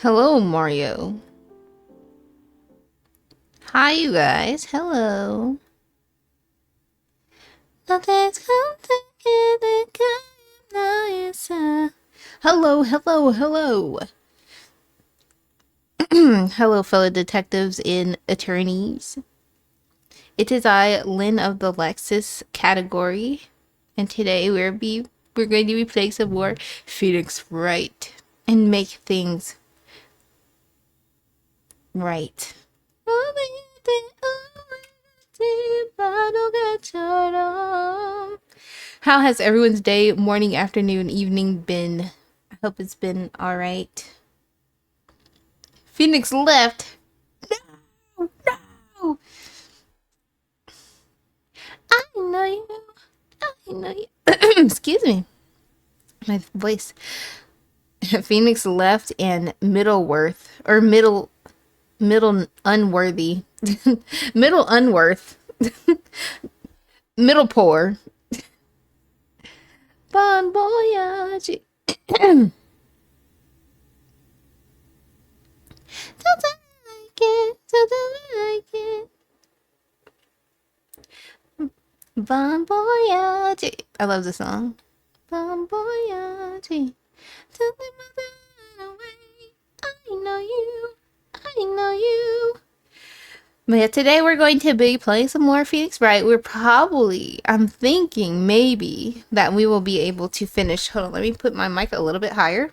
Hello, Mario. Hi, you guys. Hello. Nothing's come together, hello, hello, hello. Hello, fellow detectives and attorneys. It is I, Lynn of the Lexus category, and today we're going to be playing some more Phoenix Wright and make things right. How has everyone's day, morning, afternoon, evening been? I hope it's been alright. Phoenix left. No, no. I know you. I know you. Excuse me. My voice. Phoenix left and Middleworth, or middle unworthy. Middle unworth. Middle poor. Bon voyage. Sometimes I like it. Sometimes I like it. Bon voyage. I love the song. Bon voyage. Tell me my away. I know you. I know you. But yeah, today we're going to be playing some more Phoenix Wright. I'm thinking maybe that we will be able to finish. Hold on, let me put my mic a little bit higher.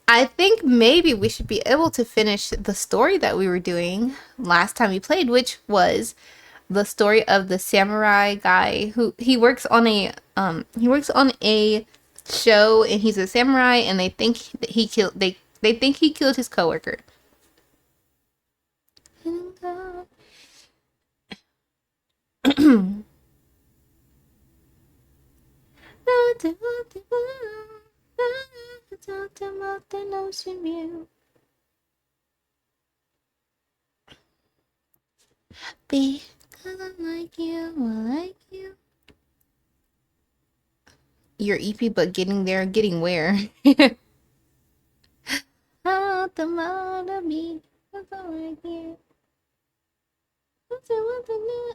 I think maybe we should be able to finish the story that we were doing last time we played, which was the story of the samurai guy who he works on a show, and he's a samurai, and they think that they think he killed his coworker. Because I like you, I like you. You're EP, but getting there, getting where? Out the mouth of me, that's all I get.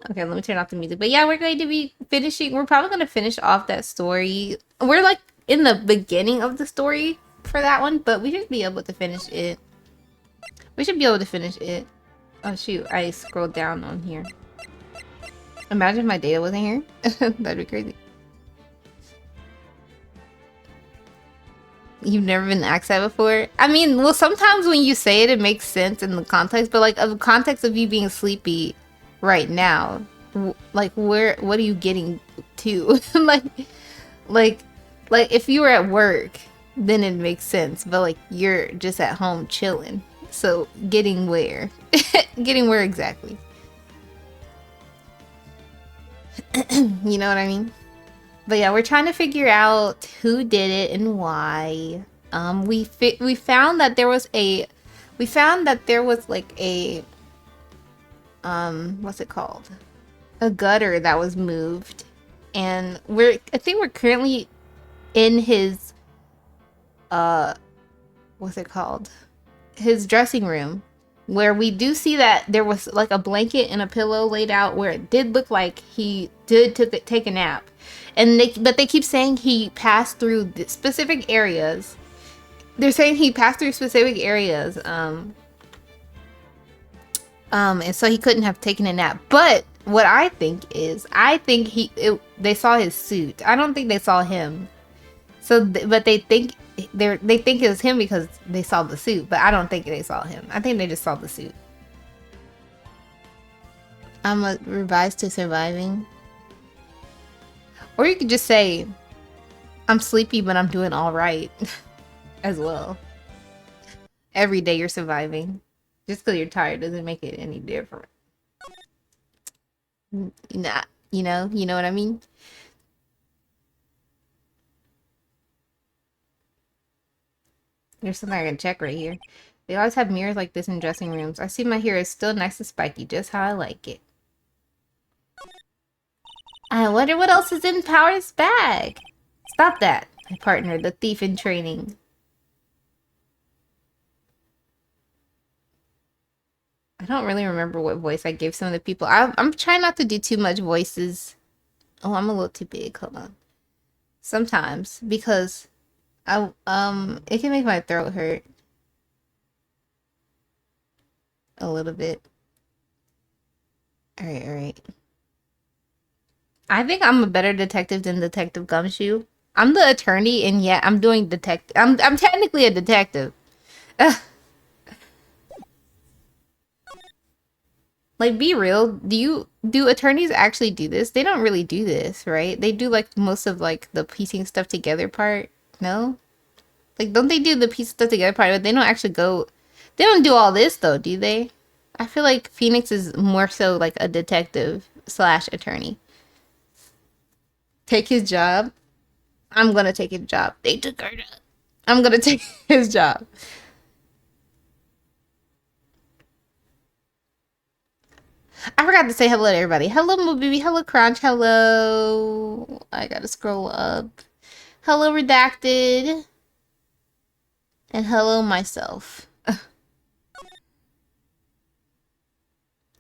Okay, let me turn off the music. But yeah, we're going to be finishing. We're probably going to finish off that story. We're like in the beginning of the story for that one, but we should be able to finish it. We should be able to finish it. Oh shoot, I scrolled down on here. Imagine if my data wasn't here. That'd be crazy. You've never been asked that before? I mean, well, sometimes when you say it, it makes sense in the context, but like, of the context of you being sleepy right now, like, what are you getting to? like, like, like, if you were at work, then it makes sense, but like, you're just at home chilling. So, getting where? Getting where exactly? You know what I mean? But yeah, we're trying to figure out who did it and why. We found that there was like a what's it called? A gutter that was moved, and I think we're currently in his what's it called? His dressing room, where we do see that there was like a blanket and a pillow laid out, where it did look like he did take a nap. And but they keep saying he passed through specific areas. They're saying he passed through specific areas, and so he couldn't have taken a nap. But what I think is, they saw his suit. I don't think they saw him. So, but they think it was him because they saw the suit. But I don't think they saw him. I think they just saw the suit. I'm a revised to surviving. Or you could just say, I'm sleepy, but I'm doing all right as well. Every day you're surviving. Just because you're tired doesn't make it any different. Nah, you know what I mean? There's something I can check right here. They always have mirrors like this in dressing rooms. I see my hair is still nice and spiky, just how I like it. I wonder what else is in Power's bag. Stop that, my partner, the thief in training. I don't really remember what voice I gave some of the people. I'm trying not to do too much voices. Oh, I'm a little too big. Hold on. Sometimes because it can make my throat hurt a little bit. All right, all right. I think I'm a better detective than Detective Gumshoe. I'm the attorney, and yeah, I'm doing detective. I'm technically a detective. Like, be real. Do attorneys actually do this? They don't really do this, right? They do like most of like the piecing stuff together part. No? Like, don't they do the piece stuff together part? But they don't actually go. They don't do all this though, do they? I feel like Phoenix is more so like a detective slash attorney. Take his job. I'm gonna take his job. They took her job. I'm gonna take his job. I forgot to say hello to everybody. Hello, Moobaby. Hello, Crunch. Hello. I gotta scroll up. Hello, Redacted. And hello, myself.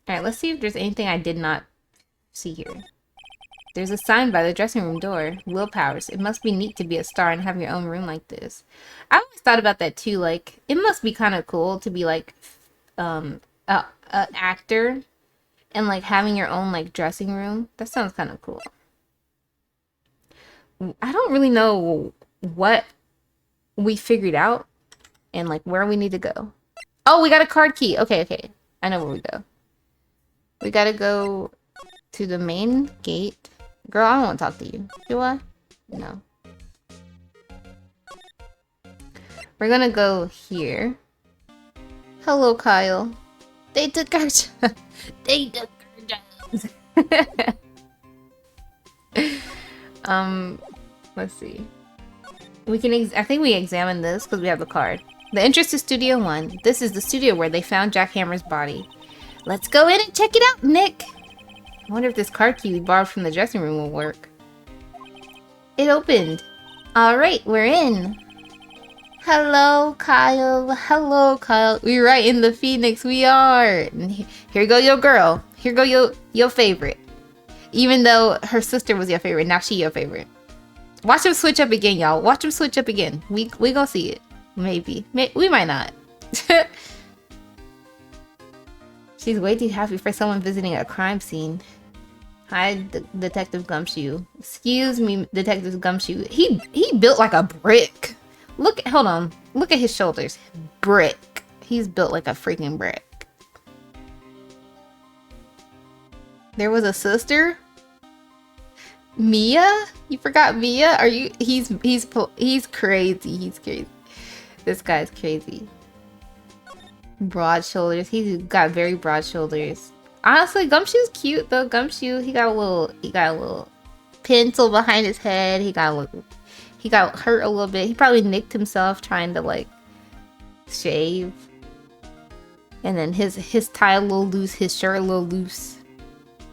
Alright, let's see if there's anything I did not see here. There's a sign by the dressing room door. Willpowers. It must be neat to be a star and have your own room like this. I always thought about that too. Like, it must be kind of cool to be like, a actor and like having your own like dressing room. That sounds kind of cool. I don't really know what we figured out and like where we need to go. Oh, we got a card key. Okay, okay. I know where we go. We gotta go to the main gate. Girl, I don't want to talk to you. Do I? No. We're gonna go here. Hello, Kyle. They took our job. They took our jobs. Let's see. We can. I think we examined this because we have the card. The entrance to Studio 1. This is the studio where they found Jack Hammer's body. Let's go in and check it out, Nick. I wonder if this card key we borrowed from the dressing room will work. It opened. Alright, we're in. Hello, Kyle. Hello, Kyle. We're right in the Phoenix. We are. And here go your girl. Here go your favorite. Even though her sister was your favorite, now she your favorite. Watch him switch up again, y'all. Watch him switch up again. We gonna see it. Maybe. We might not. She's way too happy for someone visiting a crime scene. Hi, Detective Gumshoe. Excuse me, Detective Gumshoe. He built like a brick. Look, hold on. Look at his shoulders. Brick. He's built like a freaking brick. There was a sister? Mia? You forgot Mia? Are you? He's crazy. He's crazy. This guy's crazy. Broad shoulders. He's got very broad shoulders. Honestly, Gumshoe's cute though. Gumshoe, he got a little pencil behind his head. He got hurt a little bit. He probably nicked himself trying to like shave. And then his tie a little loose, his shirt a little loose.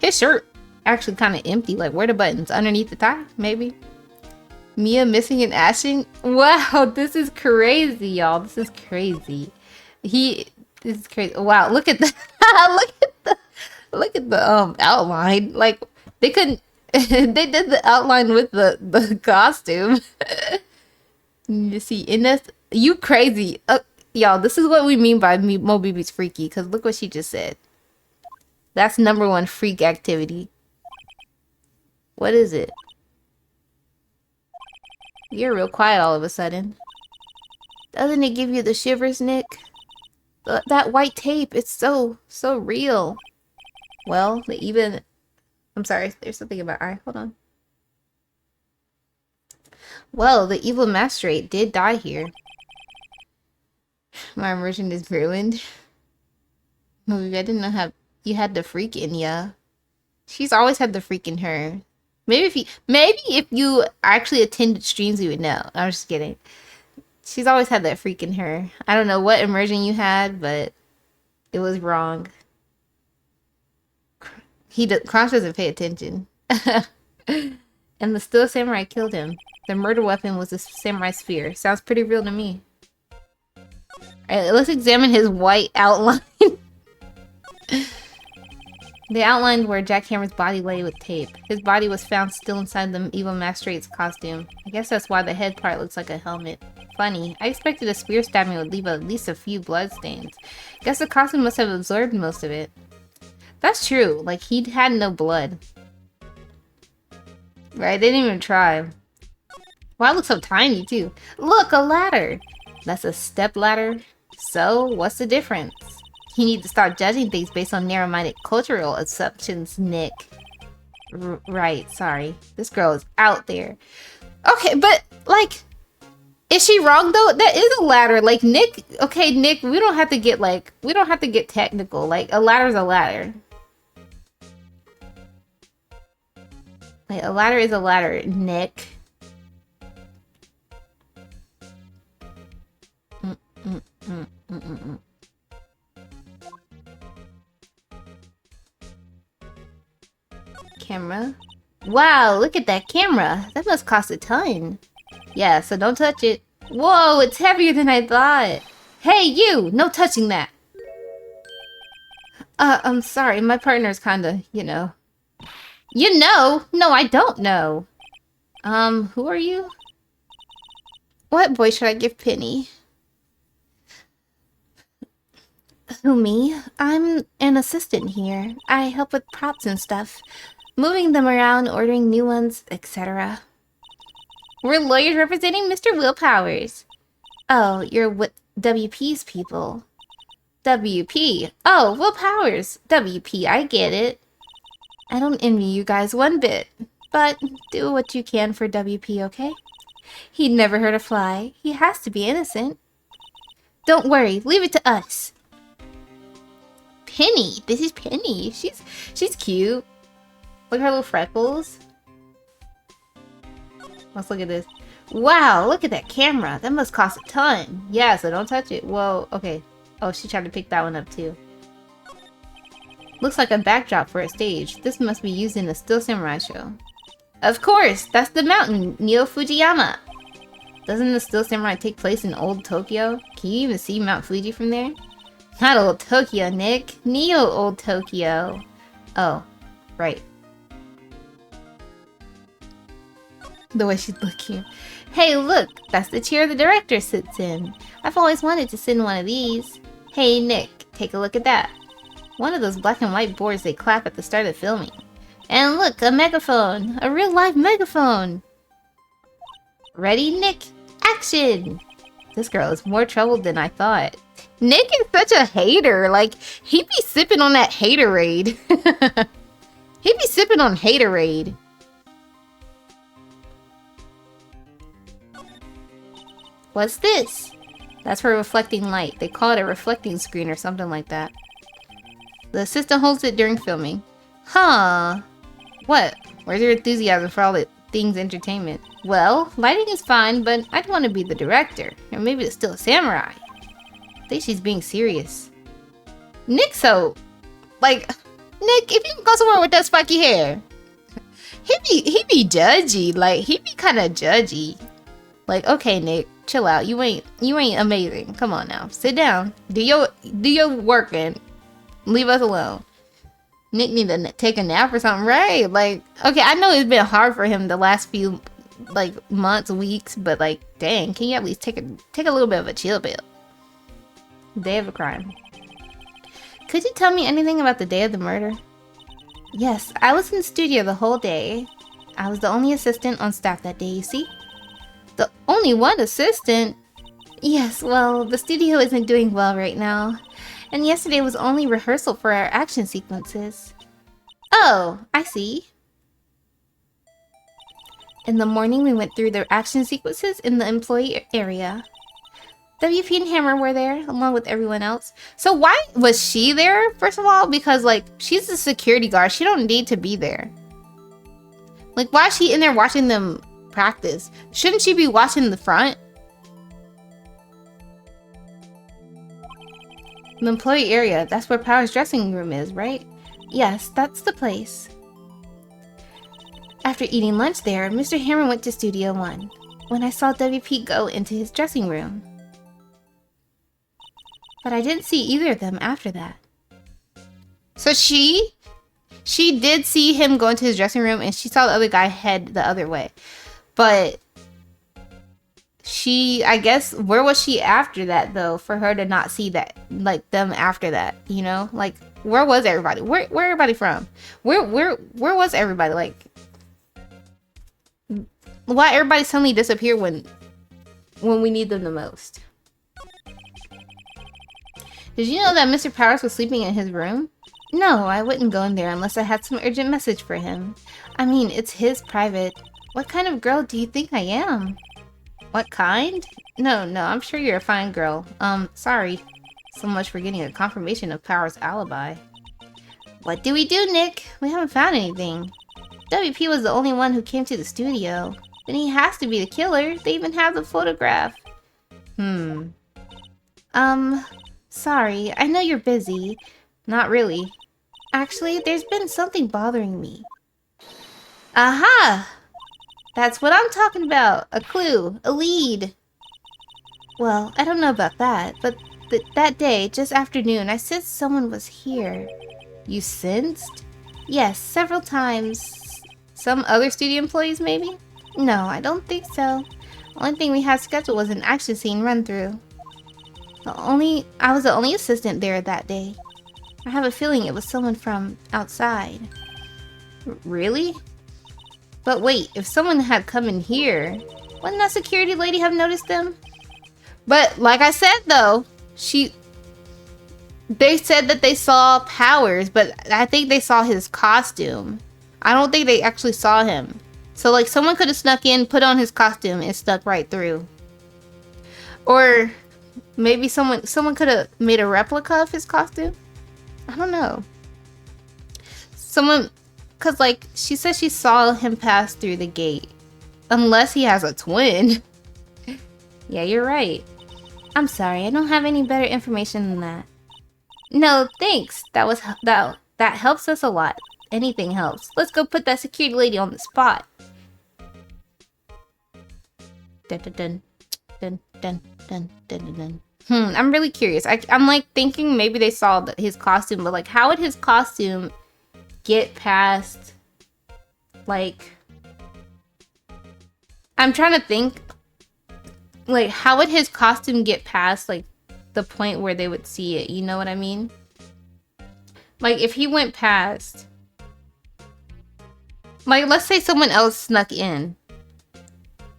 His shirt actually kind of empty. Like, where are the buttons? Underneath the tie, maybe. Mia missing and ashing. Wow, this is crazy, y'all. This is crazy. This is crazy. Wow, look at the look at the outline. Like, they couldn't they did the outline with the costume. You see, and that's you crazy. Y'all, this is what we mean by Mo Baby's freaky, because look what she just said. That's #1 freak activity. What is it? You're real quiet all of a sudden. Doesn't it give you the shivers, Nick? That white tape, it's so real. Well, I'm sorry, there's something about eye. Hold on. Well, the evil magistrate did die here. My immersion is ruined. Movie, I didn't know you had the freak in ya. She's always had the freak in her. Maybe if you actually attended streams, you would know. I'm just kidding. She's always had that freak in her. I don't know what immersion you had, but it was wrong. Kronk doesn't pay attention. And the Still Samurai killed him. The murder weapon was a samurai spear. Sounds pretty real to me. Alright, let's examine his white outline. They outlined where Jack Hammer's body lay with tape. His body was found still inside the evil magistrate's costume. I guess that's why the head part looks like a helmet. Funny. I expected a spear stabbing would leave at least a few bloodstains. Guess the costume must have absorbed most of it. That's true. Like, he had no blood. Right? They didn't even try. Wow, it looks so tiny, too. Look, a ladder! That's a step ladder. So, what's the difference? You need to start judging things based on narrow-minded cultural assumptions, Nick. Right, sorry. This girl is out there. Okay, but, like... Is she wrong, though? That is a ladder. Like, Nick... Okay, Nick, we don't have to get, like... We don't have to get technical. Like, a ladder's a ladder. Like, a ladder is a ladder, Nick. Camera. Wow, look at that camera. That must cost a ton. Yeah, so don't touch it. Whoa, it's heavier than I thought. Hey, you! No touching that. I'm sorry. My partner's kinda, you know. You know? No, I don't know. Who are you? What boy should I give Penny? Who, me? I'm an assistant here. I help with props and stuff. Moving them around, ordering new ones, etc. We're lawyers representing Mr. Will Powers. Oh, you're with WP's people. WP? Oh, Will Powers. WP, I get it. I don't envy you guys one bit. But do what you can for WP, okay? He'd never hurt a fly. He has to be innocent. Don't worry, leave it to us. Penny. This is Penny. She's cute. Look at her little freckles. Let's look at this. Wow, look at that camera. That must cost a ton. Yeah, so don't touch it. Whoa, okay. Oh, she tried to pick that one up too. Looks like a backdrop for a stage. This must be used in a Still Samurai show. Of course! That's the mountain, Neo Fujiyama. Doesn't the Still Samurai take place in Old Tokyo? Can you even see Mount Fuji from there? Not Old Tokyo, Nick. Neo Old Tokyo. Oh, right. The way she's looking. Hey, look! That's the chair the director sits in. I've always wanted to sit in one of these. Hey, Nick, take a look at that. One of those black and white boards they clap at the start of filming. And look, a megaphone! A real live megaphone! Ready, Nick? Action! This girl is more troubled than I thought. Nick is such a hater. Like, he be sipping on that haterade. He be sipping on haterade. What's this? That's for reflecting light. They call it a reflecting screen or something like that. The assistant holds it during filming. Huh. What? Where's your enthusiasm for all the things entertainment? Well, lighting is fine, but I'd want to be the director. Or maybe it's Still a Samurai. I think she's being serious. Nick, so... Like, Nick, if you go somewhere with that spiky hair, he be judgy. Like, he be kind of judgy. Like, okay, Nick, chill out. You ain't amazing. Come on now. Sit down. Do your work and leave us alone. Nick need to take a nap or something, right? Like, okay, I know it's been hard for him the last few, like, months, weeks, but, like, dang, can you at least take a little bit of a chill pill? Day of a crime. Could you tell me anything about the day of the murder? Yes, I was in the studio the whole day. I was the only assistant on staff that day, you see? The only one assistant? Yes, well, the studio isn't doing well right now. And yesterday was only rehearsal for our action sequences. Oh, I see. In the morning, we went through the action sequences in the employee area. WP and Hammer were there, along with everyone else. So why was she there, first of all? Because, like, she's a security guard. She don't need to be there. Like, why is she in there watching them practice? Shouldn't she be watching the front? The employee area, that's where Power's dressing room is, right? Yes, that's the place. After eating lunch there, Mr. Hammer went to Studio 1, when I saw WP go into his dressing room. But I didn't see either of them after that. So she She did see him go into his dressing room, and she saw the other guy head the other way. But she, I guess, where was she after that, though, for her to not see that, like, them after that, you know? Like, where was everybody? Where everybody from? Where was everybody? Like, why everybody suddenly disappear when we need them the most? Did you know that Mr. Powers was sleeping in his room? No, I wouldn't go in there unless I had some urgent message for him. I mean, it's his private. What kind of girl do you think I am? What kind? No, I'm sure you're a fine girl. Sorry. So much for getting a confirmation of Powers' alibi. What do we do, Nick? We haven't found anything. WP was the only one who came to the studio. Then he has to be the killer. They even have the photograph. Sorry. I know you're busy. Not really. Actually, there's been something bothering me. Aha! That's what I'm talking about. A clue. A lead. Well, I don't know about that, but that day, just after noon, I sensed someone was here. You sensed? Yes, several times. Some other studio employees, maybe? No, I don't think so. The only thing we had scheduled was an action scene run-through. I was the only assistant there that day. I have a feeling it was someone from outside. Really? But wait, if someone had come in here, wouldn't that security lady have noticed them? But like I said though, they said that they saw Powers, but I think they saw his costume. I don't think they actually saw him. So like someone could have snuck in, put on his costume, and stuck right through. Or maybe someone could have made a replica of his costume. I don't know. Cause like she said she saw him pass through the gate. Unless he has a twin. Yeah, you're right. I'm sorry, I don't have any better information than that. No, thanks. That helps us a lot. Anything helps. Let's go put that security lady on the spot. Dun dun dun dun dun dun dun. I'm really curious. I'm like thinking maybe they saw his costume, but like how would his costume get past, like, I'm trying to think, like, how would his costume get past, like, the point where they would see it, you know what I mean? Like, if he went past, like, let's say someone else snuck in.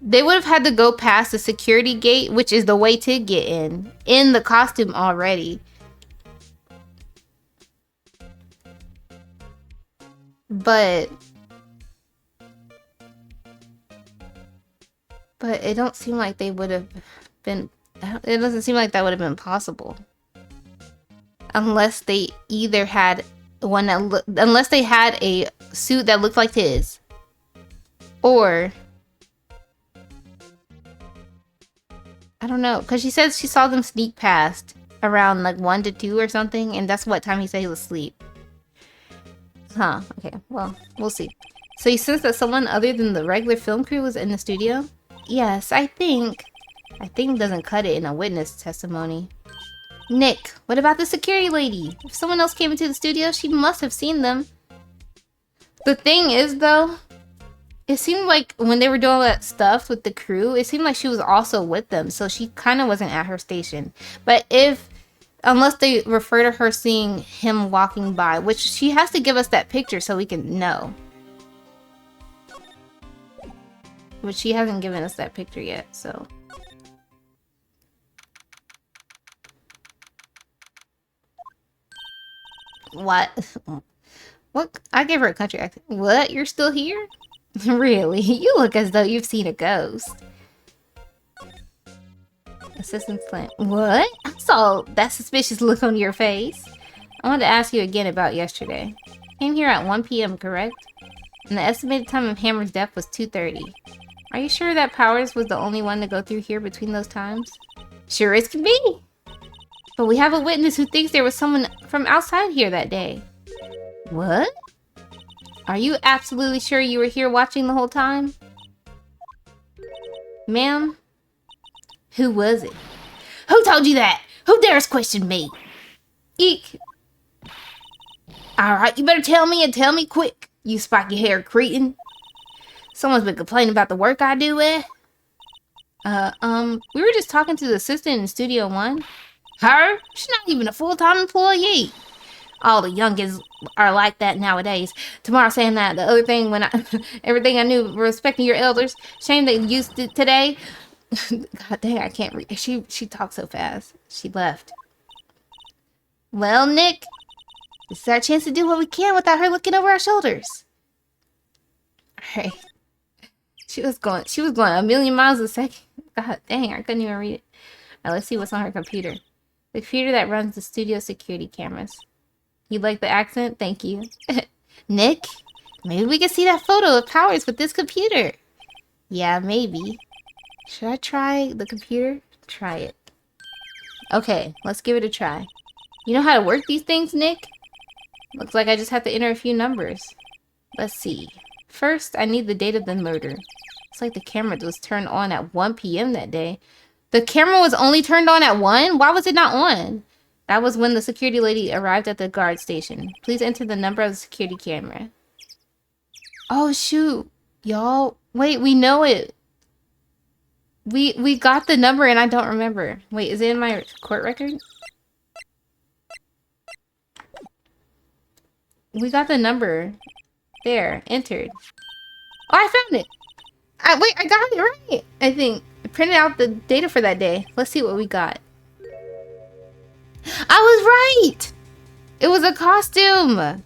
They would have had to go past the security gate, which is the way to get in the costume already. But it don't seem like they would have been, it doesn't seem like that would have been possible. Unless they either had one that unless they had a suit that looked like his. Or I don't know, because she says she saw them sneak past around like 1 to 2 or something, and that's what time he said he was asleep. Huh, okay, well, we'll see. So you sense that someone other than the regular film crew was in the studio? Yes, I think doesn't cut it in a witness testimony. Nick, what about the security lady? If someone else came into the studio, she must have seen them. The thing is, though, it seemed like when they were doing all that stuff with the crew, it seemed like she was also with them, so she kind of wasn't at her station. But unless they refer to her seeing him walking by, which she has to give us that picture so we can know. But she hasn't given us that picture yet, so. What? What? I gave her a country accent. What? You're still here? Really? You look as though you've seen a ghost. Assistant slant. What? I saw that suspicious look on your face. I wanted to ask you again about yesterday. Came here at 1 p.m., correct? And the estimated time of Hammer's death was 2:30. Are you sure that Powers was the only one to go through here between those times? Sure as can be. But we have a witness who thinks there was someone from outside here that day. What? Are you absolutely sure you were here watching the whole time? Ma'am? Who was it? Who told you that? Who dares question me? Eek. Alright, you better tell me and tell me quick, you spiky haired cretin. Someone's been complaining about the work I do, eh? We were just talking to the assistant in Studio One. Her? She's not even a full-time employee. All the youngins are like that nowadays. Tomorrow saying that the other thing when I everything I knew respecting your elders. Shame they used it today. God dang, I can't read. She talks so fast. She left. Well, Nick, this is our chance to do what we can without her looking over our shoulders. Alright. She was going a million miles a second. God dang, I couldn't even read it. Alright, let's see what's on her computer. The computer that runs the studio security cameras. You like the accent? Thank you. Nick, maybe we can see that photo of Powers with this computer. Yeah, maybe. Should I try the computer? Try it. Okay, let's give it a try. You know how to work these things, Nick? Looks like I just have to enter a few numbers. Let's see. First, I need the date of the murder. Looks like the camera was turned on at 1 p.m. that day. The camera was only turned on at 1? Why was it not on? That was when the security lady arrived at the guard station. Please enter the number of the security camera. Oh, shoot. Y'all. Wait, we know it. We got the number and I don't remember. Wait, is it in my court record? We got the number. There, entered. Oh, I found it. Wait, I got it right. I think. I printed out the data for that day. Let's see what we got. I was right! It was a costume!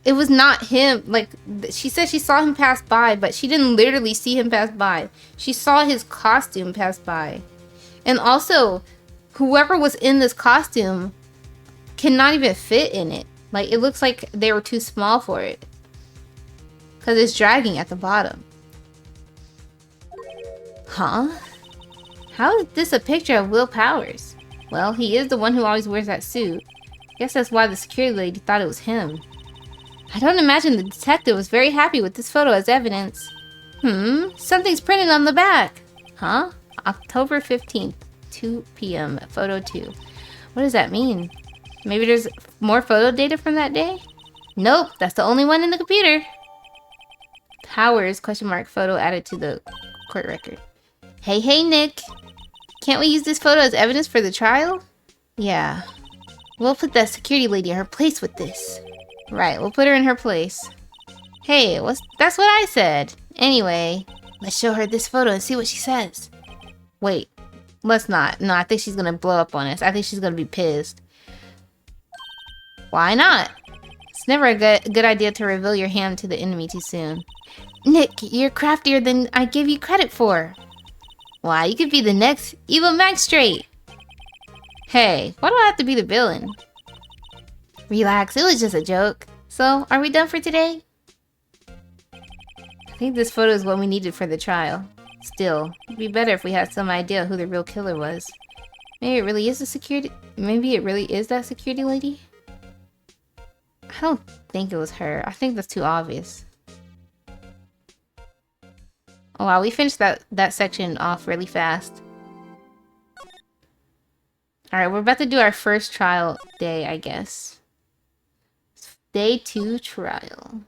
It was not him. Like, she said she saw him pass by, but she didn't literally see him pass by. She saw his costume pass by. And also, whoever was in this costume cannot even fit in it. Like, it looks like they were too small for it. Because it's dragging at the bottom. Huh? How is this a picture of Will Powers? Well, he is the one who always wears that suit. Guess that's why the security lady thought it was him. I don't imagine the detective was very happy with this photo as evidence. Something's printed on the back. Huh? October 15th, 2 p.m. Photo 2. What does that mean? Maybe there's more photo data from that day? Nope, that's the only one in the computer. Powers, question mark, photo added to the court record. Hey, Nick. Can't we use this photo as evidence for the trial? Yeah. We'll put that security lady in her place with this. Right, we'll put her in her place. Hey, that's what I said. Anyway, let's show her this photo and see what she says. Wait, let's not. No, I think she's gonna blow up on us. I think she's gonna be pissed. Why not? It's never a good idea to reveal your hand to the enemy too soon. Nick, you're craftier than I give you credit for. Why, you could be the next evil magistrate. Hey, why do I have to be the villain? Relax, it was just a joke. So, are we done for today? I think this photo is what we needed for the trial. Still, it'd be better if we had some idea who the real killer was. Maybe it really is that security lady? I don't think it was her. I think that's too obvious. Oh wow, we finished that section off really fast. Alright, we're about to do our first trial day, I guess. Day 2 trial.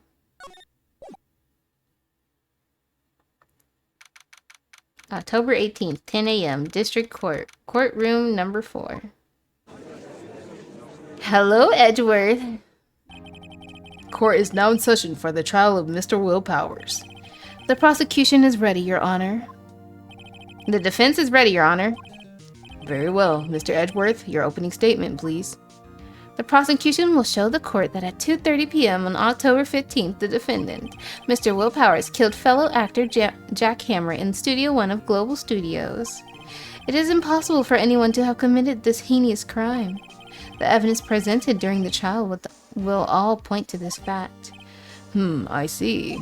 October 18th, 10 a.m. District Court. Courtroom number 4. Hello, Edgeworth. Court is now in session for the trial of Mr. Will Powers. The prosecution is ready, Your Honor. The defense is ready, Your Honor. Very well. Mr. Edgeworth, your opening statement, please. The prosecution will show the court that at 2:30 p.m. on October 15th, the defendant, Mr. Will Powers, killed fellow actor Jack Hammer in Studio One of Global Studios. It is impossible for anyone to have committed this heinous crime. The evidence presented during the trial will all point to this fact. I see.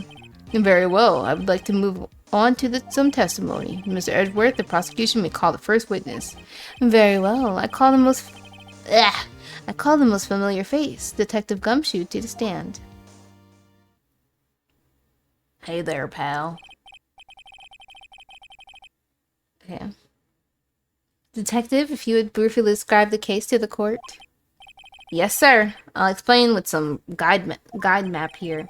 Very well. I would like to move on to some testimony. Mr. Edgeworth, the prosecution may call the first witness. Very well. I call the most familiar face, Detective Gumshoe, to the stand. Hey there, pal. Okay. Detective, if you would briefly describe the case to the court. Yes, sir. I'll explain with some guide map here.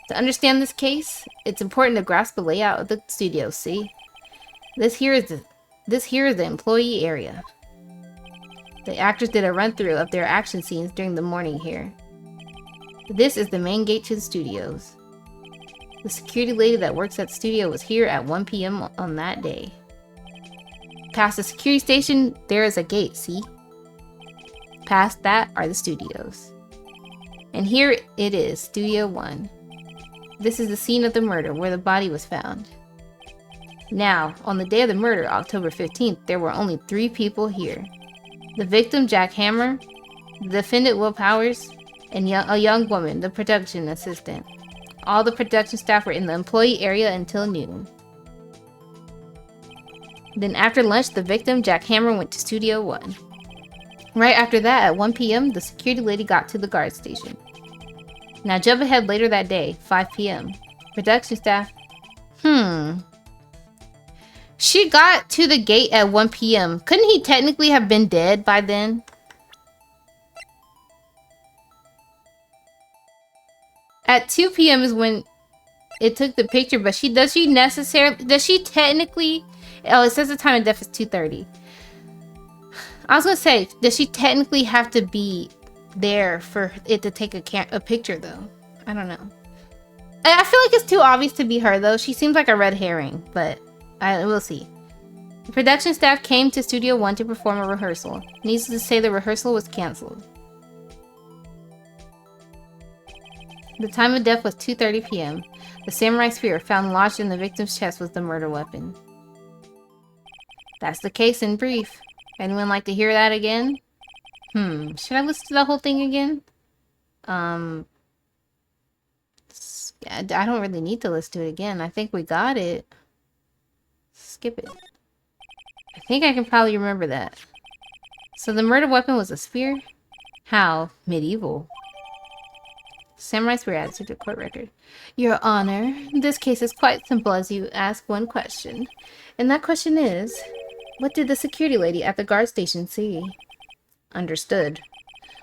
To understand this case, it's important to grasp the layout of the studio, see? This here is the employee area. The actors did a run-through of their action scenes during the morning here. This is the main gate to the studios. The security lady that works at the studio was here at 1 p.m. on that day. Past the security station, there is a gate, see? Past that are the studios. And here it is, Studio 1. This is the scene of the murder, where the body was found. Now, on the day of the murder, October 15th, there were only 3 people here. The victim, Jack Hammer, the defendant, Will Powers, and a young woman, the production assistant. All the production staff were in the employee area until noon. Then after lunch, the victim, Jack Hammer, went to Studio 1. Right after that, at 1 p.m., the security lady got to the guard station. Now jump ahead later that day, 5 p.m. Production staff. She got to the gate at 1 p.m. Couldn't he technically have been dead by then? At 2 p.m. is when it took the picture, but does she technically... Oh, it says the time of death is 2:30. I was gonna say, does she technically have to be there for it to take a picture, though? I don't know. I feel like it's too obvious to be her, though. She seems like a red herring, but we'll see. The production staff came to Studio 1 to perform a rehearsal. Needless to say, the rehearsal was canceled. The time of death was 2:30 p.m. The samurai spear found lodged in the victim's chest was the murder weapon. That's the case in brief. Anyone like to hear that again? Should I listen to the whole thing again? Yeah, I don't really need to listen to it again. I think we got it. Skip it. I think I can probably remember that. So the murder weapon was a spear? How medieval. Samurai spear added to the court record. Your Honor, this case is quite simple as you ask one question. And that question is, what did the security lady at the guard station see? Understood.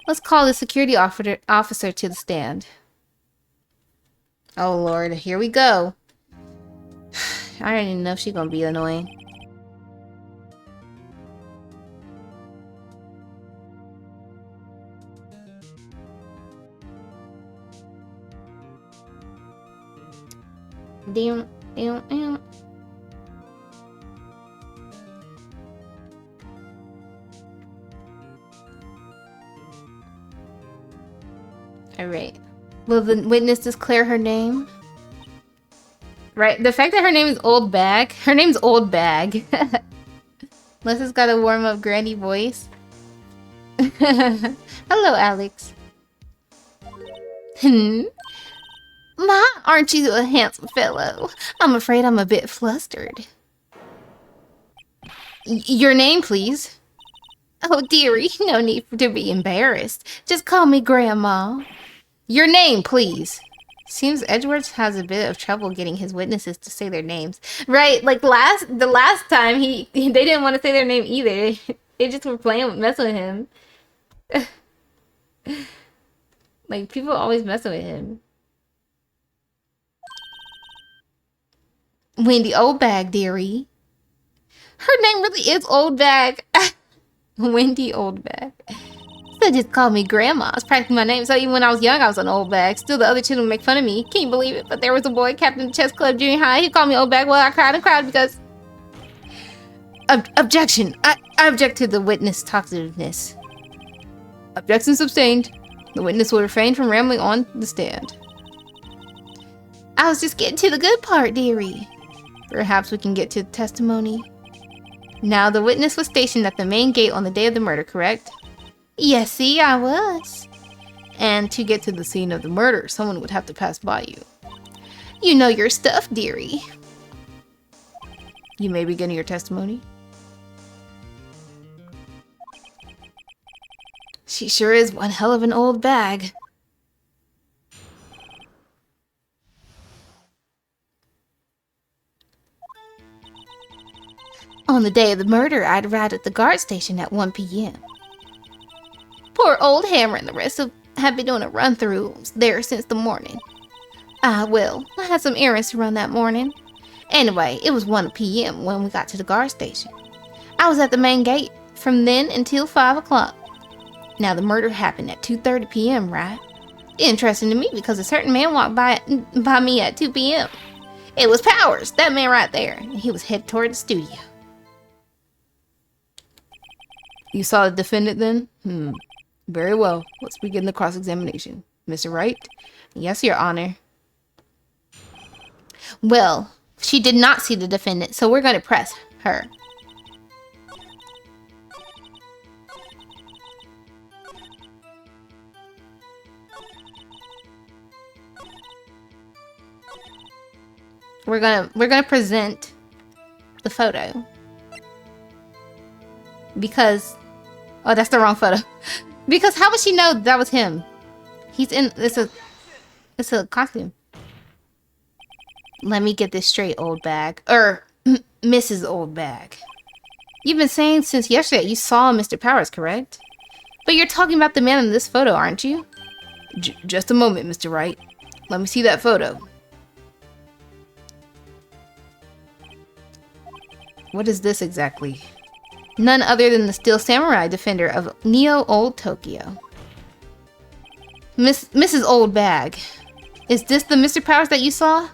Let's call the security officer to the stand. Oh Lord, here we go. I don't even know if she's gonna be annoying. Damn. Alright. Will the witness declare her name? Right, the fact that her name is Old Bag. Her name's Old Bag. Leslie's got a warm-up granny voice. Hello, Alex. Ma, aren't you a handsome fellow? I'm afraid I'm a bit flustered. Your name, please. Oh, dearie, no need to be embarrassed. Just call me Grandma. Your name, please. Seems Edgeworth has a bit of trouble getting his witnesses to say their names. Right, like the last time they didn't want to say their name either. They just were messing with him. Like, people always messing with him. Wendy Old Bag, dearie. Her name really is Old Bag. Wendy Old Bag. So just call me Grandma. It's practically my name. So even when I was young, I was an Old Bag. Still, the other children make fun of me. Can't believe it. But there was a boy, Captain of the Chess Club Junior High. He called me Old Bag. Well, I cried and cried because... Objection. I object to the witness talkativeness. Objection sustained. The witness will refrain from rambling on the stand. I was just getting to the good part, dearie. Perhaps we can get to the testimony. Now, the witness was stationed at the main gate on the day of the murder, correct? Yes, see, I was. And to get to the scene of the murder, someone would have to pass by you. You know your stuff, dearie. You may begin your testimony. She sure is one hell of an old bag. On the day of the murder, I'd arrived at the guard station at 1 p.m. Poor Poor old Hammer and the rest have been doing a run-through there since the morning. Ah, well, I had some errands to run that morning. Anyway, it was 1 p.m. when we got to the guard station. I was at the main gate from then until 5 o'clock. Now, the murder happened at 2:30 p.m., right? Interesting to me because a certain man walked by me at 2 p.m. It was Powers, that man right there. And he was headed toward the studio. You saw the defendant then? Very well. Let's begin the cross-examination. Mr. Wright? Yes, Your Honor. Well, she did not see the defendant, so we're going to press her. We're gonna present the photo because that's the wrong photo. Because how would she know that was him? He's in it's a costume. Let me get this straight, old bag. Mrs. Old Bag. You've been saying since yesterday you saw Mr. Powers, correct? But you're talking about the man in this photo, aren't you? Just a moment, Mr. Wright. Let me see that photo. What is this exactly? None other than the Steel Samurai defender of Neo Old Tokyo. Mrs. Old Bag. Is this the Mr. Powers that you saw?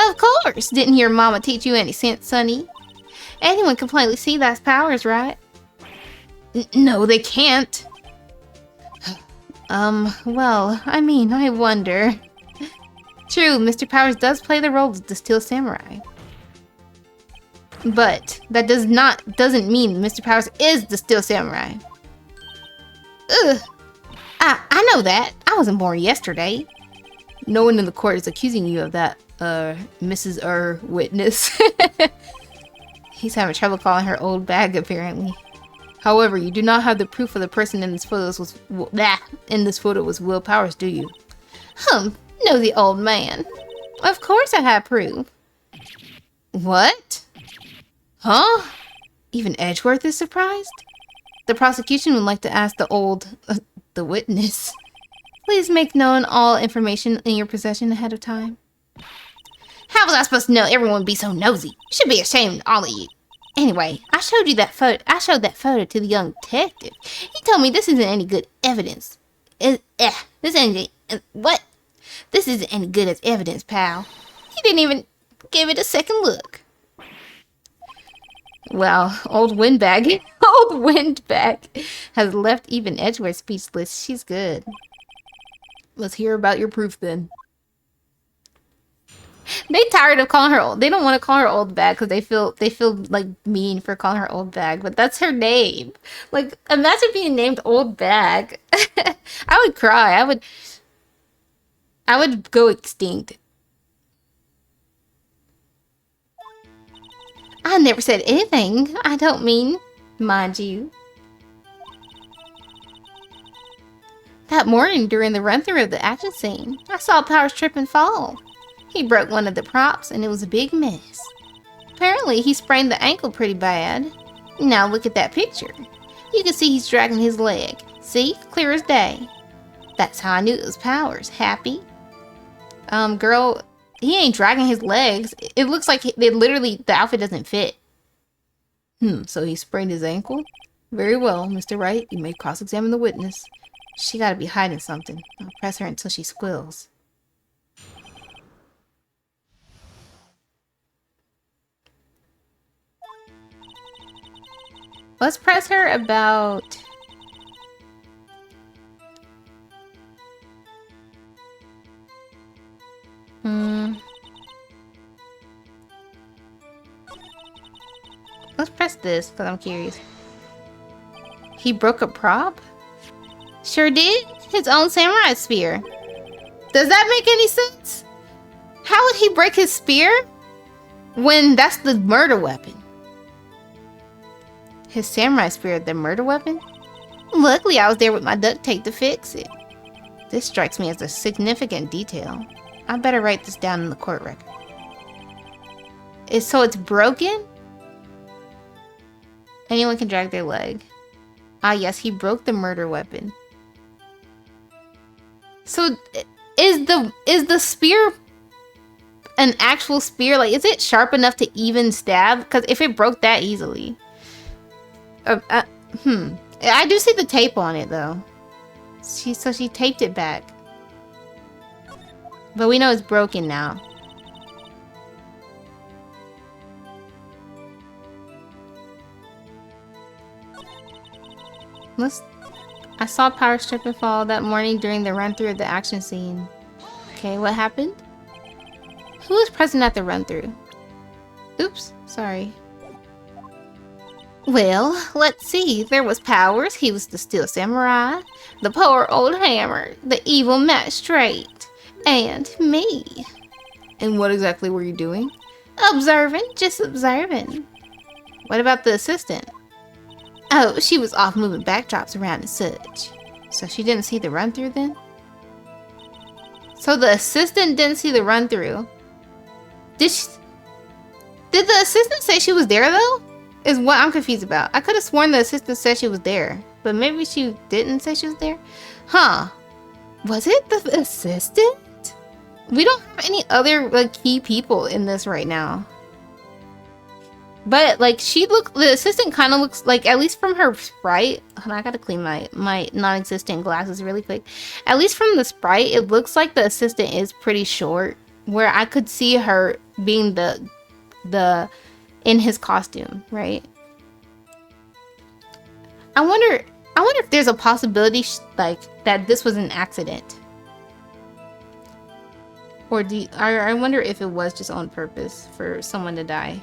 Of course! Didn't your mama teach you any sense, sonny? Anyone can plainly see that's Powers, right? No, they can't. Well, I mean, I wonder. True, Mr. Powers does play the role of the Steel Samurai. But that doesn't mean Mr. Powers is the Steel Samurai. Ugh. I know that. I wasn't born yesterday. No one in the court is accusing you of that, Mrs. Witness. He's having trouble calling her old bag, apparently. However, you do not have the proof of the person in this photo was Will Powers, do you? No, the old man. Of course I have proof. What? Huh? Even Edgeworth is surprised? The prosecution would like to ask the witness. Please make known all information in your possession ahead of time. How was I supposed to know everyone would be so nosy? You should be ashamed, all of you. Anyway, I showed that photo to the young detective. He told me this isn't any good evidence. This isn't any good as evidence, pal. He didn't even give it a second look. Well, old Windbag has left even Edgeworth speechless. She's good. Let's hear about your proof then. They tired of calling her old. They don't want to call her Old Bag because they feel like mean for calling her Old Bag, but that's her name. Like, imagine being named Old Bag. I would cry. I would go extinct. I never said anything. I don't mean, mind you. That morning during the run-through of the action scene, I saw Powers trip and fall. He broke one of the props and it was a big mess. Apparently, he sprained the ankle pretty bad. Now look at that picture. You can see he's dragging his leg. See? Clear as day. That's how I knew it was Powers. Happy? Girl, he ain't dragging his legs. It looks like the outfit doesn't fit. So he sprained his ankle? Very well, Mr. Wright. You may cross-examine the witness. She gotta be hiding something. I'll press her until she squeals. Let's press her about... Let's press this, because I'm curious. He broke a prop? Sure did. His own samurai spear. Does that make any sense? How would he break his spear when that's the murder weapon? His samurai spear, the murder weapon? Luckily, I was there with my duct tape to fix it. This strikes me as a significant detail. I better write this down in the court record. So it's broken? Anyone can drag their leg. Ah, yes, he broke the murder weapon. So, is the spear an actual spear? Like, is it sharp enough to even stab? Because if it broke that easily. I do see the tape on it, though. So she taped it back. But we know it's broken now. I saw Power strip and fall that morning during the run-through of the action scene. Okay, what happened? Who was present at the run-through? Oops, sorry. Well, let's see. There was Powers, he was the Steel Samurai, the poor old Hammer, the evil magistrate, and me. And what exactly were you doing? Observing, just observing. What about the assistant? Oh, she was off moving backdrops around and such. So she didn't see the run-through then? So the assistant didn't see the run-through. Did the assistant say she was there though? Is what I'm confused about. I could have sworn the assistant said she was there. But maybe she didn't say she was there? Huh. Was it the assistant? We don't have any other like key people in this right now. But like the assistant kind of looks like, at least from her sprite, I gotta clean my non-existent glasses really quick. At least from the sprite, it looks like the assistant is pretty short, where I could see her being the in his costume, right? I wonder if there's a possibility like that this was an accident. Or I wonder if it was just on purpose for someone to die.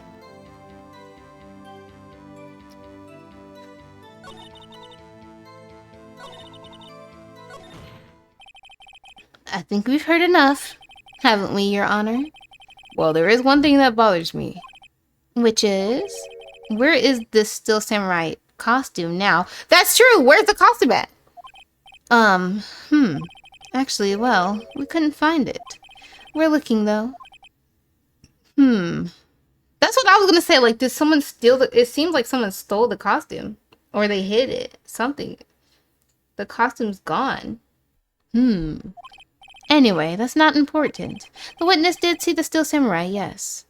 I think we've heard enough, haven't we, Your Honor? Well, there is one thing that bothers me. Which is? Where is this Steel Samurai costume now? That's true! Where's the costume at? Actually, well, we couldn't find it. We're looking, though. That's what I was gonna say. Like, did someone steal it seems like someone stole the costume. Or they hid it. Something. The costume's gone. Anyway, that's not important. The witness did see the Steel Samurai, yes.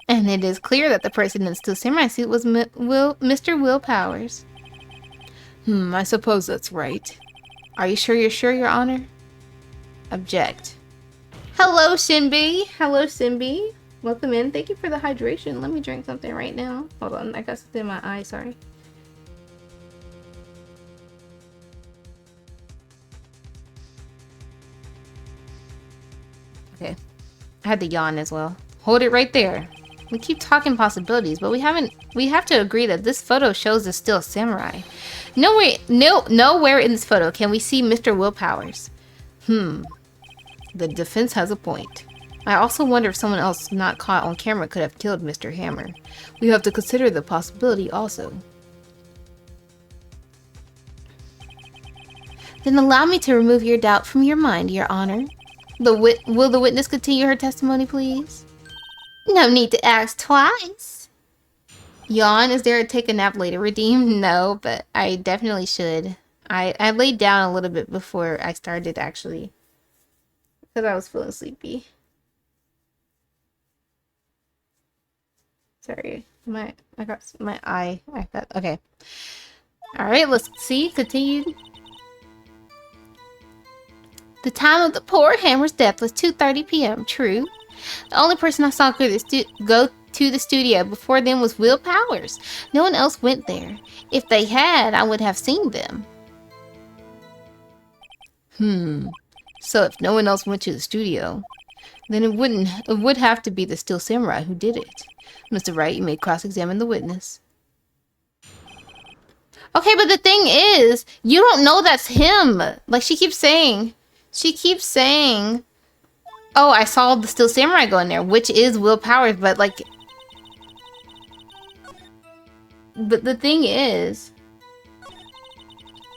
And it is clear that the person in the Steel Samurai suit was Mr. Will Powers. I suppose that's right. Are you sure you're sure, Your Honor? Object. Hello, Shinbi. Hello, Shinbi. Welcome in. Thank you for the hydration. Let me drink something right now. Hold on, I got something in my eye, sorry. Okay. I had to yawn as well. Hold it right there. We keep talking possibilities, but we have to agree that this photo shows the Steel Samurai. Nowhere in this photo can we see Mr. Will Powers. The defense has a point. I also wonder if someone else not caught on camera could have killed Mr. Hammer. We have to consider the possibility also. Then allow me to remove your doubt from your mind, Your Honor. Will the witness continue her testimony, please? No need to ask twice. Yawn, is there a take a nap later redeem? No, but I definitely should. I laid down a little bit before I started, actually. Because I was feeling sleepy. Sorry. I got my eye. Okay. Alright, let's see. Continued. The time of the poor Hammer's death was 2:30 p.m. True. The only person I saw go to the studio before them was Will Powers. No one else went there. If they had, I would have seen them. So if no one else went to the studio, then it would have to be the Steel Samurai who did it. Mr. Wright, you may cross-examine the witness. Okay, but the thing is, you don't know that's him. Like, she keeps saying, oh, I saw the Steel Samurai go in there, which is Will Powers, but like... But the thing is,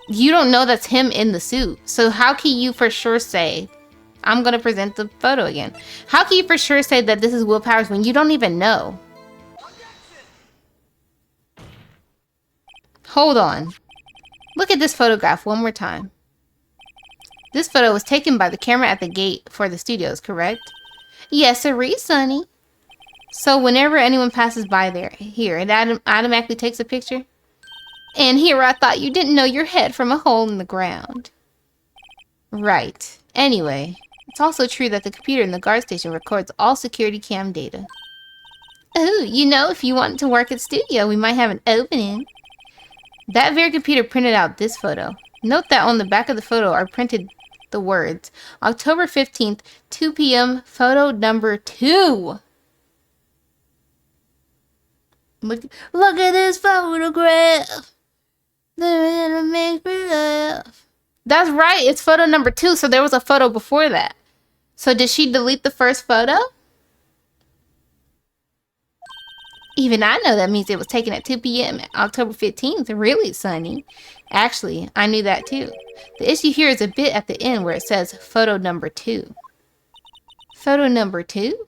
you don't know that's him in the suit. So how can you for sure say, I'm gonna present the photo again. How can you for sure say that this is Will Powers when you don't even know? Hold on. Look at this photograph one more time. This photo was taken by the camera at the gate for the studios, correct? Yes, sirree, Sonny. So whenever anyone passes by there, here, it automatically takes a picture? And here I thought you didn't know your head from a hole in the ground. Right. Anyway, it's also true that the computer in the guard station records all security cam data. Oh, you know, if you want to work at studio, we might have an opening. That very computer printed out this photo. Note that on the back of the photo are printed the words, October 15th, 2 p.m., photo number 2. Look at this photograph. That makes me laugh. That's right, it's photo number 2, so there was a photo before that. So did she delete the first photo? Even I know that means it was taken at 2 p.m. October 15th. Really, Sonny? Actually, I knew that too. The issue here is a bit at the end where it says photo number 2. Photo number 2?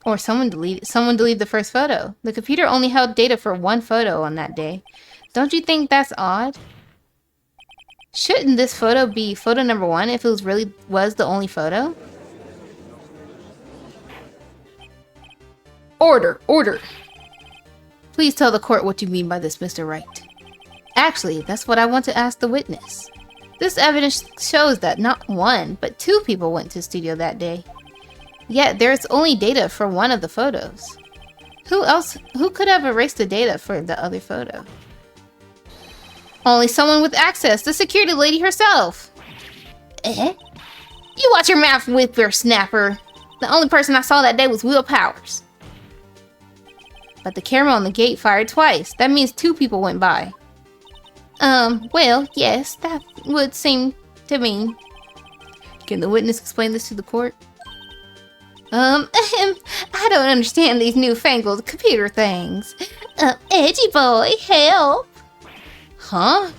Or someone deleted the first photo. The computer only held data for one photo on that day. Don't you think that's odd? Shouldn't this photo be photo number 1 if it really was the only photo? Order! Order! Please tell the court what you mean by this, Mr. Wright. Actually, that's what I want to ask the witness. This evidence shows that not 1, but 2 people went to the studio that day. Yet, there's only data for one of the photos. Who could have erased the data for the other photo? Only someone with access, the security lady herself. Eh? You watch your mouth, whippersnapper. The only person I saw that day was Will Powers. But the camera on the gate fired twice. That means 2 people went by. Well, yes, that would seem to mean. Can the witness explain this to the court? I don't understand these newfangled computer things. Edgy boy, help! Huh?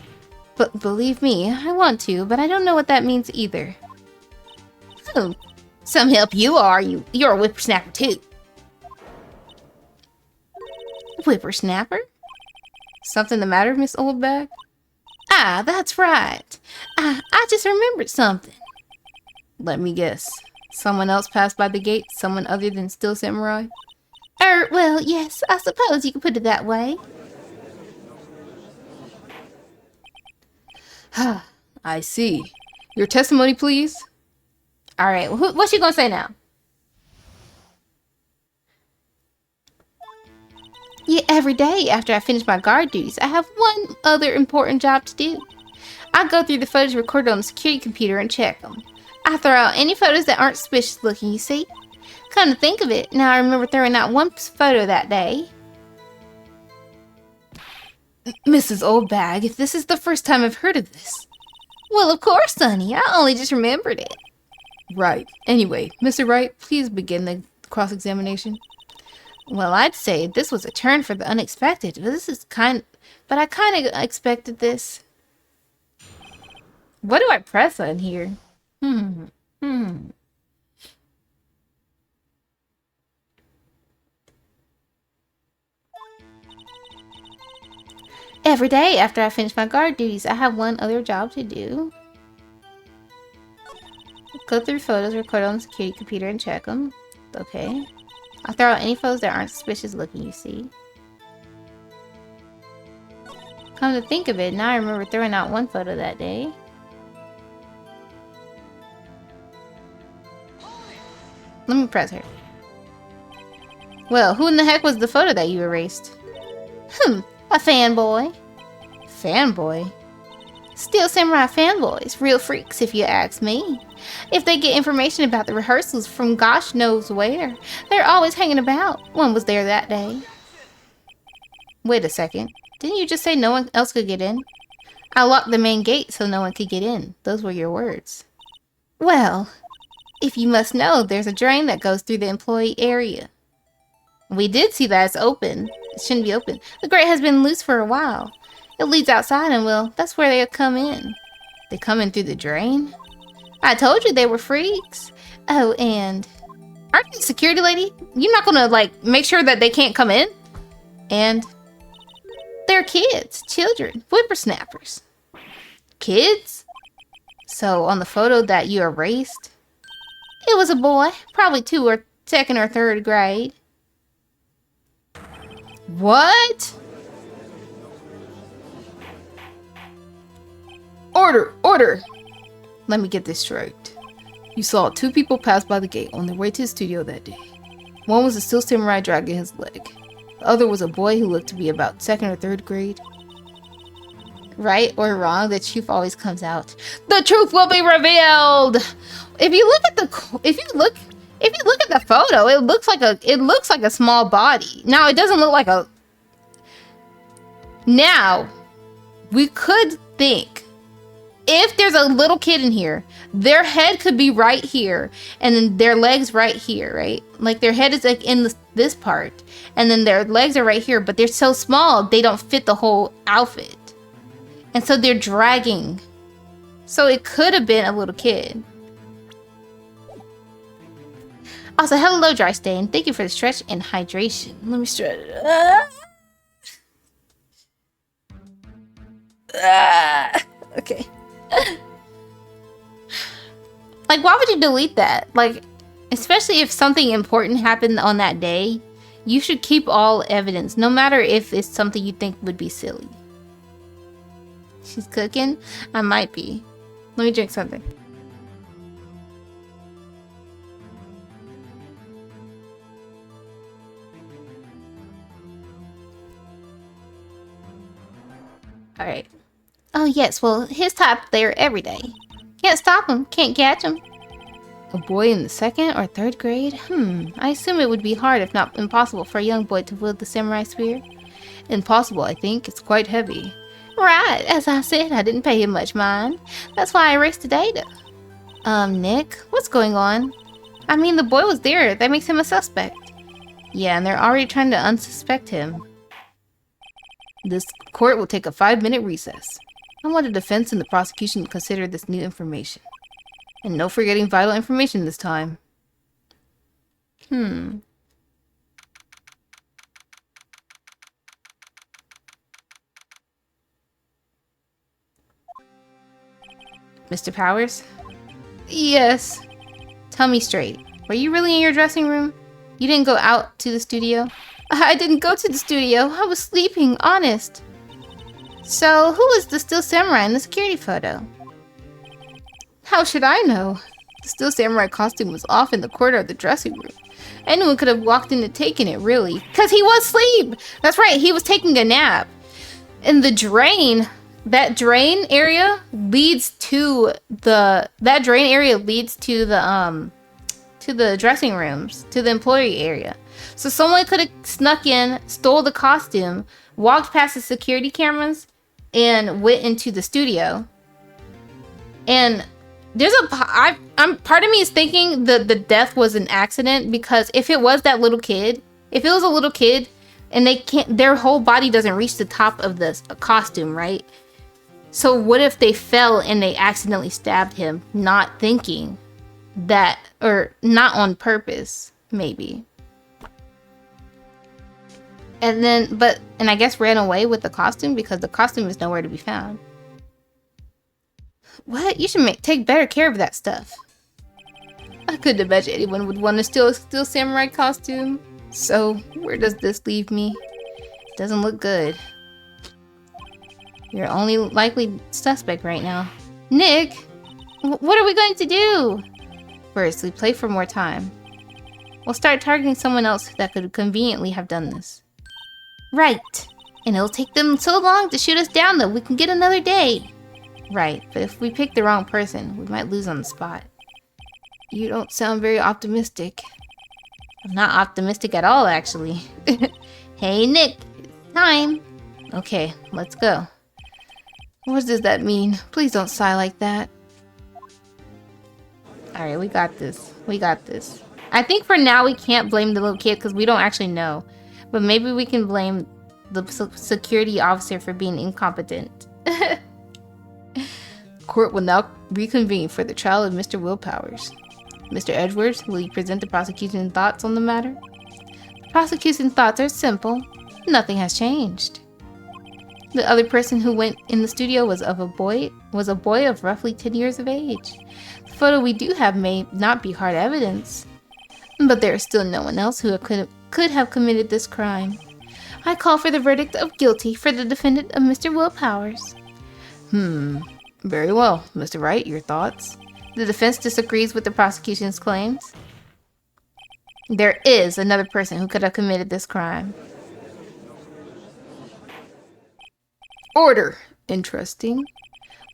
But believe me, I want to, but I don't know what that means either. Oh, some help you are. You're a whippersnapper too. Whippersnapper? Something the matter, Miss Oldbag? Ah, that's right. I just remembered something. Let me guess. Someone else passed by the gate? Someone other than Still Samurai? Well, yes, I suppose you could put it that way. I see. Your testimony, please? Alright, what's she gonna say now? Yeah, every day after I finish my guard duties, I have one other important job to do. I go through the photos recorded on the security computer and check them. I throw out any photos that aren't suspicious looking, you see? Come to think of it, now I remember throwing out one photo that day. Mrs. Oldbag, if this is the first time I've heard of this. Well, of course, Sonny. I only just remembered it. Right. Anyway, Mr. Wright, please begin the cross-examination. Well, I'd say this was a turn for the unexpected, but I kind of expected this. What do I press on here? Every day after I finish my guard duties, I have one other job to do. Go through photos recorded on the security computer and check them. Okay. I'll throw out any photos that aren't suspicious looking, you see. Come to think of it, now I remember throwing out one photo that day. Let me press her. Well, who in the heck was the photo that you erased? A fanboy. Fanboy? Still Samurai fanboys. Real freaks, if you ask me. If they get information about the rehearsals from gosh knows where, they're always hanging about. One was there that day. Wait a second. Didn't you just say no one else could get in? I locked the main gate so no one could get in. Those were your words. Well, if you must know, there's a drain that goes through the employee area. We did see that it's open. It shouldn't be open. The grate has been loose for a while. It leads outside and, well, that's where they come in. They come in through the drain? I told you they were freaks. Oh, and aren't you the security lady? You're not gonna, like, make sure that they can't come in? And they're kids, children, whippersnappers. Kids? So on the photo that you erased, it was a boy, probably second or third grade. What? Order, order! Let me get this straight. You saw 2 people pass by the gate on their way to the studio that day. One was a still samurai dragging his leg. The other was a boy who looked to be about 2nd or 3rd grade. Right or wrong, the truth always comes out. The truth will be revealed. If you look at the photo, it looks like a small body. Now it doesn't look like a. Now, we could think if there's a little kid in here, their head could be right here, and then their legs right here, right? Like their head is like in this part, and then their legs are right here, but they're so small they don't fit the whole outfit. And so they're dragging. So it could have been a little kid. Also, hello, Dry Stain. Thank you for the stretch and hydration. Let me stretch it. Okay. Like, why would you delete that? Like, especially if something important happened on that day, you should keep all evidence, no matter if it's something you think would be silly. She's cooking? I might be. Let me drink something. Alright. Oh yes, well, his top there every day. Can't stop him, can't catch him. A boy in the 2nd or 3rd grade? I assume it would be hard, if not impossible, for a young boy to wield the samurai spear. Impossible, I think. It's quite heavy. Right, as I said, I didn't pay him much mind. That's why I erased the data. Nick, what's going on? I mean, the boy was there. That makes him a suspect. Yeah, and they're already trying to unsuspect him. This court will take a 5-minute recess. I want the defense and the prosecution to consider this new information. And no forgetting vital information this time. Mr. Powers? Yes. Tell me straight. Were you really in your dressing room? You didn't go out to the studio? I didn't go to the studio. I was sleeping, honest. So, who was the still samurai in the security photo? How should I know? The still samurai costume was off in the corner of the dressing room. Anyone could have walked in and taken it, really. Because he was asleep! That's right, he was taking a nap. And the drain... That drain area leads to the dressing rooms, to the employee area. So someone could have snuck in, stole the costume, walked past the security cameras, and went into the studio. And there's part of me is thinking the death was an accident, because if it was a little kid, and their whole body doesn't reach the top of the costume, right? So what if they fell and they accidentally stabbed him, not thinking that, or not on purpose, maybe. And I guess ran away with the costume, because the costume is nowhere to be found. What? You should take better care of that stuff. I couldn't imagine anyone would want to steal a still samurai costume. So, where does this leave me? Doesn't look good. You're only likely suspect right now. Nick! What are we going to do? First, we play for more time. We'll start targeting someone else that could conveniently have done this. Right. And it'll take them so long to shoot us down that we can get another day. Right, but if we pick the wrong person, we might lose on the spot. You don't sound very optimistic. I'm not optimistic at all, actually. Hey, Nick. It's time. Okay, let's go. What does that mean? Please don't sigh like that. Alright, we got this. We got this. I think for now we can't blame the little kid because we don't actually know. But maybe we can blame the security officer for being incompetent. Court will now reconvene for the trial of Mr. Willpowers. Mr. Edwards, will you present the prosecution's thoughts on the matter? The prosecution's thoughts are simple. Nothing has changed. The other person who went in the studio was a boy of roughly 10 years of age. The photo we do have may not be hard evidence, but there is still no one else who could have committed this crime. I call for the verdict of guilty for the defendant of Mr. Will Powers. Very well. Mr. Wright, your thoughts? The defense disagrees with the prosecution's claims. There is another person who could have committed this crime. Order. Interesting.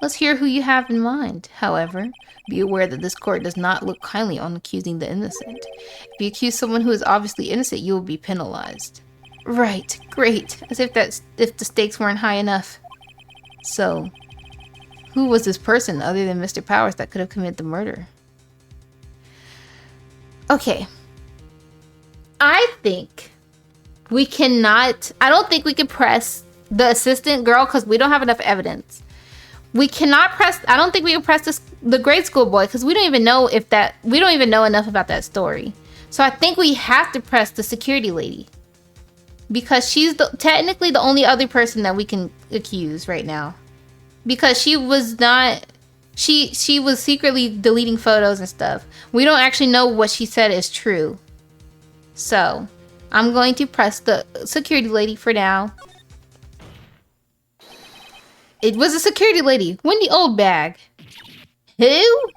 Let's hear who you have in mind. However, be aware that this court does not look kindly on accusing the innocent. If you accuse someone who is obviously innocent, you will be penalized. Right, great. As if the stakes weren't high enough. So, who was this person other than Mr. Powers that could have committed the murder? Okay. I think we cannot... I don't think we can press the assistant girl because we don't have enough evidence. We cannot press... I don't think we can press the grade school boy because we don't even know if that... We don't even know enough about that story. So I think we have to press the security lady. Because she's technically the only other person that we can accuse right now. Because she was not... She was secretly deleting photos and stuff. We don't actually know what she said is true. So, I'm going to press the security lady for now. It was a security lady. Wendy Oldbag. Who?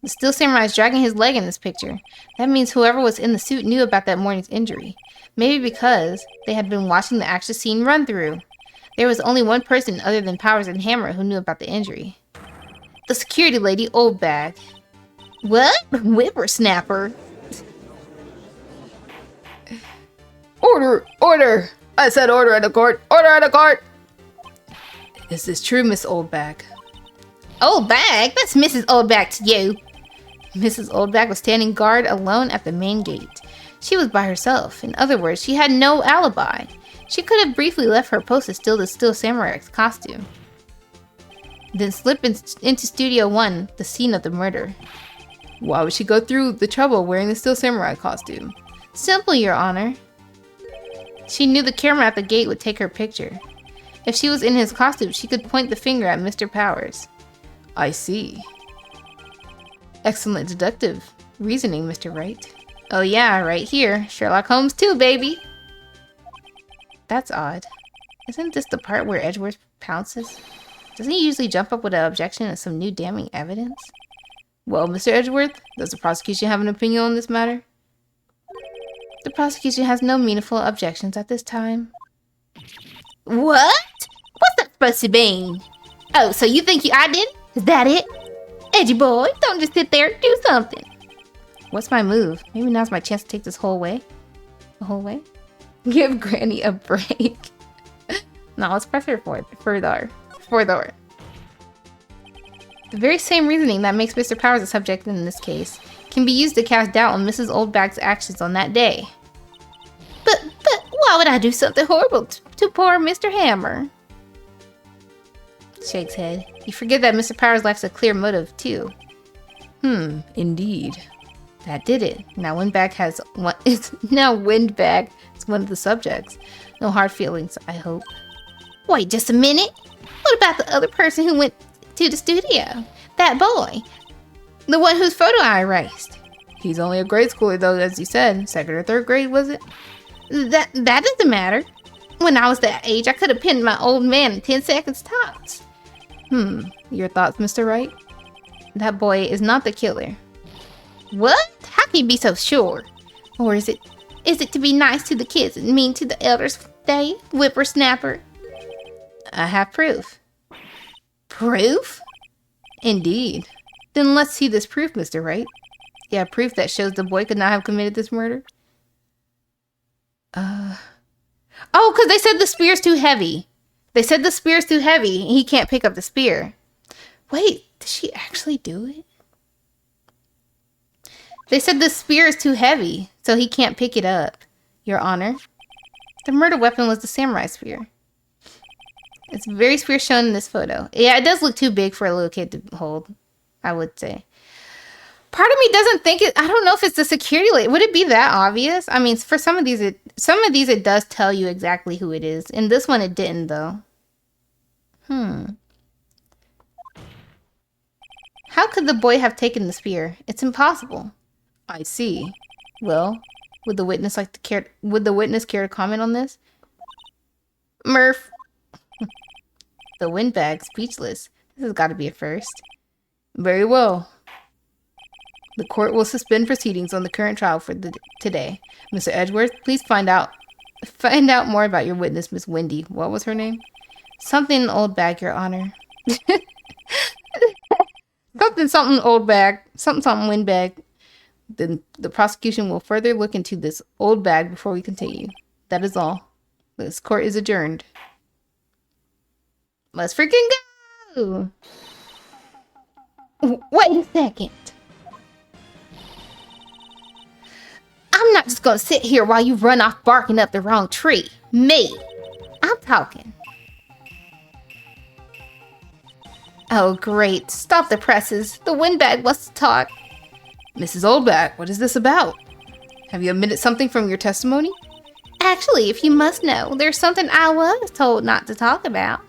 The Steel Samurai is dragging his leg in this picture. That means whoever was in the suit knew about that morning's injury. Maybe because they had been watching the action scene run through. There was only one person other than Powers and Hammer who knew about the injury. The security lady, Oldbag. What? Whippersnapper. Order! Order! I said order in the court! Order in the court! Is this true, Miss Oldbag? Oldbag? That's Mrs. Oldbag to you. Mrs. Oldbag was standing guard alone at the main gate. She was by herself. In other words, she had no alibi. She could have briefly left her post to steal the Steel Samurai's costume. Then slip into Studio 1, the scene of the murder. Why would she go through the trouble wearing the Steel Samurai costume? Simple, Your Honor. She knew the camera at the gate would take her picture. If she was in his costume, she could point the finger at Mr. Powers. I see. Excellent deductive reasoning, Mr. Wright. Oh yeah, right here. Sherlock Holmes too, baby. That's odd. Isn't this the part where Edgeworth pounces? Doesn't he usually jump up with an objection and some new damning evidence? Well, Mr. Edgeworth, does the prosecution have an opinion on this matter? The prosecution has no meaningful objections at this time. What? What's that supposed to mean? Oh, so you think I did? Is that it? Edgy boy, don't just sit there. Do something. What's my move? Maybe now's my chance to take this whole way. The whole way? Give Granny a break. No, let's press her further. The very same reasoning that makes Mr. Powers a subject in this case can be used to cast doubt on Mrs. Oldbag's actions on that day. But why would I do something horrible to poor Mr. Hammer? Shakes head. You forget that Mr. Powers lacks a clear motive, too. Indeed. That did it. Now Windbag is one of the subjects. No hard feelings, I hope. Wait just a minute. What about the other person who went to the studio? That boy. The one whose photo I erased. He's only a grade schooler though, as you said. Second or third grade, was it? That doesn't matter. When I was that age, I could have pinned my old man in 10 seconds tops. Your thoughts, Mr. Wright? That boy is not the killer. What? How can you be so sure? Or is it to be nice to the kids and mean to the elders, Dave, whippersnapper? I have proof. Proof? Indeed. Then let's see this proof, Mr. Wright. You have proof that shows the boy could not have committed this murder? Oh, because they said the spear's too heavy. They said the spear's too heavy and he can't pick up the spear. Wait, did she actually do it? They said the spear is too heavy, so he can't pick it up, Your Honor. The murder weapon was the samurai spear. It's the very spear shown in this photo. Yeah, it does look too big for a little kid to hold, I would say. Part of me doesn't think it. I don't know if it's the security light. Would it be that obvious? I mean, for some of these, it does tell you exactly who it is. In this one, it didn't, though. How could the boy have taken the spear? It's impossible. I see. Well, would the witness care to comment on this? Murph. The windbag, speechless. This has got to be a first. Very well. The court will suspend proceedings on the current trial for today. Mr. Edgeworth, please find out more about your witness, Miss Wendy. What was her name? Something old bag, Your Honor. Something old bag. Something windbag. Then the prosecution will further look into this old bag before we continue. That is all. This court is adjourned. Let's freaking go! Wait a second. I'm not just gonna sit here while you run off barking up the wrong tree. Me. I'm talking. Oh, great. Stop the presses. The windbag wants to talk. Mrs. Oldbag, what is this about? Have you omitted something from your testimony? Actually, if you must know, there's something I was told not to talk about.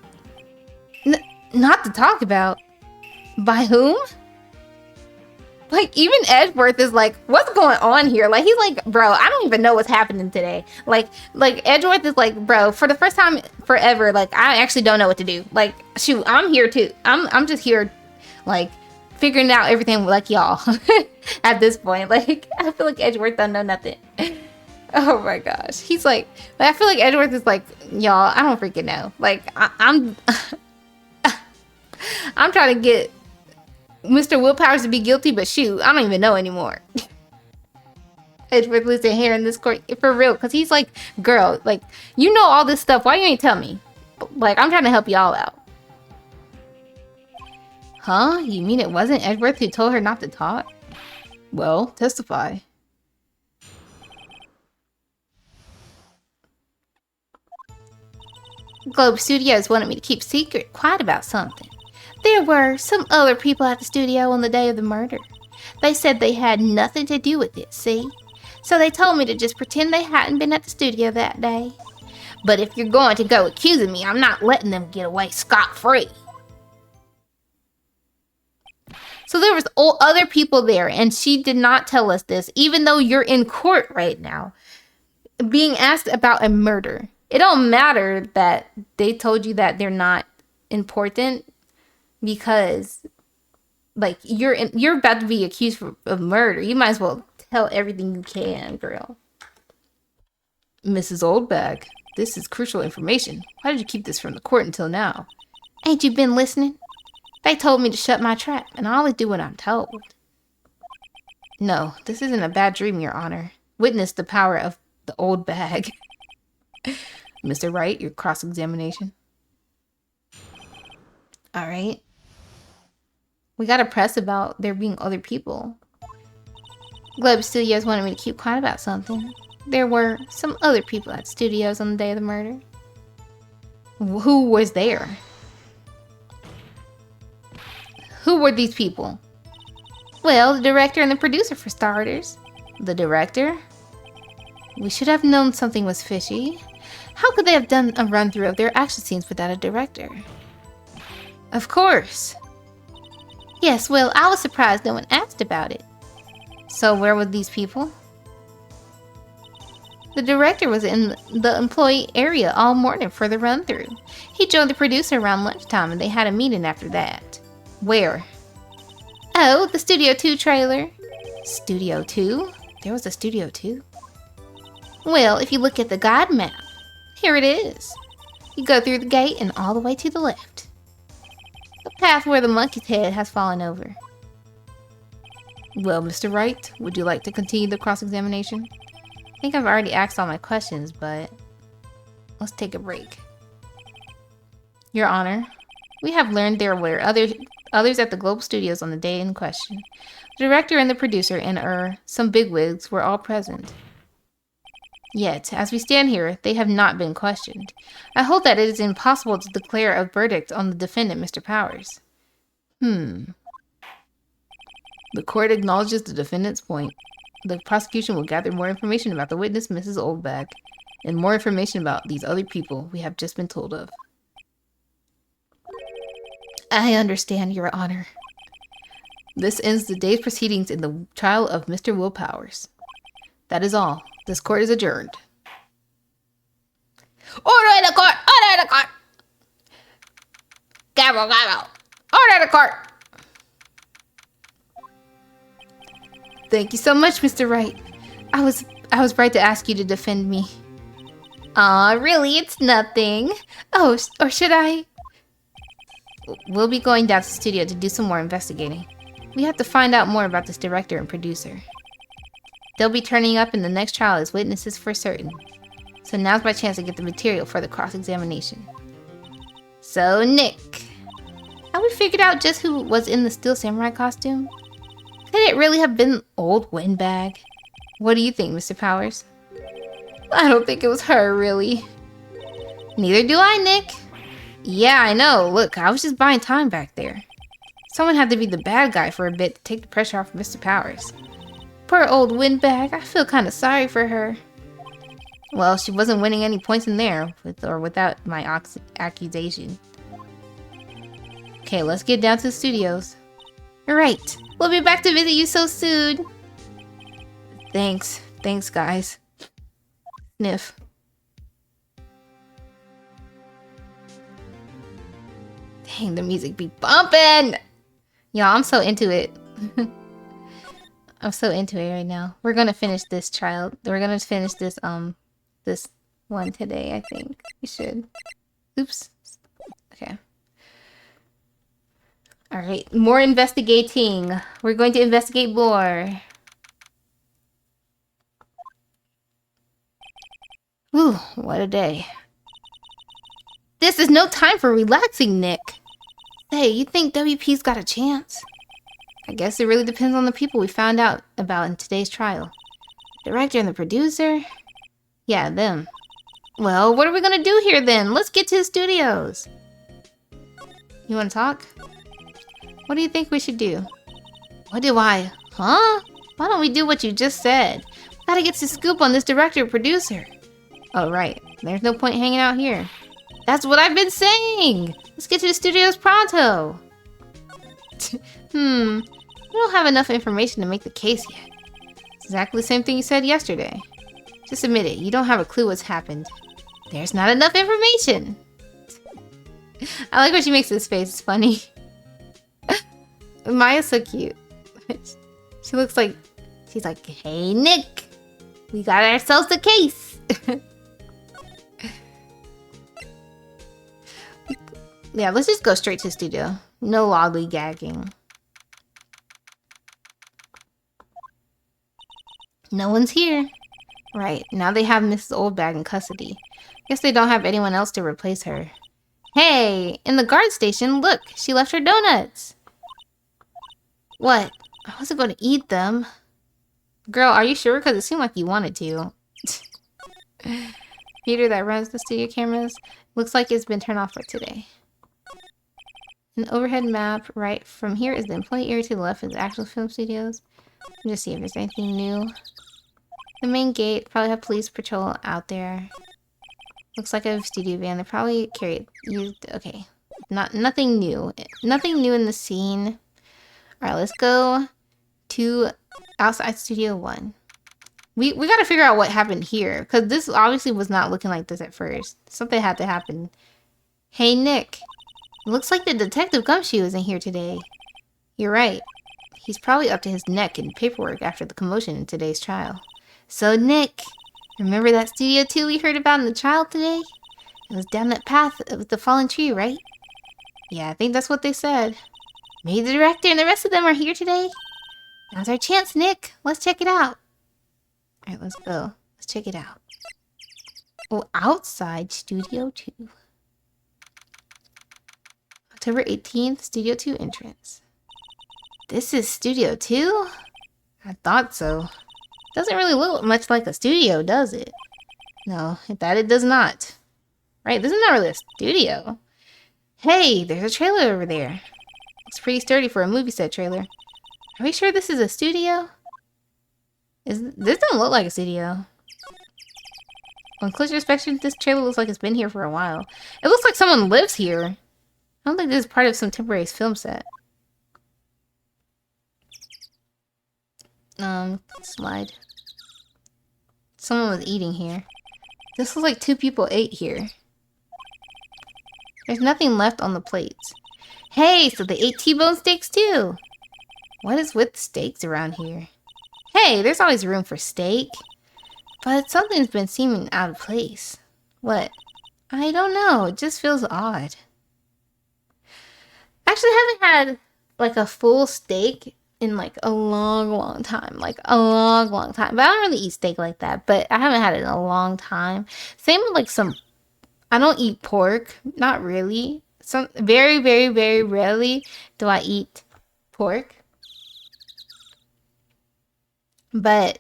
Not to talk about? By whom? Like, even Edgeworth is like, what's going on here? Like, he's like, bro, I don't even know what's happening today. Like Edgeworth is like, bro, for the first time forever, like, I actually don't know what to do. Like, shoot, I'm here too. I'm just here, like, figuring out everything like y'all at this point. Like, I feel like Edgeworth don't know nothing. Oh my gosh. He's like, I feel like Edgeworth is like, y'all, I don't freaking know. Like, I'm trying to get Mr. Willpowers to be guilty, but shoot, I don't even know anymore. Edgeworth losing hair in this court for real, because he's like, girl, like, you know all this stuff. Why you ain't tell me? Like, I'm trying to help y'all out. Huh? You mean it wasn't Edgeworth who told her not to talk? Well, testify. Globe Studios wanted me to keep secret, quiet about something. There were some other people at the studio on the day of the murder. They said they had nothing to do with it, see? So they told me to just pretend they hadn't been at the studio that day. But if you're going to go accusing me, I'm not letting them get away scot-free. So there was other people there, and she did not tell us this, even though you're in court right now, being asked about a murder. It don't matter that they told you that they're not important, because, like, you're about to be accused of murder. You might as well tell everything you can, girl. Mrs. Oldbag, this is crucial information. Why did you keep this from the court until now? Ain't you been listening? They told me to shut my trap, and I always do what I'm told. No, this isn't a bad dream, Your Honor. Witness the power of the old bag. Mr. Wright, your cross-examination. All right. We got to press about there being other people. Globe Studios wanted me to keep quiet about something. There were some other people at studios on the day of the murder. Who was there? Who were these people? Well, the director and the producer, for starters. The director? We should have known something was fishy. How could they have done a run-through of their action scenes without a director? Of course. Yes, well, I was surprised no one asked about it. So where were these people? The director was in the employee area all morning for the run-through. He joined the producer around lunchtime, and they had a meeting after that. Where? Oh, the Studio 2 trailer. Studio 2? There was a Studio 2? Well, if you look at the guide map, here it is. You go through the gate and all the way to the left. The path where the monkey's head has fallen over. Well, Mr. Wright, would you like to continue the cross-examination? I think I've already asked all my questions, but let's take a break. Your Honor, we have learned there were others at the Globe Studios on the day in question. The director and the producer and some bigwigs were all present. Yet, as we stand here, they have not been questioned. I hold that it is impossible to declare a verdict on the defendant, Mr. Powers. The court acknowledges the defendant's point. The prosecution will gather more information about the witness, Mrs. Oldbag, and more information about these other people we have just been told of. I understand, Your Honor. This ends the day's proceedings in the trial of Mr. Will Powers. That is all. This court is adjourned. Order in the court! Order in the court! Gavel, gavel! Order in the court! Thank you so much, Mr. Wright. I was right to ask you to defend me. Aw, really? It's nothing. Oh, or should I? We'll be going down to the studio to do some more investigating. We have to find out more about this director and producer. They'll be turning up in the next trial as witnesses for certain. So now's my chance to get the material for the cross-examination. So, Nick. Have we figured out just who was in the Steel Samurai costume? Could it really have been old Windbag? What do you think, Mr. Powers? I don't think it was her, really. Neither do I, Nick. Yeah, I know. Look, I was just buying time back there. Someone had to be the bad guy for a bit to take the pressure off Mr. Powers. Poor old Windbag. I feel kind of sorry for her. Well, she wasn't winning any points in there, with or without my accusation. Okay, let's get down to the studios. Alright, we'll be back to visit you so soon. Thanks. Thanks, guys. Sniff. Dang, the music be bumping! Y'all, I'm so into it. I'm so into it right now. We're gonna finish this child. We're gonna finish this, this one today, I think. We should. Oops. Okay. Alright, more investigating. We're going to investigate more. Ooh, what a day. This is no time for relaxing, Nick. Hey, you think WP's got a chance? I guess it really depends on the people we found out about in today's trial. The director and the producer? Yeah, them. Well, what are we gonna do here then? Let's get to the studios. You wanna talk? What do you think we should do? What do I... Huh? Why don't we do what you just said? Gotta get the scoop on this director or producer. Oh, right. There's no point hanging out here. That's what I've been saying! Let's get to the studios pronto! We don't have enough information to make the case yet. It's exactly the same thing you said yesterday. Just admit it, you don't have a clue what's happened. There's not enough information! I like when she makes this face, it's funny. Maya's so cute. She looks like... She's like, hey Nick! We got ourselves a case! Yeah, let's just go straight to the studio. No lollygagging. No one's here. Right, now they have Mrs. Oldbag in custody. Guess they don't have anyone else to replace her. Hey, in the guard station, look, she left her donuts. What? I wasn't going to eat them. Girl, are you sure? Because it seemed like you wanted to. Computer that runs the studio cameras looks like it's been turned off for today. An overhead map right from here is the employee area. To the left is the actual film studios. Let me just see if there's anything new. The main gate probably have police patrol out there. Looks like a studio van. They probably used. Okay, nothing new. Nothing new in the scene. All right, let's go to outside Studio 1. We gotta figure out what happened here because this obviously was not looking like this at first. Something had to happen. Hey Nick. Looks like the Detective Gumshoe isn't here today. You're right. He's probably up to his neck in paperwork after the commotion in today's trial. So, Nick, remember that Studio 2 we heard about in the trial today? It was down that path with the fallen tree, right? Yeah, I think that's what they said. Maybe the director and the rest of them are here today? Now's our chance, Nick. Let's check it out. Alright, let's go. Let's check it out. Oh, outside Studio 2. October 18th, Studio 2 entrance. This is Studio 2? I thought so. Doesn't really look much like a studio, does it? No, that it does not. Right, this is not really a studio. Hey, there's a trailer over there. Looks pretty sturdy for a movie set trailer. Are we sure this is a studio? This don't look like a studio. On closer inspection, this trailer looks like it's been here for a while. It looks like someone lives here. I don't think this is part of some temporary film set. Slide. Someone was eating here. This looks like 2 people ate here. There's nothing left on the plates. Hey, so they ate T-bone steaks too. What is with steaks around here? Hey, there's always room for steak. But something's been seeming out of place. What? I don't know. It just feels odd. Actually, I haven't had like a full steak in like a long time. Like a long time. But I don't really eat steak like that. But I haven't had it in a long time. Same with like some... I don't eat pork. Not really. Some very rarely do I eat pork. But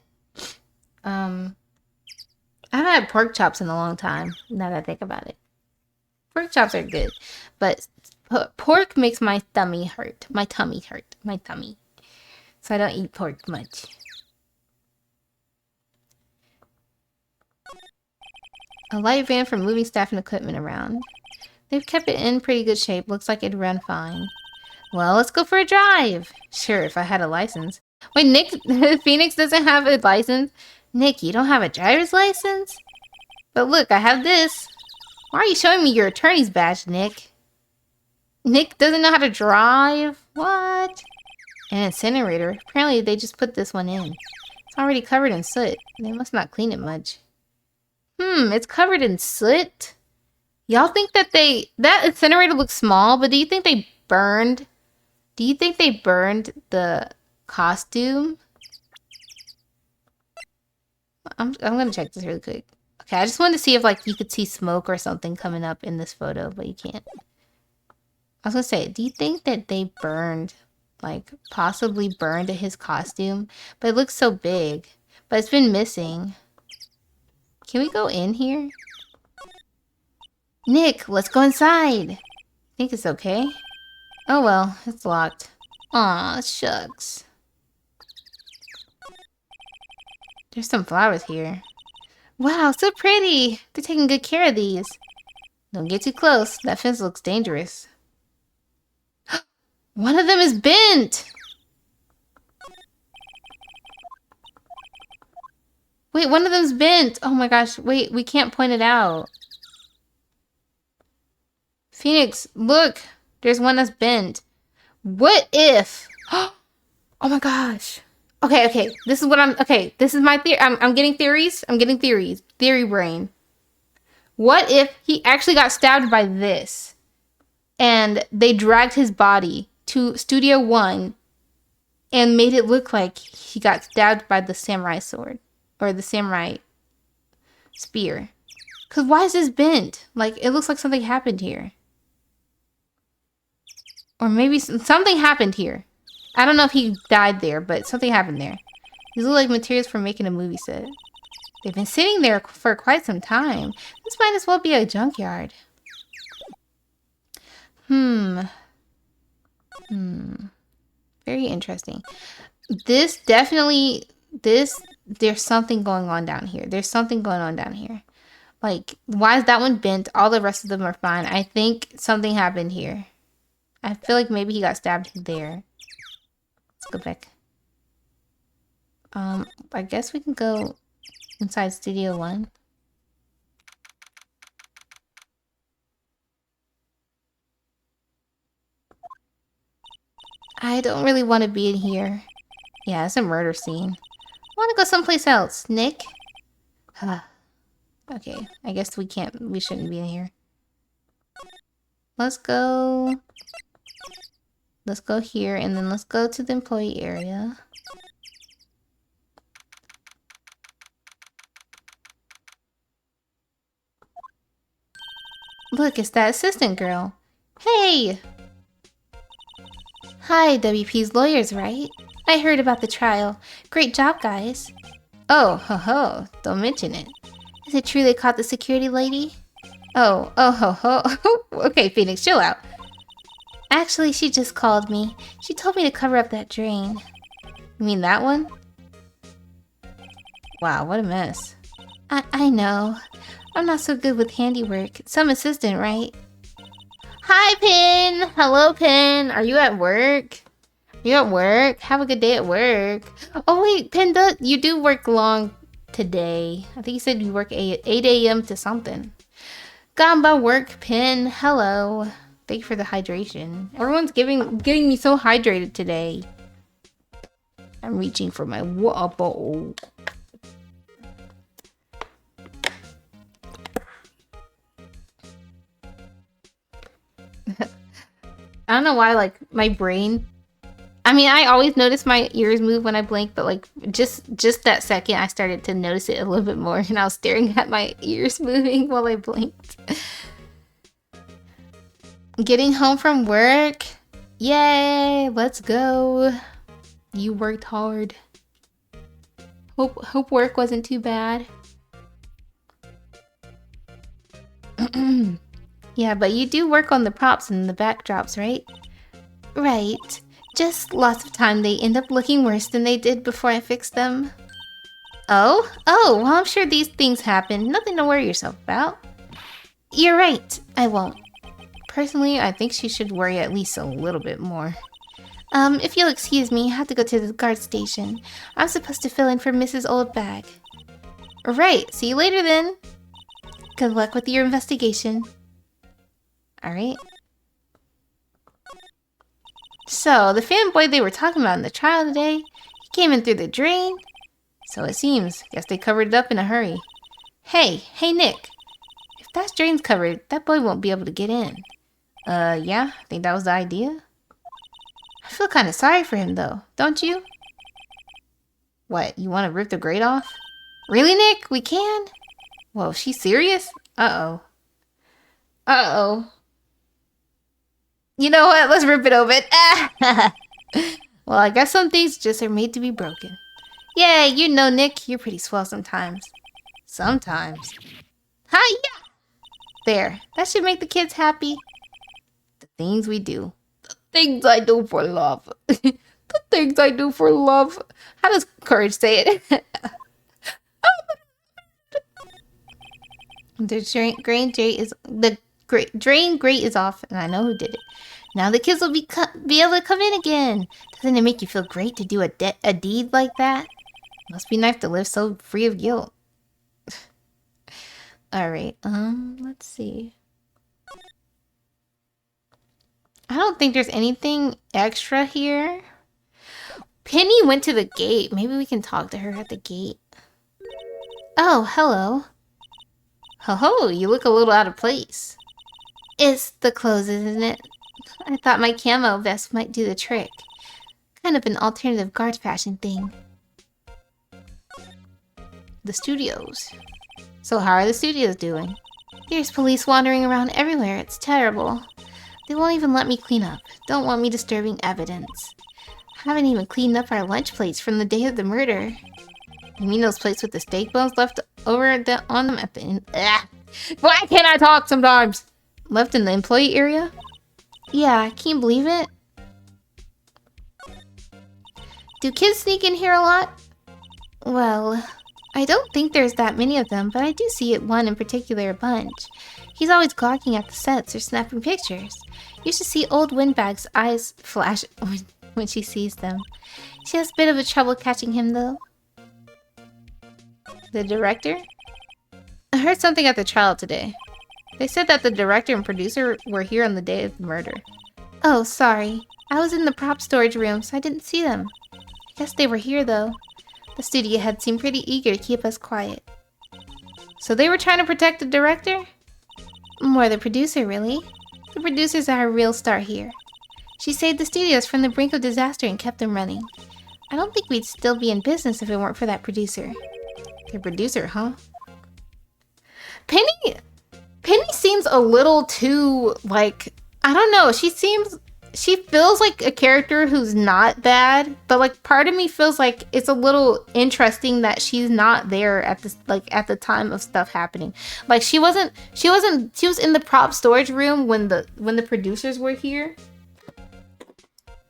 I haven't had pork chops in a long time, now that I think about it. Pork chops are good, but pork makes my tummy hurt. My tummy. So I don't eat pork much. A light van for moving staff and equipment around. They've kept it in pretty good shape. Looks like it'd run fine. Well, let's go for a drive. Sure, if I had a license. Wait, Nick, Phoenix doesn't have a license? Nick, you don't have a driver's license? But look, I have this. Why are you showing me your attorney's badge, Nick? Nick doesn't know how to drive? What? An incinerator? Apparently they just put this one in. It's already covered in soot. They must not clean it much. It's covered in soot? Y'all think that that incinerator looks small, but do you think they burned? Do you think they burned the costume? I'm gonna check this really quick. Okay, I just wanted to see if like you could see smoke or something coming up in this photo, but you can't. I was gonna say, do you think that they burned, like possibly burned his costume? But it looks so big, but it's been missing. Can we go in here? Nick, let's go inside. Think it's okay? Oh well, it's locked. Aw, shucks. There's some flowers here. Wow, so pretty! They're taking good care of these. Don't get too close. That fence looks dangerous. One of them is bent! Wait, one of them's bent! Oh my gosh, wait, we can't point it out. Phoenix, look! There's one that's bent. What if... Oh my gosh. Okay. This is what this is my theory. I'm getting theories. Theory brain. What if he actually got stabbed by this? And they dragged his body to Studio One and made it look like he got stabbed by the samurai sword. Or the samurai spear. Because why is this bent? Like, it looks like something happened here. Or maybe something happened here. I don't know if he died there, but something happened there. These look like materials for making a movie set. They've been sitting there for quite some time. This might as well be a junkyard. Very interesting. There's something going on down here. Like, why is that one bent? All the rest of them are fine. I think something happened here. I feel like maybe he got stabbed there. Let's go back. I guess we can go inside Studio One. I don't really want to be in here. Yeah, it's a murder scene. I want to go someplace else. Nick? Okay, I guess we shouldn't be in here. Let's go here, and then let's go to the employee area. Look, it's that assistant girl. Hey! Hi, WP's lawyers, right? I heard about the trial. Great job, guys. Oh, ho, don't mention it. Is it true they caught the security lady? Oh, ho. Okay, Phoenix, chill out. Actually, she just called me. She told me to cover up that drain. You mean that one? Wow, what a mess. I know. I'm not so good with handiwork. Some assistant, right? Hi, Pin. Hello, Pin. Are you at work? You at work? Have a good day at work. Oh wait, Pin, you do work long today. I think you said you work 8 a.m. to something. Gamba work, Pin. Hello. Thank you for the hydration. Everyone's getting me so hydrated today. I'm reaching for my water bottle. I don't know why, like, my brain... I mean, I always notice my ears move when I blink, but, like, just that second, I started to notice it a little bit more, and I was staring at my ears moving while I blinked. Getting home from work? Yay! Let's go. You worked hard. Hope work wasn't too bad. Yeah, but you do work on the props and the backdrops, right? Right. Just lots of time they end up looking worse than they did before I fixed them. Oh? Oh, well, I'm sure these things happen. Nothing to worry yourself about. You're right. I won't. Personally, I think she should worry at least a little bit more. If you'll excuse me, I have to go to the guard station. I'm supposed to fill in for Mrs. Oldbag. Right. See you later then. Good luck with your investigation. Alright. So, the fanboy they were talking about in the trial today, he came in through the drain. So it seems. Guess they covered it up in a hurry. Hey Nick. If that drain's covered, that boy won't be able to get in. Yeah, I think that was the idea. I feel kind of sorry for him though, don't you? What, you want to rip the grate off? Really, Nick? We can? Whoa, she's serious? Uh-oh. Uh-oh. You know what? Let's rip it open. Well, I guess some things just are made to be broken. Yeah, you know, Nick, you're pretty swell sometimes. Sometimes. Hi-ya! There. That should make the kids happy. The things we do. The things I do for love. The things I do for love. How does Courage say it? The drain grate is off, and I know who did it. Now the kids will be able to come in again. Doesn't it make you feel great to do a deed like that? Must be nice to live so free of guilt. Alright, let's see. I don't think there's anything extra here. Penny went to the gate. Maybe we can talk to her at the gate. Oh, hello. Ho-ho, you look a little out of place. It's the clothes, isn't it? I thought my camo vest might do the trick. Kind of an alternative guard fashion thing. The studios. So how are the studios doing? There's police wandering around everywhere. It's terrible. They won't even let me clean up. Don't want me disturbing evidence. Haven't even cleaned up our lunch plates from the day of the murder. You mean those plates with the steak bones left over on them at the end? Ugh. Why can't I talk sometimes? Left in the employee area? Yeah, can you believe it? Do kids sneak in here a lot? Well, I don't think there's that many of them, but I do see one in particular a bunch. He's always gawking at the sets or snapping pictures. You should see old Windbag's eyes flash when she sees them. She has a bit of a trouble catching him though. The director? I heard something at the trial today. They said that the director and producer were here on the day of the murder. Oh, sorry. I was in the prop storage room, so I didn't see them. I guess they were here, though. The studio head seemed pretty eager to keep us quiet. So they were trying to protect the director? More the producer, really. The producer's our real star here. She saved the studios from the brink of disaster and kept them running. I don't think we'd still be in business if it weren't for that producer. The producer, huh? Penny seems a little too, like, I don't know. She feels like a character who's not bad, but like part of me feels like it's a little interesting that she's not there at this, like at the time of stuff happening. Like she was in the prop storage room when the producers were here,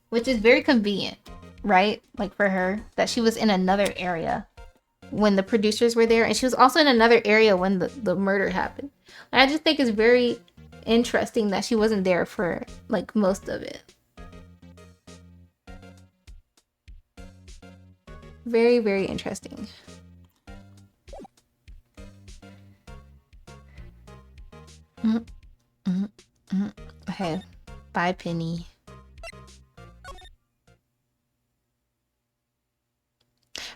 which is very convenient, right? Like for her, that she was in another area when the producers were there, and she was also in another area when the murder happened. And I just think it's interesting that she wasn't there for like most of it. Very, very interesting. Okay, bye, Penny.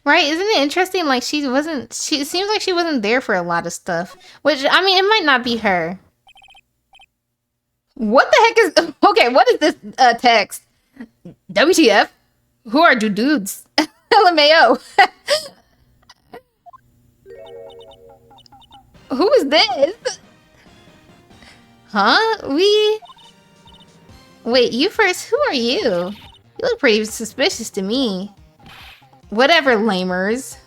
Right, isn't it interesting? Like, she it seems like she wasn't there for a lot of stuff. Which, I mean, it might not be her. What the heck is... Okay, what is this text? WTF? Who are you dudes? LMAO. Who is this? Huh? Wait, you first? Who are you? You look pretty suspicious to me. Whatever, lamers.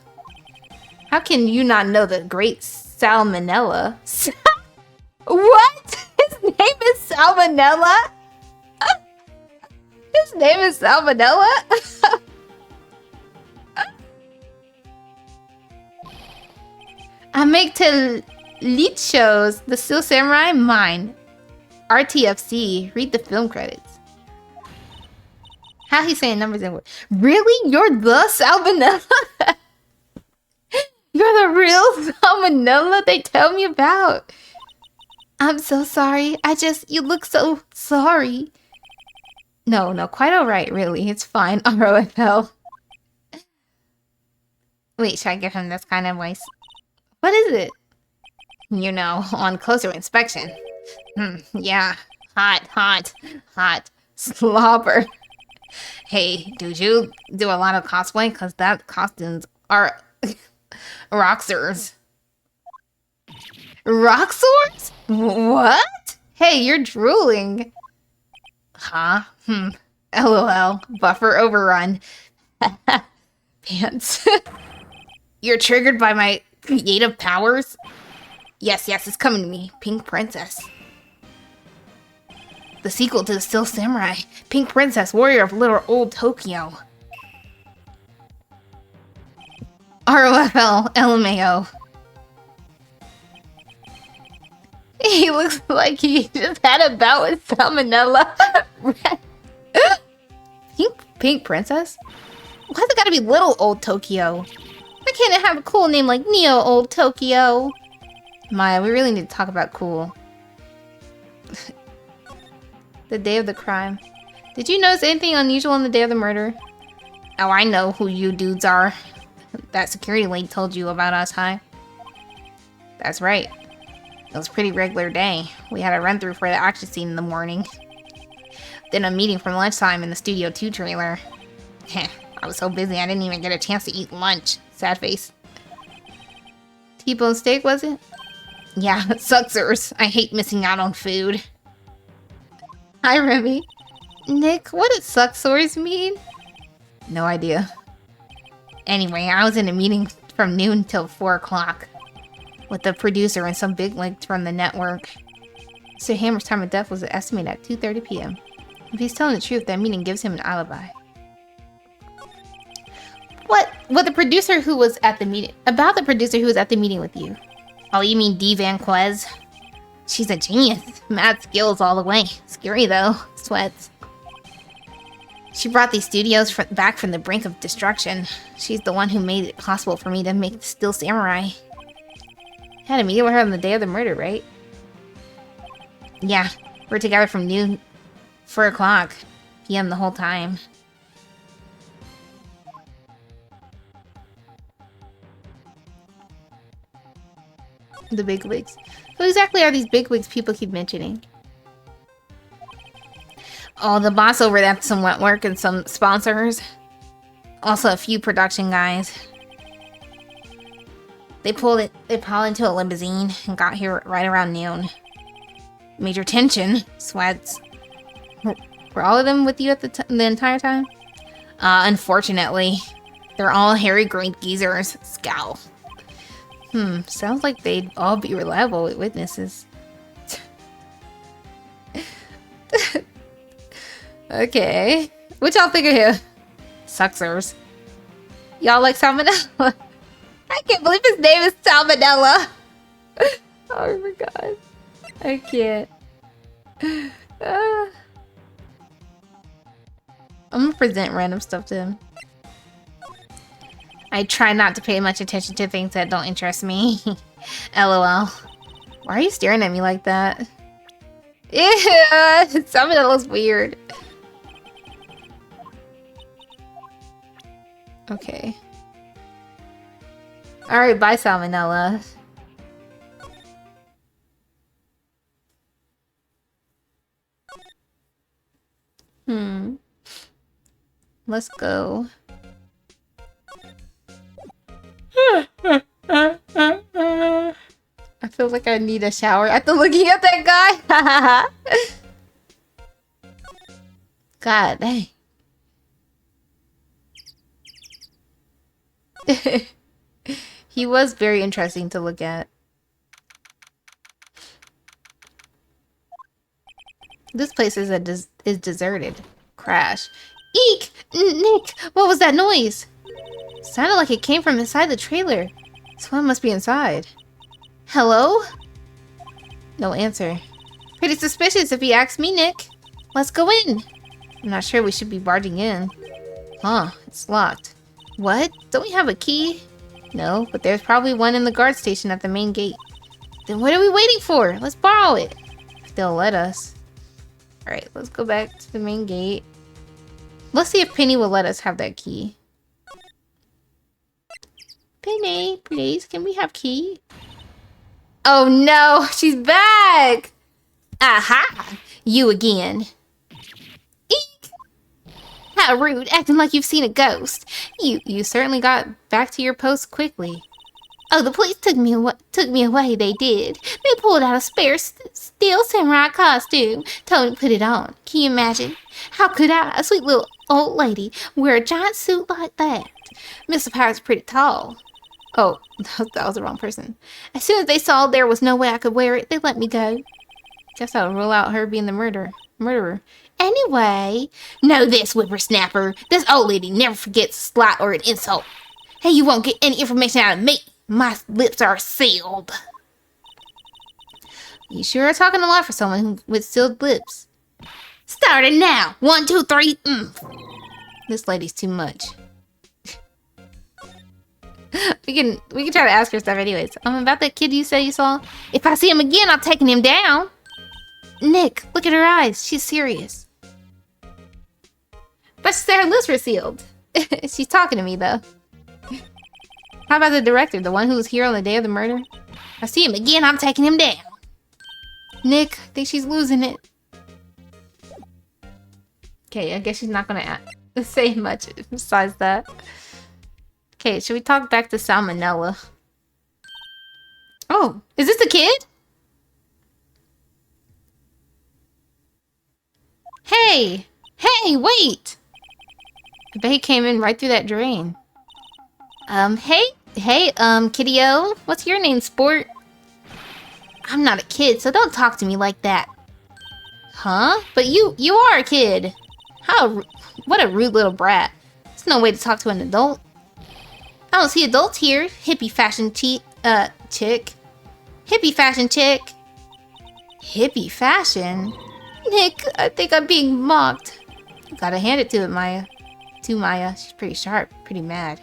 How can you not know the great Salmonella? What? His name is Salmonella? His name is Salmonella? I make lead shows. The Steel Samurai, mine. RTFC. Read the film credits. How he saying numbers in words? Really? You're the Salmonella? You're the real Salmonella they tell me about. I'm so sorry. You look so sorry. No, quite alright, really. It's fine. ROFL. Wait, should I give him this kind of voice? What is it? You know, on closer inspection. Yeah. Hot. Slobber. Hey, do you do a lot of cosplay? Because that costumes are roxers. Roxors? What? Hey, you're drooling. Huh? LOL. Buffer overrun. Pants. You're triggered by my creative powers? Yes, it's coming to me. Pink Princess. The sequel to the Steel Samurai. Pink Princess, Warrior of Little Old Tokyo. ROFL, LMAO. He looks like he just had a bout with Salmonella. Pink Princess? Why's it gotta be Little Old Tokyo? Why can't it have a cool name like Neo Old Tokyo? Maya, we really need to talk about cool. The day of the crime. Did you notice anything unusual on the day of the murder? Oh, I know who you dudes are. That security lady told you about us, huh? That's right. It was a pretty regular day. We had a run-through for the action scene in the morning. Then a meeting from lunchtime in the Studio 2 trailer. I was so busy I didn't even get a chance to eat lunch. Sad face. T-bone steak, was it? Yeah, sucksers. I hate missing out on food. Hi, Remy. Nick, what does sucksores mean? No idea. Anyway, I was in a meeting from noon till 4 o'clock with the producer and some bigwigs from the network. Sir Hammer's time of death was estimated at 2:30 p.m. If he's telling the truth, that meeting gives him an alibi. What? Well, the producer who was at the meeting... About the producer who was at the meeting with you. Oh, you mean Dee Van Quez? She's a genius. Mad skills all the way. Scary, though. Sweats. She brought these studios back from the brink of destruction. She's the one who made it possible for me to make the Steel Samurai. Had a meeting with her on the day of the murder, right? Yeah. We're together from noon... 4 o'clock p.m. the whole time. The bigwigs. Who exactly are these bigwigs people keep mentioning? Oh, the boss over there, some Wentwork and some sponsors. Also a few production guys. They piled into a limousine and got here right around noon. Major tension. Sweats. Were all of them with you at the entire time? Unfortunately. They're all hairy green geezers. Scowl. Sounds like they'd all be reliable witnesses. Okay. What y'all think of him? Sucksers. Y'all like Salmonella? I can't believe his name is Salmonella. Oh my god. I can't. I'm gonna present random stuff to him. I try not to pay much attention to things that don't interest me. LOL. Why are you staring at me like that? Ew, something that looks weird. Okay. Alright, bye, Salmonella. Let's go. I feel like I need a shower after looking at that guy. God dang. He was very interesting to look at. This place is deserted. Crash. Eek! Nick, what was that noise? Sounded like it came from inside the trailer. Someone must be inside. Hello? No answer. Pretty suspicious if you ask me, Nick. Let's go in. I'm not sure we should be barging in. Huh, it's locked. What? Don't we have a key? No, but there's probably one in the guard station at the main gate. Then what are we waiting for? Let's borrow it. If they'll let us. Alright, let's go back to the main gate. Let's see if Penny will let us have that key. Penny, please, can we have key? Oh no, she's back! Aha! You again. Eek! How rude, acting like you've seen a ghost. You certainly got back to your post quickly. Oh, the police took me away, they did. They pulled out a spare steel samurai costume. Told me to put it on. Can you imagine? How could I, a sweet little old lady, wear a giant suit like that? Mr. Pirate's pretty tall. Oh, that was the wrong person. As soon as they saw there was no way I could wear it, they let me go. Guess I'll rule out her being the murderer. Anyway, know this, whippersnapper. This old lady never forgets a slight or an insult. Hey, you won't get any information out of me. My lips are sealed. You sure are talking a lot for someone with sealed lips. Starting now. 1, 2, 3. This lady's too much. we can try to ask her stuff anyways. About that kid you said you saw. If I see him again, I'm taking him down. Nick, look at her eyes. She's serious. But she said her lips were sealed. She's talking to me though. How about the director, the one who was here on the day of the murder? If I see him again, I'm taking him down. Nick, I think she's losing it. Okay, I guess she's not gonna say much besides that. Okay, should we talk back to Salmonella? Oh, is this the kid? Hey! Hey, wait! I bet he came in right through that drain. Hey, kiddo. What's your name, sport? I'm not a kid, so don't talk to me like that. Huh? But you are a kid. What a rude little brat. There's no way to talk to an adult. I don't see adults here. Hippie fashion chick. Hippie fashion chick. Hippie fashion? Nick, I think I'm being mocked. Gotta hand it to Maya. She's pretty sharp, pretty mad.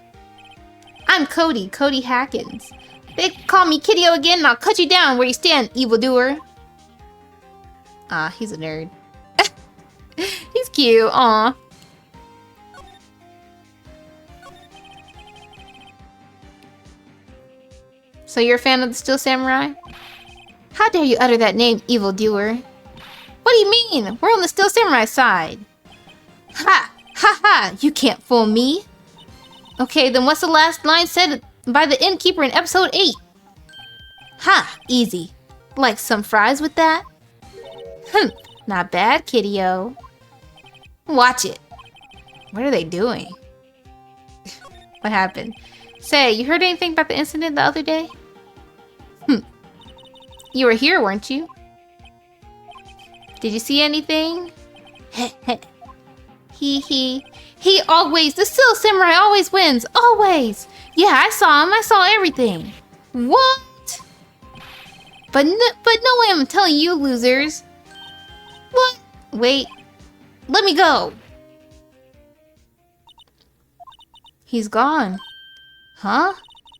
I'm Cody Hackins. They call me Kiddo again and I'll cut you down where you stand, evildoer. Ah, he's a nerd. He's cute, aw. So you're a fan of the Steel Samurai? How dare you utter that name, evildoer? What do you mean? We're on the Steel Samurai side. Ha! Ha ha! You can't fool me. Okay, then what's the last line said by the innkeeper in episode 8? Ha! Easy. Like some fries with that? Not bad, kiddo. Watch it. What are they doing? What happened? Say, you heard anything about the incident the other day? You were here, weren't you? Did you see anything? He always, the Steel Samurai always wins, always. Yeah, I saw him, I saw everything. What? But no way I'm telling you, losers. What? Wait. Let me go. He's gone. Huh?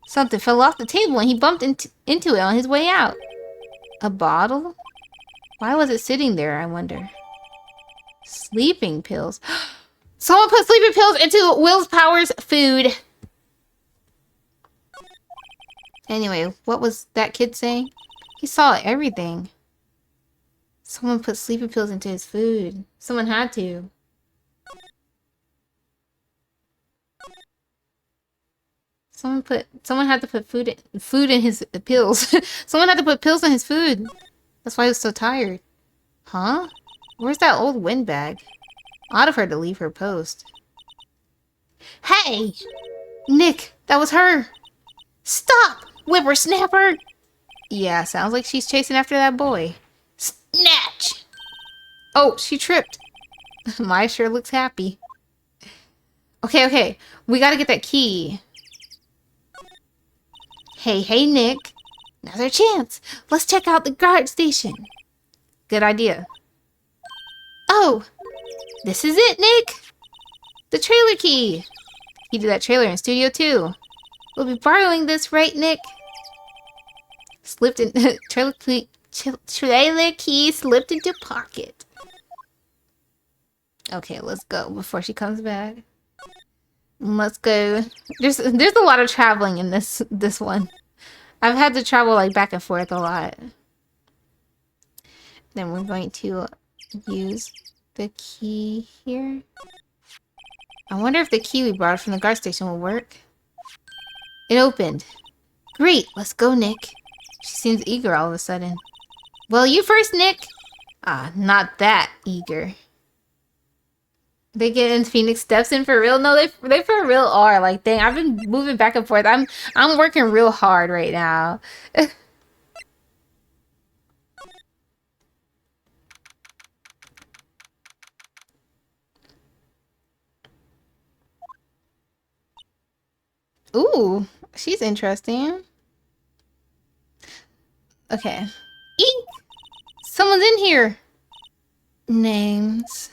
Something fell off the table and he bumped into it on his way out. A bottle? Why was it sitting there, I wonder? Sleeping pills. Someone put sleeping pills into Will's Powers food. Anyway, what was that kid saying? He saw everything. Someone put sleeping pills into his food. Someone had to. Someone had to put food in his pills. Someone had to put pills in his food. That's why he was so tired. Huh? Where's that old windbag? Odd of her to leave her post. Hey! Nick, that was her! Stop! Whippersnapper! Yeah, sounds like she's chasing after that boy. Snatch! Oh, she tripped. Maya sure looks happy. Okay. We gotta get that key. Hey, Nick. Now's our chance. Let's check out the guard station. Good idea. Oh! This is it, Nick! The trailer key! He did that trailer in Studio 2. We'll be borrowing this, right, Nick? Slipped in... trailer key slipped into pocket. Okay, let's go before she comes back. Let's go. There's a lot of traveling in this one. I've had to travel like back and forth a lot. Then we're going to use the key here. I wonder if the key we borrowed from the guard station will work. It opened. Great, let's go, Nick. She seems eager all of a sudden. Well, you first, Nick. Ah, not that eager. They get in. Phoenix steps in for real. No, they for real are. Like, dang, I've been moving back and forth. I'm working real hard right now. Ooh, she's interesting. Okay. Eek! Someone's in here. Names.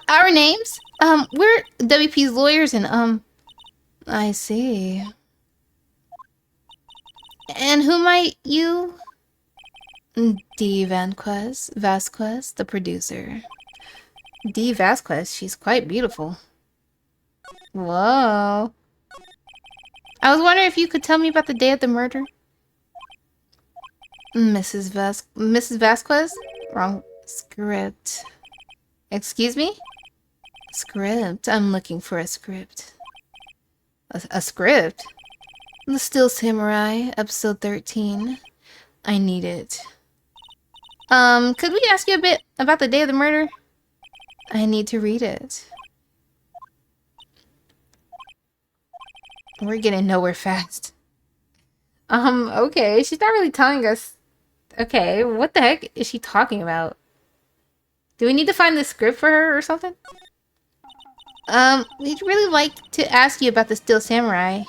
Our names? We're WP's lawyers and, I see. And who might you? D. Vasquez, the producer. D. Vasquez, she's quite beautiful. Whoa. I was wondering if you could tell me about the day of the murder. Mrs. Vasquez? Wrong script. Excuse me? Script. I'm looking for a script. A script? The Still Samurai, episode 13. I need it. Could we ask you a bit about the day of the murder? I need to read it. We're getting nowhere fast. Okay. She's not really telling us. Okay, what the heck is she talking about? Do we need to find the script for her or something? We'd really like to ask you about the Still Samurai.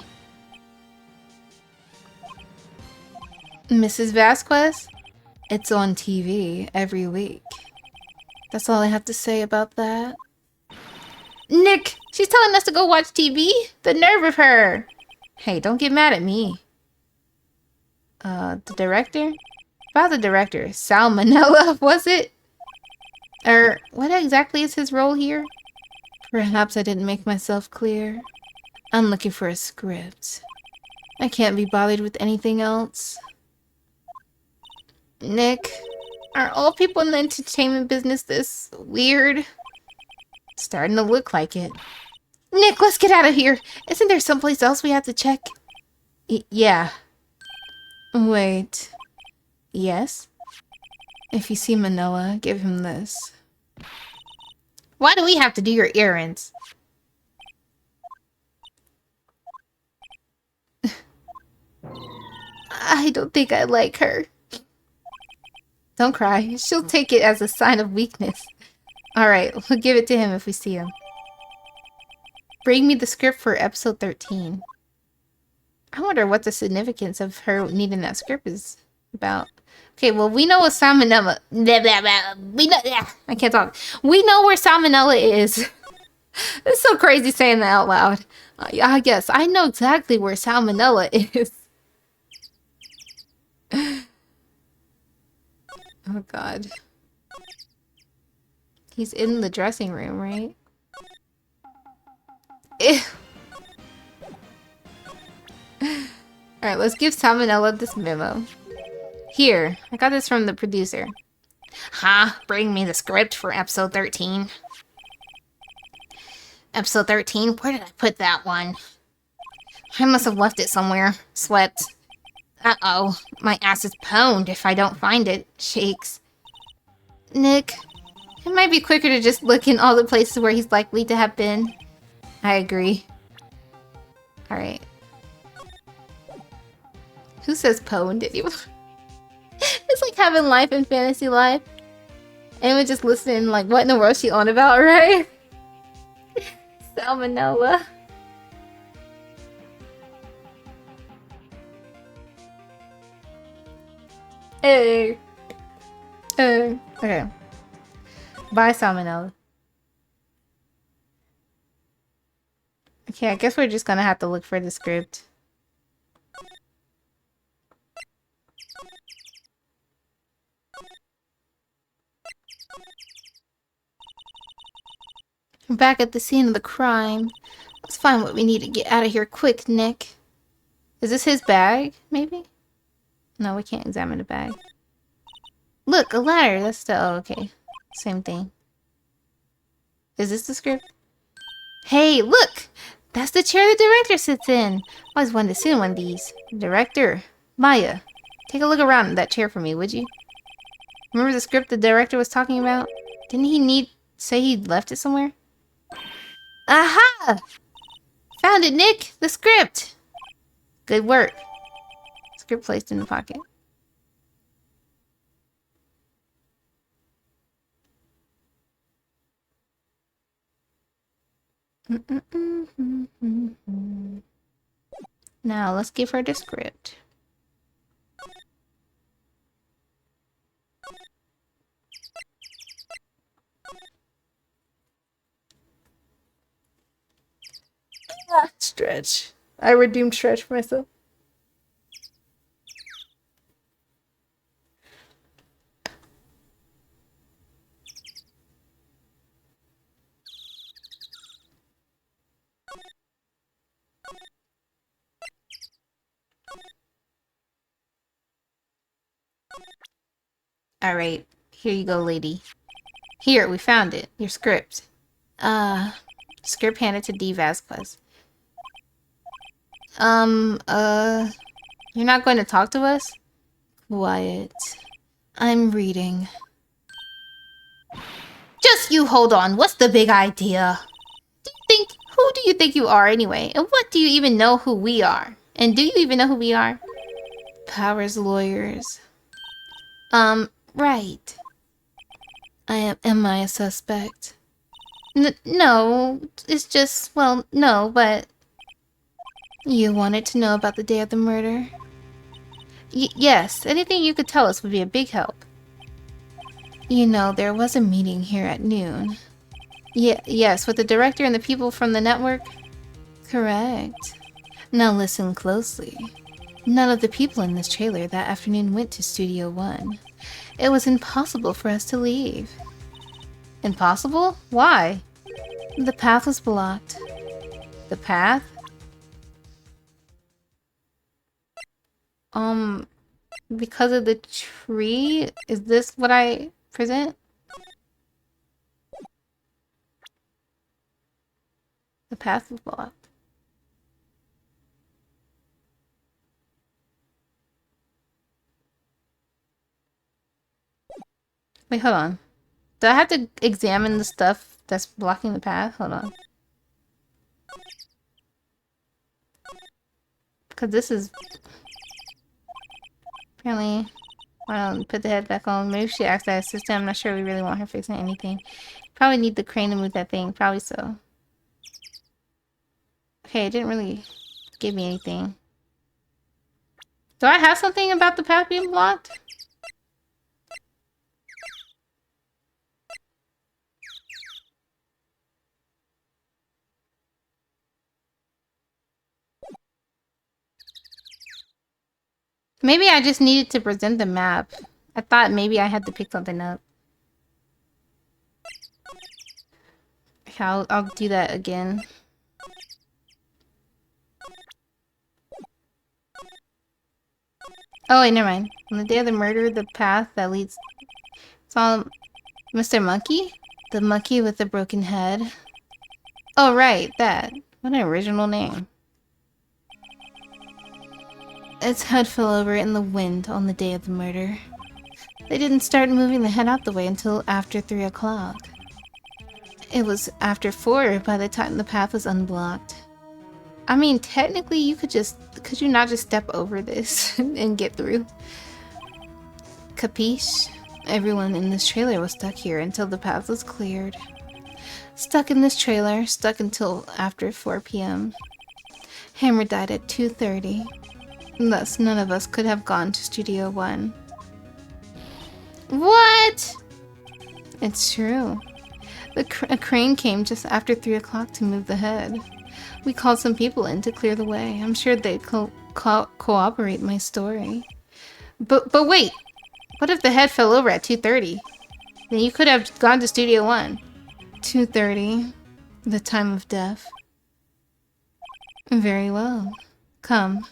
Mrs. Vasquez? It's on TV every week. That's all I have to say about that. Nick! She's telling us to go watch TV? The nerve of her! Hey, don't get mad at me. The director? About the director. Salmonella, was it? Or, what exactly is his role here? Perhaps I didn't make myself clear. I'm looking for a script. I can't be bothered with anything else. Nick, are all people in the entertainment business this weird? Starting to look like it. Nick, let's get out of here. Isn't there someplace else we have to check? Yeah. Wait. Yes? If you see Manila, give him this. Why do we have to do your errands? I don't think I like her. Don't cry. She'll take it as a sign of weakness. Alright, we'll give it to him if we see him. Bring me the script for episode 13. I wonder what the significance of her needing that script is. about. Okay, well, we know what salmonella. Blah, blah, blah. We know. I can't talk. We know where salmonella is. It's so crazy saying that out loud. I guess I know exactly where salmonella is. Oh God. He's in the dressing room, right? Alright, let's give Salmonella this memo. Here, I got this from the producer. Ha, bring me the script for episode 13. Episode 13? Where did I put that one? I must have left it somewhere. Swept. Uh-oh, my ass is pwned if I don't find it. Shakes. Nick, it might be quicker to just look in all the places where he's likely to have been. I agree. Alright. Who says pwned anymore? It's like having life in fantasy life. And we're just listening like, what in the world is she on about, right? Salmonella. Hey. Okay. Bye, Salmonella. Okay, I guess we're just gonna have to look for the script. We're back at the scene of the crime. Let's find what we need to get out of here quick, Nick. Is this his bag, maybe? No, we can't examine the bag. Look, a ladder. That's still... Oh, okay. Same thing. Is this the script? Hey, look! That's the chair the director sits in. I always wanted to sit in one of these. Director. Maya. Take a look around in that chair for me, would you? Remember the script the director was talking about? Didn't he say he left it somewhere? Aha! Found it, Nick! The script! Good work. Script placed in the pocket. Now, let's give her the script. Stretch. I redeemed stretch for myself. Alright, here you go, lady. Here, we found it. Your script. Script handed to D. Vasquez. You're not going to talk to us? Quiet. I'm reading. Just you hold on. What's the big idea? Who do you think you are anyway? And what do you even know who we are? And do you even know who we are? Powers lawyers. Right. Am I a suspect? No, it's just, well, no, but... You wanted to know about the day of the murder? Yes, anything you could tell us would be a big help. You know, there was a meeting here at noon. Yes, with the director and the people from the network? Correct. Now listen closely. None of the people in this trailer that afternoon went to Studio One. It was impossible for us to leave. Impossible? Why? The path was blocked. The path? Because of the tree? Is this what I present? The path was blocked. Wait, hold on. Do I have to examine the stuff that's blocking the path? Hold on. Because this is... Apparently... I don't put the head back on. Maybe she asked that assistant. I'm not sure we really want her fixing anything. Probably need the crane to move that thing. Probably so. Okay, it didn't really give me anything. Do I have something about the path being blocked? Maybe I just needed to present the map. I thought maybe I had to pick something up. I'll do that again. Oh wait, never mind. On the day of the murder, the path that leads... It's all... Mr. Monkey? The monkey with the broken head. Oh right, that. What an original name. Its head fell over in the wind on the day of the murder. They didn't start moving the head out the way until after 3 o'clock. It was after 4 by the time the path was unblocked. I mean, technically you could you not just step over this and get through? Capiche? Everyone in this trailer was stuck here until the path was cleared. Stuck in this trailer, stuck until after 4 p.m. Hammer died at 2:30. Thus, none of us could have gone to Studio 1. What? It's true. A crane came just after 3 o'clock to move the head. We called some people in to clear the way. I'm sure they'd cooperate my story. But wait! What if the head fell over at 2:30? Then you could have gone to Studio 1. 2:30. The time of death. Very well. Come.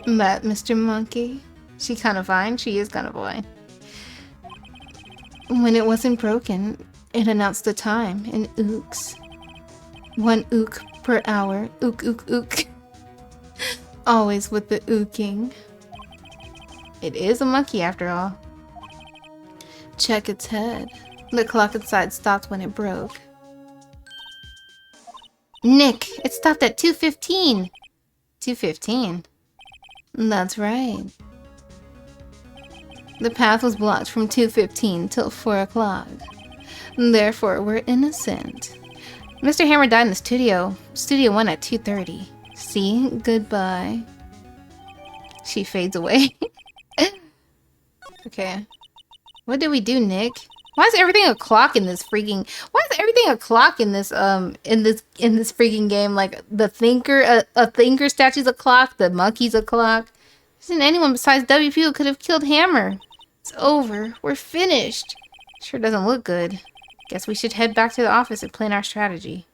That Mr. Monkey. She kind of fine. She is kind of fine. When it wasn't broken, it announced the time in ooks. 1 ook per hour. Ook, ook, ook. Always with the ooking. It is a monkey after all. Check its head. The clock inside stopped when it broke. Nick, it stopped at 2:15. 2:15. That's right. The path was blocked from 2:15 till 4 o'clock. Therefore, we're innocent. Mr. Hammer died in the Studio 1 at 2:30. See? Goodbye. She fades away. Okay. What did we do, Nick? Why is everything a clock in this freaking... Why is everything a clock in this freaking game? Like, the thinker... A thinker statue's a clock, the monkey's a clock. Isn't anyone besides WP who could have killed Hammer? It's over. We're finished. Sure doesn't look good. Guess we should head back to the office and plan our strategy.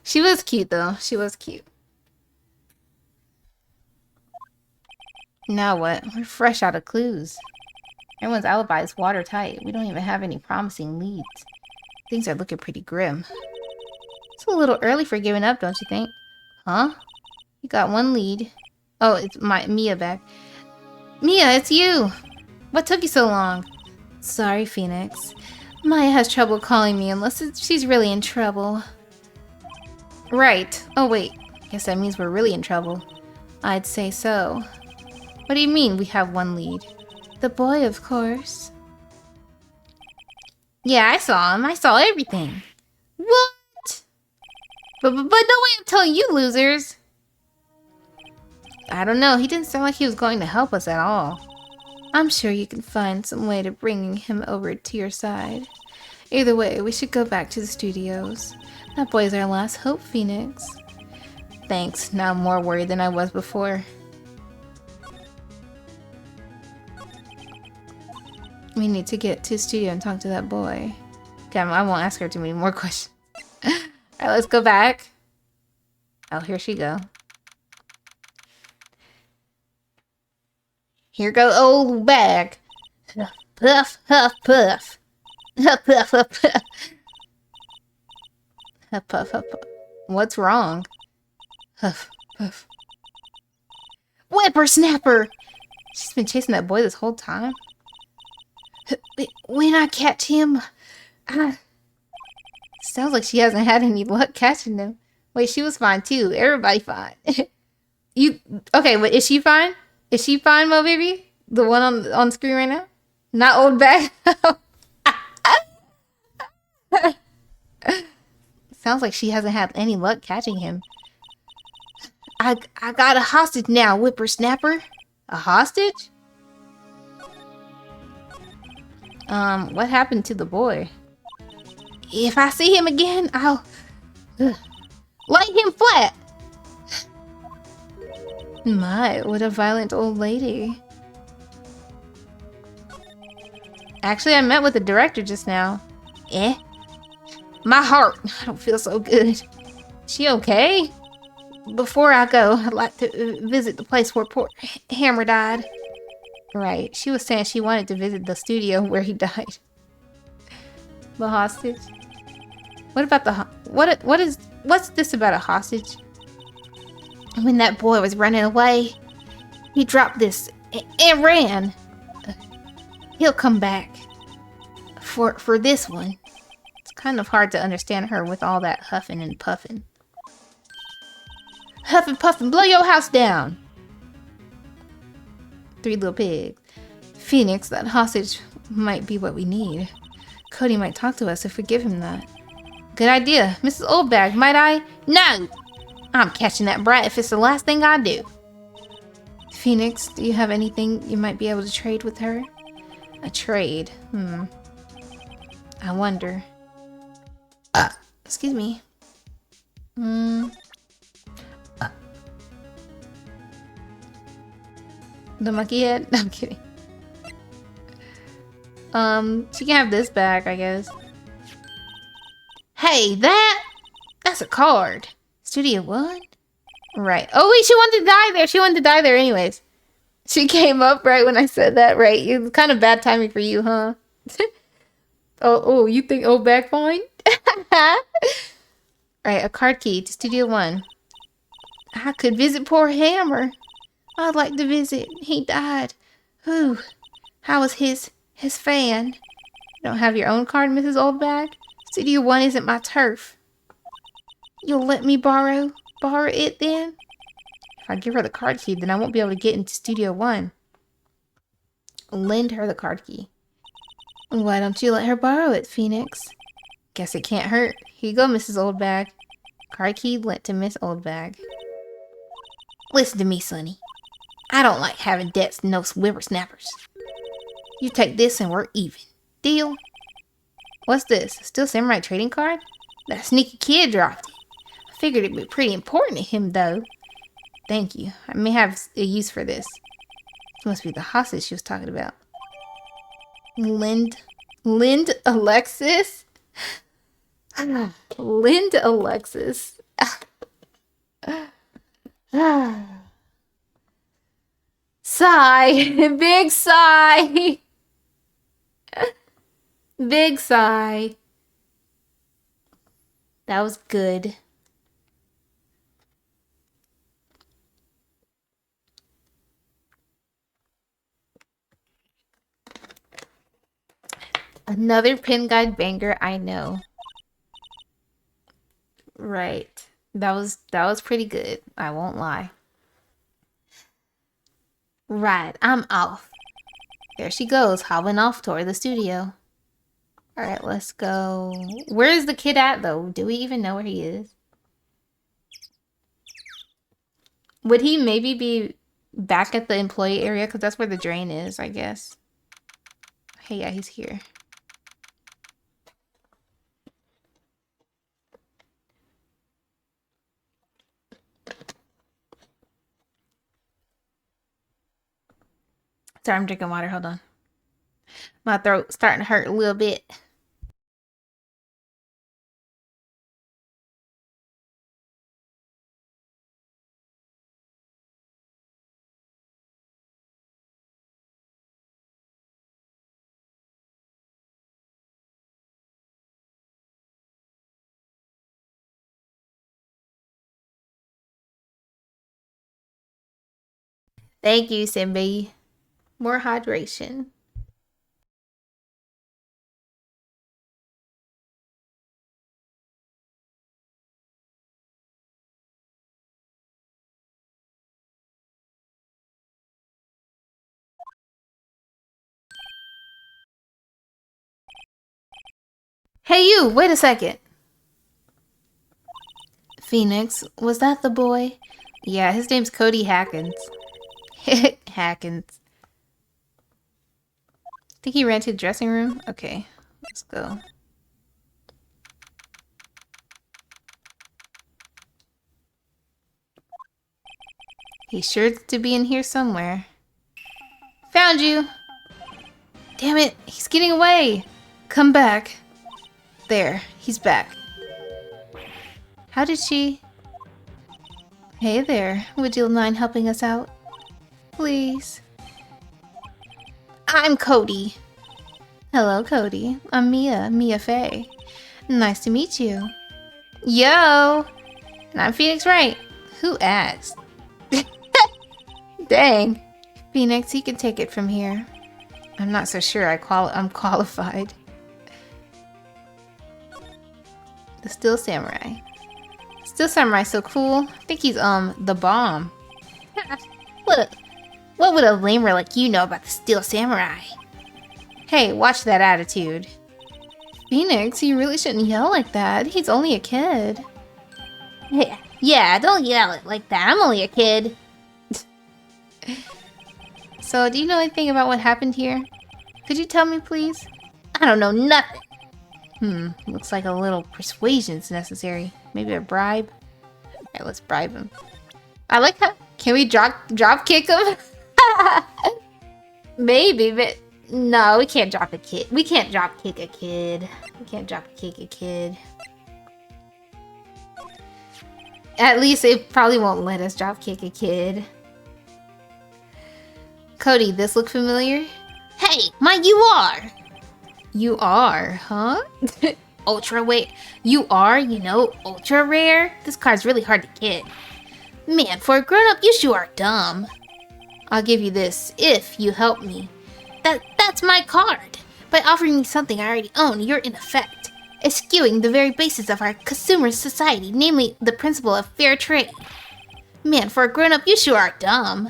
She was cute though. She was cute. Now what? We're fresh out of clues. Everyone's alibi is watertight. We don't even have any promising leads. Things are looking pretty grim. It's a little early for giving up, don't you think? Huh? You got 1 lead. Oh, it's Mia back. Mia, it's you! What took you so long? Sorry, Phoenix. Maya has trouble calling me unless she's really in trouble. Right. Oh wait, guess that means we're really in trouble. I'd say so. What do you mean we have 1 lead? The boy, of course. Yeah, I saw him. I saw everything. What? But no way I'm telling you, losers. I don't know. He didn't sound like he was going to help us at all. I'm sure you can find some way to bring him over to your side. Either way, we should go back to the studios. That boy's our last hope, Phoenix. Thanks. Now I'm more worried than I was before. We need to get to the studio and talk to that boy. Okay, I won't ask her too many more questions. Alright, let's go back. Oh, here she go. Here go old bag. Puff, huff, puff. Huff, puff, huff, puff. Huff, puff, huff, puff. What's wrong? Huff, puff. Whippersnapper! She's been chasing that boy this whole time. When I catch him, Sounds like she hasn't had any luck catching them. Wait, she was fine too. Everybody fine. You okay? But is she fine? Is she fine, Mo baby? The one on screen right now? Not old bag. Sounds like she hasn't had any luck catching him. I got a hostage now, whippersnapper. A hostage? What happened to the boy? If I see him again, I'll light him flat. My, what a violent old lady. Actually, I met with the director just now. Eh? My heart. I don't feel so good. She okay? Before I go, I'd like to visit the place where poor Hammer died. Right. She was saying she wanted to visit the studio where he died. The hostage? What about the what's this about a hostage? When that boy was running away, he dropped this and ran. He'll come back for this one. It's kind of hard to understand her with all that huffing and puffing. Huff and puff and blow your house down. Three little pigs. Phoenix, that hostage might be what we need. Cody might talk to us if we give him that. Good idea. Mrs. Oldbag, might I? No! I'm catching that brat if it's the last thing I do. Phoenix, do you have anything you might be able to trade with her? A trade? I wonder. Excuse me. The monkey head? I'm kidding. She can have this back, I guess. Hey, that's a card. Studio 1? Right. Oh wait, she wanted to die there. She wanted to die there anyways. She came up right when I said that, right? It was kind of bad timing for you, huh? oh, you think back fine? Right, a card key to Studio 1. I could visit poor Hammer. I'd like to visit. He died. Whew. How was his fan? You don't have your own card, Mrs. Oldbag? Studio 1 isn't my turf. You'll let me borrow it then? If I give her the card key, then I won't be able to get into Studio 1. Lend her the card key. Why don't you let her borrow it, Phoenix? Guess it can't hurt. Here you go, Mrs. Oldbag. Card key lent to Miss Oldbag. Listen to me, Sonny. I don't like having debts to no whippersnappers. You take this and we're even. Deal? What's this? Still Samurai trading card? That sneaky kid dropped it. I figured it'd be pretty important to him, though. Thank you. I may have a use for this. This must be the hostage she was talking about. Lind Alexis? Lind Alexis. Sigh. Big sigh. Big sigh. That was good. Another pin guide banger, I know. Right. That was pretty good. I won't lie. Right, I'm off. There she goes, hobbling off toward the studio. Alright, let's go. Where is the kid at, though? Do we even know where he is? Would he maybe be back at the employee area? Because that's where the drain is, I guess. Hey, yeah, he's here. Sorry, I'm drinking water. Hold on. My throat's starting to hurt a little bit. Thank you, Simbi. More hydration. Hey you, wait a second. Phoenix, was that the boy? Yeah, his name's Cody Hackins. Hackins. Think he ran to the dressing room? Okay, let's go. He's sure to be in here somewhere. Found you! Damn it, he's getting away! Come back. There, he's back. How did she... Hey there, would you mind helping us out? Please. I'm Cody. Hello, Cody. I'm Mia Faye. Nice to meet you. Yo! And I'm Phoenix Wright. Who asked? Dang. Phoenix, you can take it from here. I'm not so sure I'm qualified. The Steel Samurai. Steel Samurai's so cool. I think he's, the bomb. What would a lamer like you know about the Steel Samurai? Hey, watch that attitude. Phoenix, you really shouldn't yell like that. He's only a kid. Yeah, don't yell like that. I'm only a kid. So, do you know anything about what happened here? Could you tell me, please? I don't know nothing. Looks like a little persuasion's necessary. Maybe a bribe? Alright, let's bribe him. I like how... Can we drop kick him? Maybe, but... No, we can't drop a kid. We can't drop kick a kid. We can't drop kick a kid. At least it probably won't let us drop kick a kid. Cody, this look familiar? Hey, you are! You are, huh? Ultra wait. You are, ultra rare? This card's really hard to get. Man, for a grown-up, you sure are dumb. I'll give you this, if you help me. That's my card. By offering me something I already own, you're in effect eschewing the very basis of our consumer society, namely the principle of fair trade. Man, for a grown-up, you sure are dumb.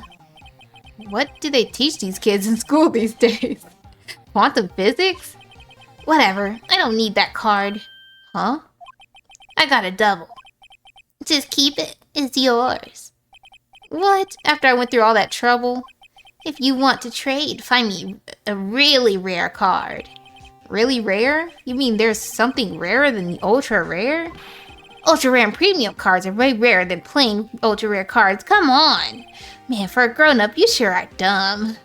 What do they teach these kids in school these days? Quantum physics? Whatever, I don't need that card. Huh? I got a double. Just keep it, it's yours. What? After I went through all that trouble? If you want to trade, find me a really rare card. Really rare? You mean there's something rarer than the ultra rare? Ultra rare and premium cards are way rarer than plain ultra rare cards. Come on! Man, for a grown-up, you sure are dumb.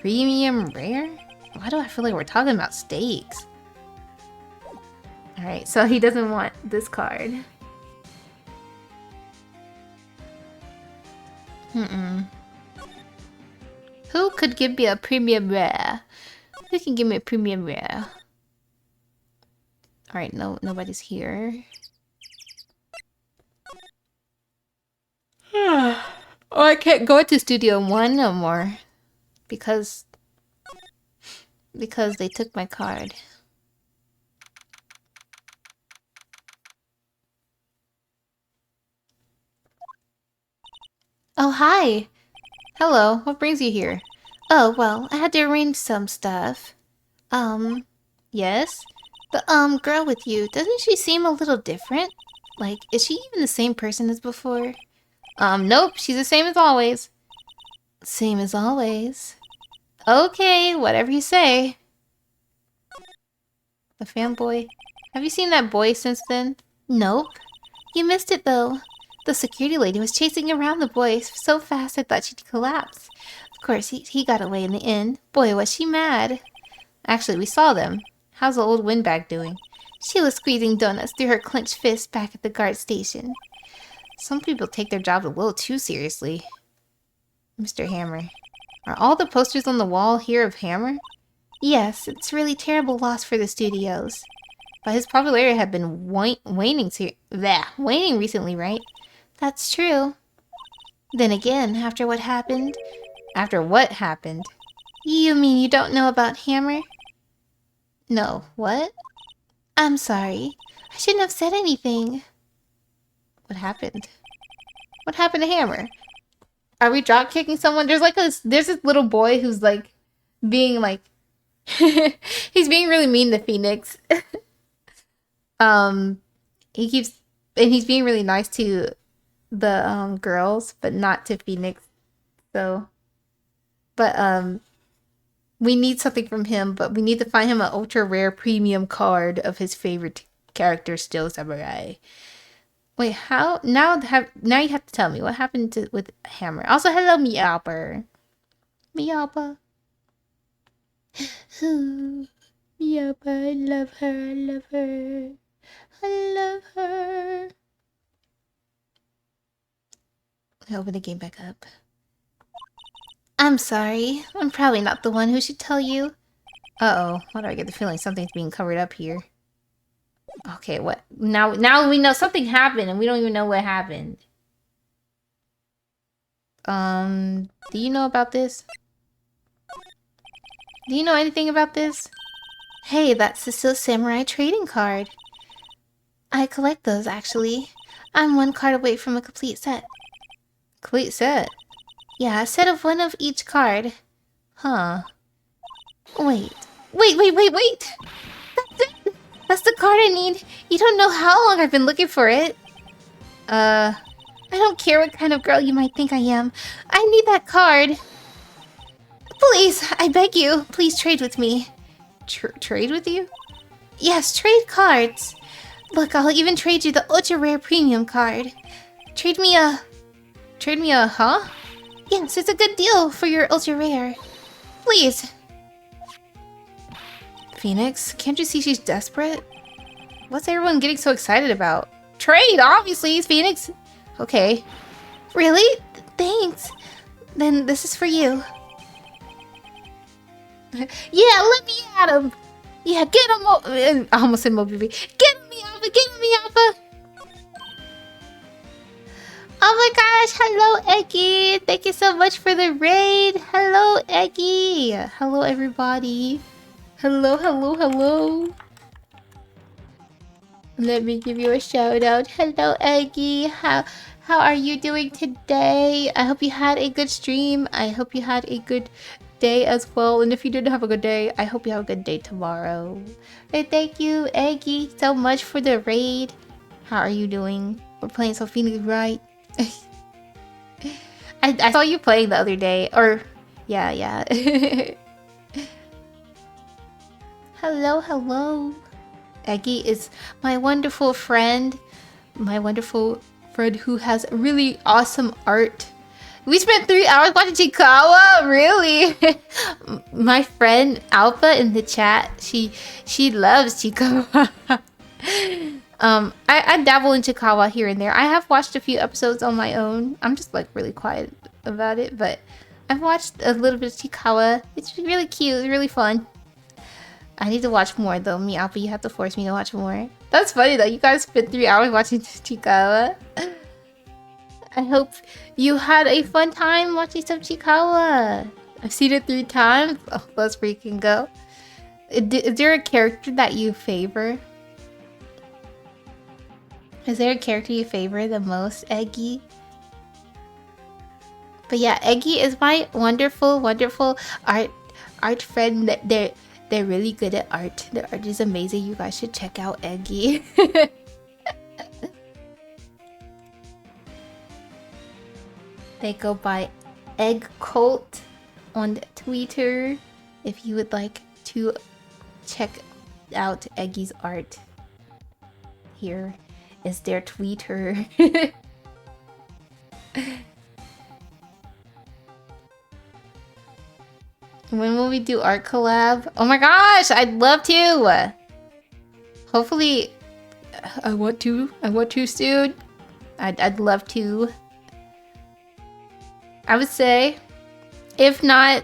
Premium rare? Why do I feel like we're talking about steaks? Alright, so he doesn't want this card. Who could give me a premium rare? Who can give me a premium rare? Alright, nobody's here. Oh, I can't go to Studio 1 no more. Because they took my card. Oh, hi! Hello, what brings you here? Oh, well, I had to arrange some stuff. Yes? The, girl with you, doesn't she seem a little different? Like, is she even the same person as before? Nope, she's the same as always. Same as always. Okay, whatever you say. The fanboy. Have you seen that boy since then? Nope. You missed it, though. The security lady was chasing around the boy so fast I thought she'd collapse. Of course, he got away in the end. Boy, was she mad. Actually, we saw them. How's the old windbag doing? She was squeezing donuts through her clenched fist back at the guard station. Some people take their job a little too seriously. Mr. Hammer. Are all the posters on the wall here of Hammer? Yes, it's a really terrible loss for the studios. But his popularity had been waning recently, right? That's true. Then again, after what happened... After what happened? You mean you don't know about Hammer? No, what? I'm sorry. I shouldn't have said anything. What happened? What happened to Hammer? Are we drop kicking someone? There's this little boy who's like being like he's being really mean to Phoenix. He keeps and he's being really nice to the girls, but not to Phoenix. So, but we need something from him, but we need to find him an ultra rare premium card of his favorite character, Still Samurai. Wait, how now you have to tell me what happened with Hammer. Also, hello Meowper. Meowper. Meowper, I love her, I love her. I love her. I open the game back up. I'm sorry. I'm probably not the one who should tell you. Uh-oh. Why do I get the feeling something's being covered up here? Okay, what? Now we know something happened and we don't even know what happened. Do you know about this? Do you know anything about this? Hey, that's the Still Samurai trading card. I collect those, actually. I'm one card away from a complete set. Complete set? Yeah, a set of one of each card. Huh. Wait. Wait! That's it! That's the card I need! You don't know how long I've been looking for it. I don't care what kind of girl you might think I am. I need that card. Please, I beg you, please trade with me. Trade with you? Yes, trade cards. Look, I'll even trade you the ultra rare premium card. Trade me a, huh? Yes, it's a good deal for your ultra rare. Please. Phoenix, can't you see she's desperate? What's everyone getting so excited about? Trade, obviously, Phoenix. Okay. Really? Thanks. Then this is for you. Yeah, let me at him. Yeah, get him. I almost said Moby. Get him, Alpha. Oh my gosh, hello, Eggy. Thank you so much for the raid. Hello, Eggy. Hello, everybody. Hello. Let me give you a shout out. Hello, Eggy. How are you doing today? I hope you had a good stream. I hope you had a good day as well. And if you didn't have a good day, I hope you have a good day tomorrow. And thank you, Eggy, so much for the raid. How are you doing? We're playing Phoenix, right? I saw you playing the other day. Or, yeah. Hello. Eggy is my wonderful friend. My wonderful friend who has really awesome art. We spent 3 hours watching Chikawa? Really? My friend Alpha in the chat, she loves Chikawa. I dabble in Chikawa here and there. I have watched a few episodes on my own. I'm just like really quiet about it, but I've watched a little bit of Chikawa. It's really cute. It's really fun. I need to watch more though. Me, Alpha, you have to force me to watch more. That's funny though. You guys spent 3 hours watching Chikawa. I hope you had a fun time watching some Chikawa. I've seen it 3 times. Oh, let's freaking go. Is there a character that you favor? Is there a character you favor the most, Eggy? But yeah, Eggy is my wonderful art friend. They're really good at art. Their art is amazing. You guys should check out Eggy. They go by Egg Cult on Twitter if you would like to check out Eggy's art. Here is their Twitter. When will we do art collab? Oh my gosh, I'd love to. Hopefully, I want to soon. I'd love to. I would say, if not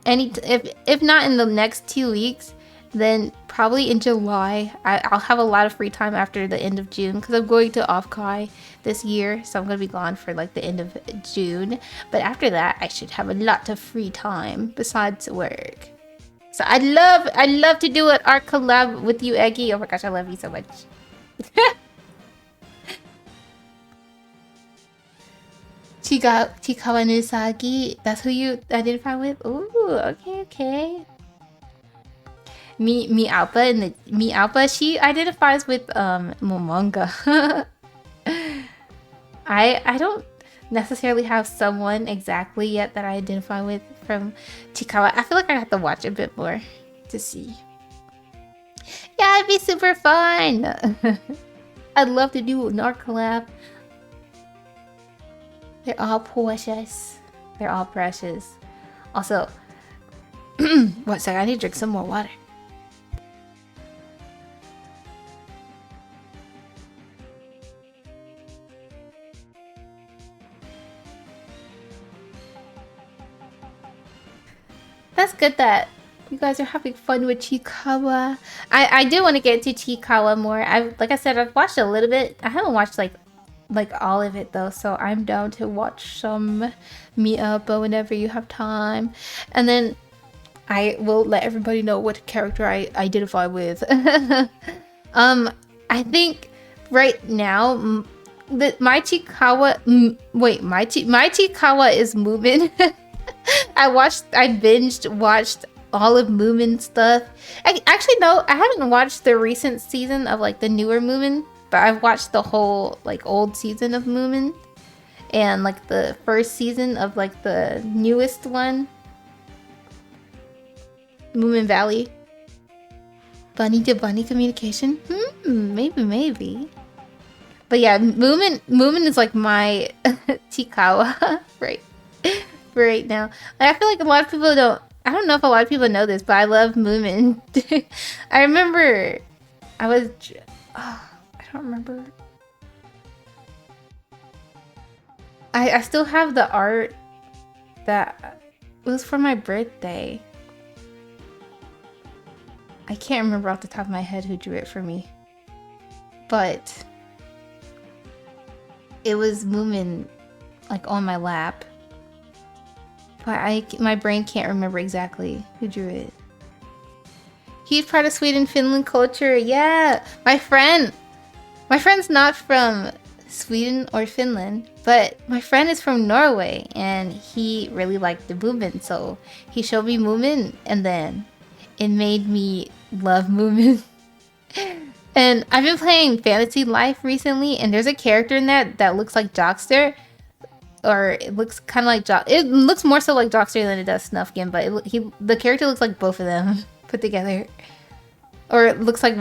if not in the next 2 weeks, then probably in July. I'll have a lot of free time after the end of June because I'm going to Offkai this year, so I'm gonna be gone for like the end of June. But after that, I should have a lot of free time besides work. So I'd love to do an art collab with you, Eggy. Oh my gosh, I love you so much. Chikawa Nusagi. That's who you identify with? Ooh, okay. Mi Alpa and the Mi Alpa, she identifies with Momonga. I don't necessarily have someone exactly yet that I identify with from Chikawa. I feel like I have to watch a bit more to see. Yeah, it'd be super fun. I'd love to do an art collab. They're all precious. They're all precious. Also, one second, I need to drink some more water. That's good that you guys are having fun with Chikawa. I do want to get into Chikawa more. Like I said, I've watched a little bit. I haven't watched like all of it though, so I'm down to watch some Miapa whenever you have time. And then I will let everybody know what character I identify with. I think right now my Chikawa my Chikawa is Moomin. I binged watched all of Moomin stuff. Actually no, I haven't watched the recent season of like the newer Moomin, but I've watched the whole like old season of Moomin and like the first season of like the newest one, Moomin Valley. Bunny to bunny communication? Maybe. But yeah, Moomin is like my Chikawa right now. I feel like a lot of people I don't know if a lot of people know this, but I love Moomin. I remember I don't remember. I still have the art that was for my birthday. I can't remember off the top of my head who drew it for me. But it was Moomin like on my lap. But my brain can't remember exactly who drew it. He's part of Sweden, Finland culture. Yeah, my friend's not from Sweden or Finland, but my friend is from Norway, and he really liked the Moomin, so he showed me Moomin, and then it made me love Moomin. And I've been playing Fantasy Life recently, and there's a character in that looks like Jockster. Or it looks kind of like it looks more so like Jockster than it does Snufkin, but the character looks like both of them put together. Or it looks like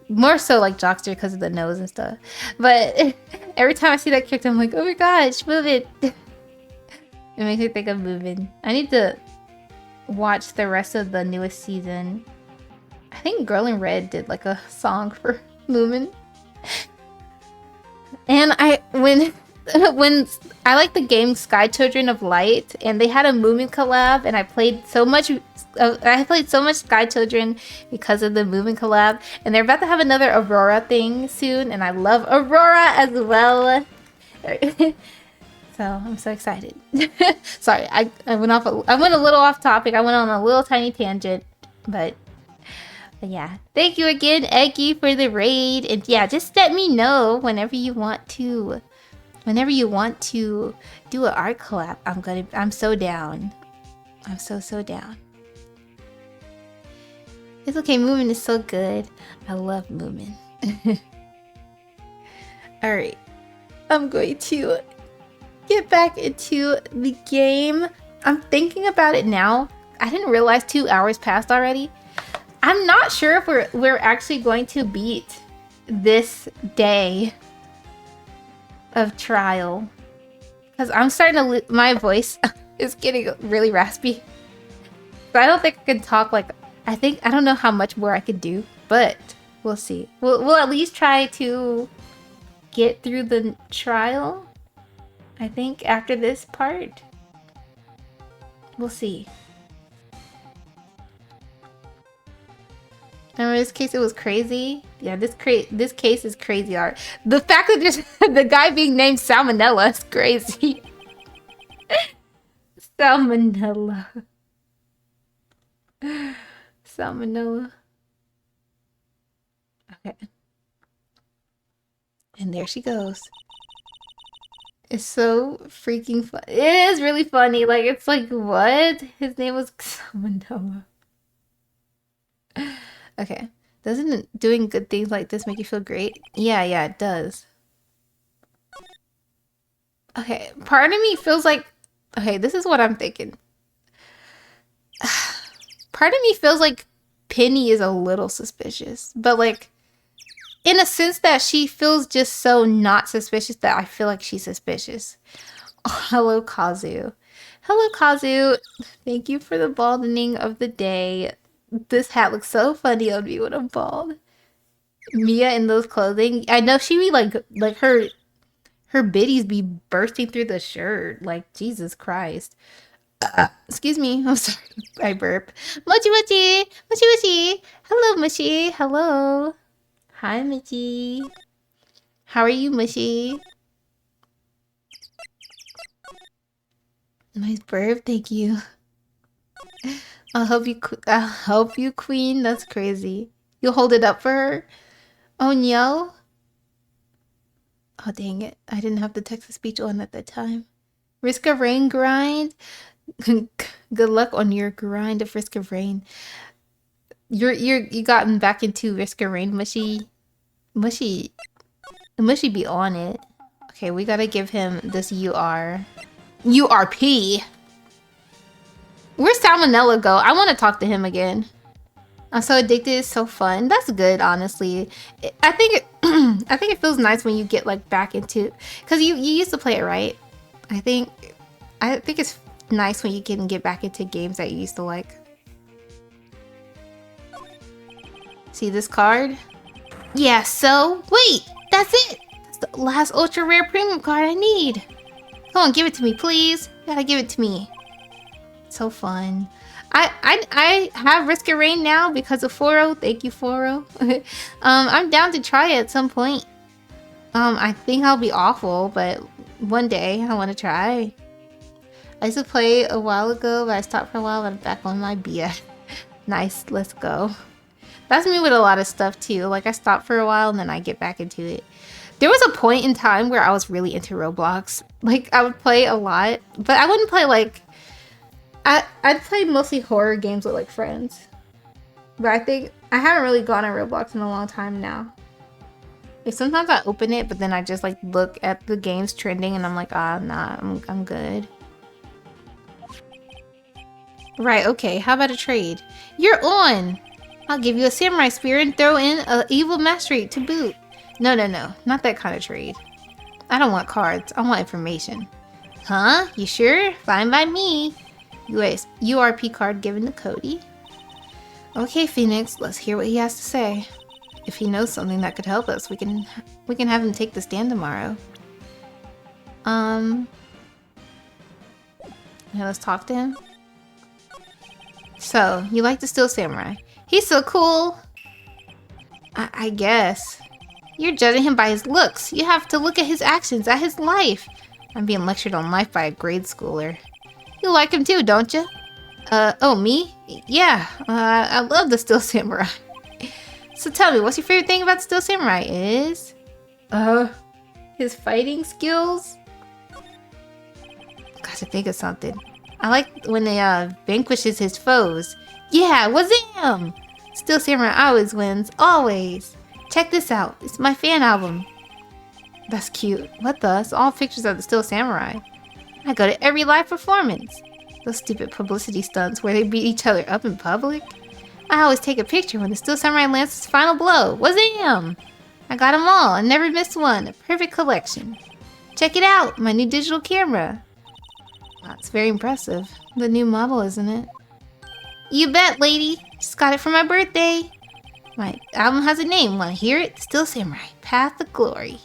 more so like Jockster because of the nose and stuff. But every time I see that character, I'm like, oh my gosh, move it. It makes me think of moving. I need to watch the rest of the newest season. I think Girl in Red did like a song for Moomin. And when I like the game Sky Children of Light, and they had a Moomin collab, and I played so much Sky Children because of the Moomin collab, and they're about to have another Aurora thing soon, and I love Aurora as well. So I'm so excited. Sorry, I went a little off topic. I went on a little tiny tangent, but yeah. Thank you again, Eggy, for the raid, and yeah, just let me know whenever you want to do an art collab. I'm so down. I'm so down. It's okay, Moomin is so good. I love Moomin. Alright. I'm going to get back into the game. I'm thinking about it now. I didn't realize 2 hours passed already. I'm not sure if we're actually going to beat this day of trial, because I'm starting to my voice is getting really raspy, but I don't think I can talk like I don't know how much more I could do, but we'll see. We'll at least try to get through the trial. I think after this part we'll see. Remember this case? It was crazy. Yeah, this case is crazy art. The fact that there's the guy being named Salmonella is crazy. Salmonella. Salmonella. Okay. And there she goes. It's so freaking fun. It is really funny. Like, it's like, what? His name was Salmonella. Okay. Doesn't doing good things like this make you feel great? Yeah, it does. Okay, part of me feels like, okay, this is what I'm thinking. Part of me feels like Penny is a little suspicious, but like in a sense that she feels just so not suspicious that I feel like she's suspicious. Oh, hello, Kazu. Hello, Kazu. Thank you for the balding of the day. This hat looks so funny on me when I'm bald. Mia in those clothing. I know she be like her biddies be bursting through the shirt. Like Jesus Christ. Excuse me. I'm sorry. I burp. Mochi mochi. Mochi mochi. Hello, Mushy. Hello. Hi, Mushy. How are you, Mushy? Nice burp. Thank you. I'll help you, Queen. That's crazy. You'll hold it up for her. Oh no. Oh dang it! I didn't have the text to speech on at that time. Risk of rain grind. Good luck on your grind of Risk of Rain. You gotten back into Risk of Rain, Mushy. Mushy be on it. Okay, we gotta give him this URP. Where's Salmonella go? I want to talk to him again. I'm so addicted. It's so fun. That's good, honestly. I think I think it feels nice when you get like back into, because you used to play it, right? I think it's nice when you can get back into games that you used to like. See this card? Yeah, so wait, that's it. That's the last ultra rare premium card I need. Come on, give it to me, please. You gotta give it to me. So fun. I have Risk of Rain now because of Foro. Thank you, Foro. I'm down to try it at some point. I think I'll be awful, but one day I want to try. I used to play a while ago, but I stopped for a while, but I'm back on my BS. Nice, let's go. That's me with a lot of stuff too. Like I stopped for a while and then I get back into it. There was a point in time where I was really into Roblox. Like I would play a lot, but I wouldn't play like I'd play mostly horror games with like friends. But I think I haven't really gone on Roblox in a long time now. Like sometimes I open it, but then I just like look at the games trending and I'm like, ah, nah, I'm good. Right, okay, how about a trade? You're on! I'll give you a samurai spear and throw in an evil mastery to boot. No, not that kind of trade. I don't want cards, I want information. Huh? You sure? Fine by me. URP card given to Cody. Okay, Phoenix, let's hear what he has to say. If he knows something that could help us, we can have him take the stand tomorrow. Yeah, let's talk to him. So, you like the Steel Samurai? He's so cool! I guess. You're judging him by his looks. You have to look at his actions, at his life. I'm being lectured on life by a grade schooler. You like him too, don't you? Oh, me? Yeah, I love the Steel Samurai. So tell me, what's your favorite thing about the Steel Samurai is? His fighting skills? Got to think of something. I like when he vanquishes his foes. Yeah, wazam! Steel Samurai always wins, always. Check this out, it's my fan album. That's cute. What the? It's all pictures of the Steel Samurai. I go to every live performance. Those stupid publicity stunts where they beat each other up in public. I always take a picture when the Steel Samurai lands his final blow. Wazam! I got them all and never missed one. A perfect collection. Check it out, my new digital camera. That's very impressive. The new model, isn't it? You bet, lady. Just got it for my birthday. My album has a name. Want to hear it? Steel Samurai, Path of Glory.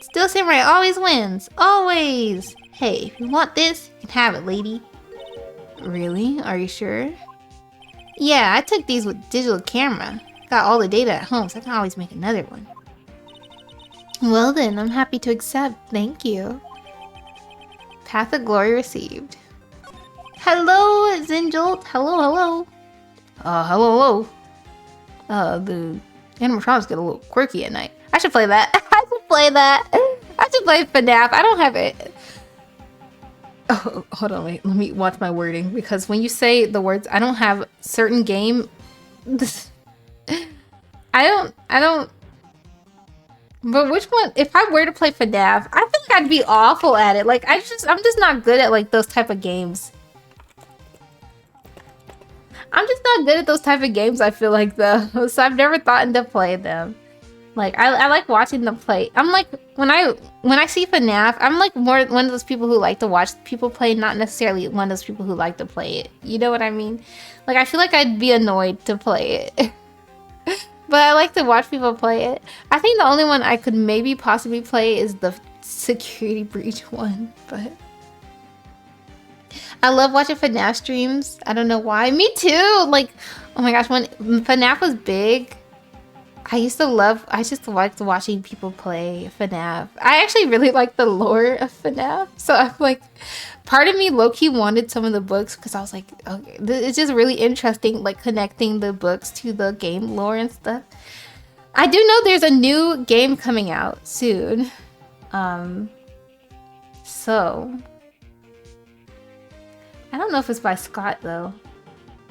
Steel Samurai always wins. Always. Hey, if you want this, you can have it, lady. Really? Are you sure? Yeah, I took these with digital camera. Got all the data at home, so I can always make another one. Well then, I'm happy to accept. Thank you. Path of Glory received. Hello, Zinjolt. Hello. Hello. The animatronics get a little quirky at night. I should play that. I should play FNAF. I don't have it. Oh, hold on, wait. Let me watch my wording, because when you say the words, I don't have certain game. I don't. But which one? If I were to play FNAF, I feel like I'd be awful at it. Like I'm just not good at like those type of games. I'm just not good at those type of games. I feel like though, so I've never thought to play them. Like I like watching them play. I'm like when I see FNAF, I'm like more one of those people who like to watch people play, not necessarily one of those people who like to play it. You know what I mean? Like I feel like I'd be annoyed to play it. But I like to watch people play it. I think the only one I could maybe possibly play is the security breach one, but I love watching FNAF streams. I don't know why. Me too! Like, oh my gosh, when FNAF was big, I just liked watching people play FNAF. I actually really like the lore of FNAF, so I'm like, part of me low-key wanted some of the books because I was like, okay, it's just really interesting, like connecting the books to the game lore and stuff. I do know there's a new game coming out soon. So I don't know if it's by Scott though,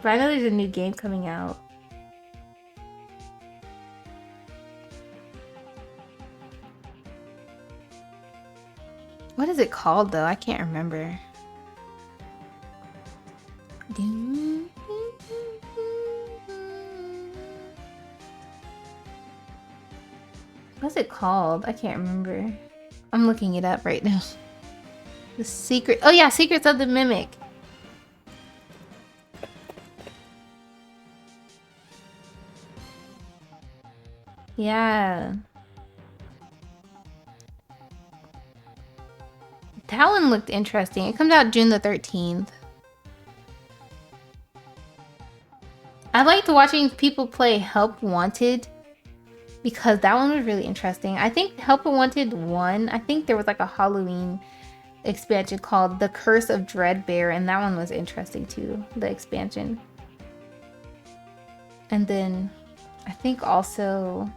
but I know there's a new game coming out. What is it called though? I can't remember. What's it called? I can't remember. I'm looking it up right now. The secret. Oh yeah, Secrets of the Mimic. Yeah. That one looked interesting. It comes out June the 13th. I liked watching people play Help Wanted because that one was really interesting. I think Help Wanted 1, I think there was like a Halloween expansion called The Curse of Dreadbear, and that one was interesting too, the expansion. And then I think also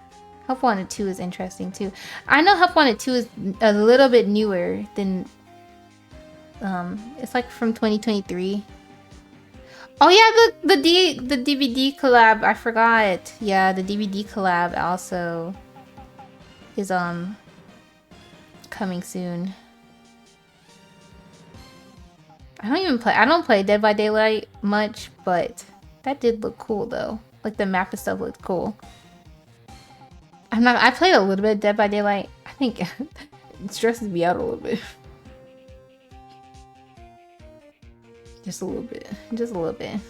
Help Wanted 2 is interesting too. I know Help Wanted 2 is a little bit newer than it's like from 2023. Oh yeah, the DVD collab, I forgot. Yeah, the DVD collab also is coming soon. I don't play Dead by Daylight much, but that did look cool though. Like the map and stuff looked cool. I played a little bit of Dead by Daylight. I think it stresses me out a little bit. Just a little bit. Just a little bit.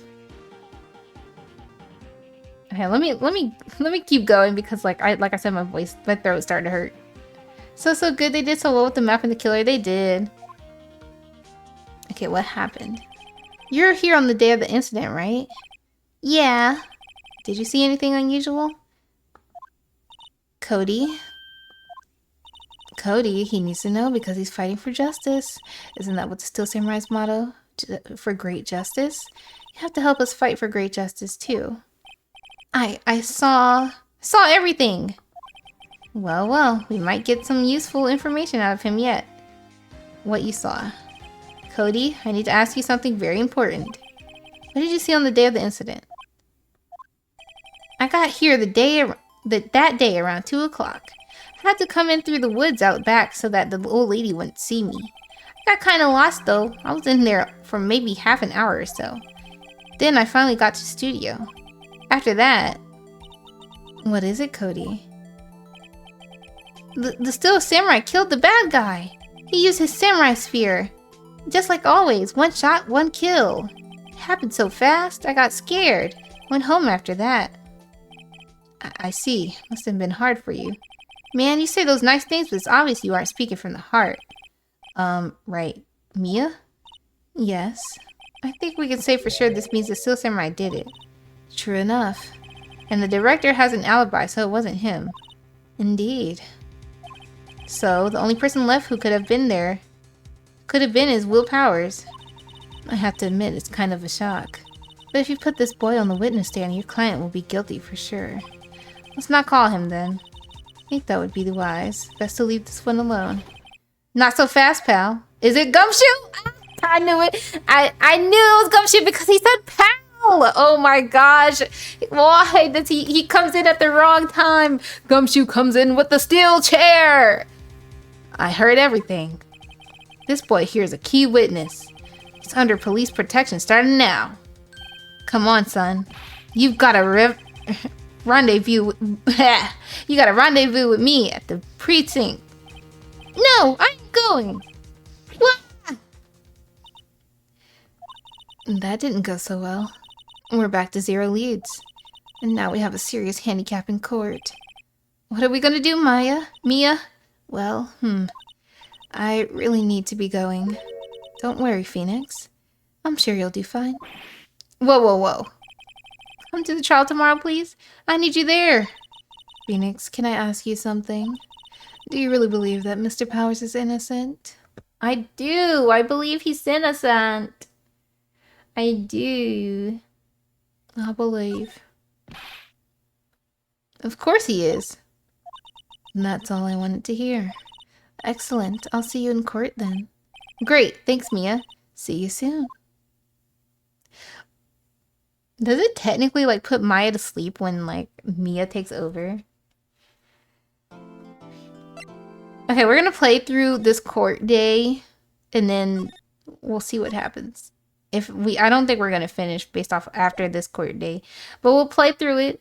Okay, let me keep going because like I said, my throat's starting to hurt. So good. They did so well with the map and the killer. They did. Okay, what happened? You're here on the day of the incident, right? Yeah. Did you see anything unusual? Cody, he needs to know because he's fighting for justice. Isn't that what the Steel Samurai's motto? For great justice? You have to help us fight for great justice too. I saw everything. Well, we might get some useful information out of him yet. What you saw. Cody, I need to ask you something very important. What did you see on the day of the incident? I got here that day around 2 o'clock. I had to come in through the woods out back so that the old lady wouldn't see me. I got kind of lost though. I was in there for maybe half an hour or so. Then I finally got to the studio. After that... What is it, Cody? The Steel Samurai killed the bad guy. He used his samurai spear. Just like always, one shot, one kill. It happened so fast, I got scared. Went home after that. I see. Must have been hard for you. Man, you say those nice things, but it's obvious you aren't speaking from the heart. Right. Mia? Yes. I think we can say for sure this means the Steel Samurai did it. True enough. And the director has an alibi, so it wasn't him. Indeed. So, the only person left who could have been there is Will Powers. I have to admit, it's kind of a shock. But if you put this boy on the witness stand, your client will be guilty for sure. Let's not call him then. I think that would be the wise. Best to leave this one alone. Not so fast, pal. Is it Gumshoe? I knew it. I knew it was Gumshoe because he said pal. Oh my gosh. Why does he comes in at the wrong time? Gumshoe comes in with the steel chair. I heard everything. This boy here is a key witness. He's under police protection starting now. Come on, son. You've got a rendezvous. You got a rendezvous with me at the precinct. No, I'm going. What? That didn't go so well. We're back to 0 leads. And now we have a serious handicap in court. What are we gonna do, Mia? Well, I really need to be going. Don't worry, Phoenix. I'm sure you'll do fine. Whoa. Come to the trial tomorrow, please. I need you there. Phoenix, can I ask you something? Do you really believe that Mr. Powers is innocent? I do. I believe he's innocent. I do. I believe. Of course he is. And that's all I wanted to hear. Excellent. I'll see you in court then. Great. Thanks, Mia. See you soon. Does it technically, like, put Maya to sleep when, like, Mia takes over? Okay, we're gonna play through this court day, and then we'll see what happens. I don't think we're gonna finish based off after this court day, but we'll play through it,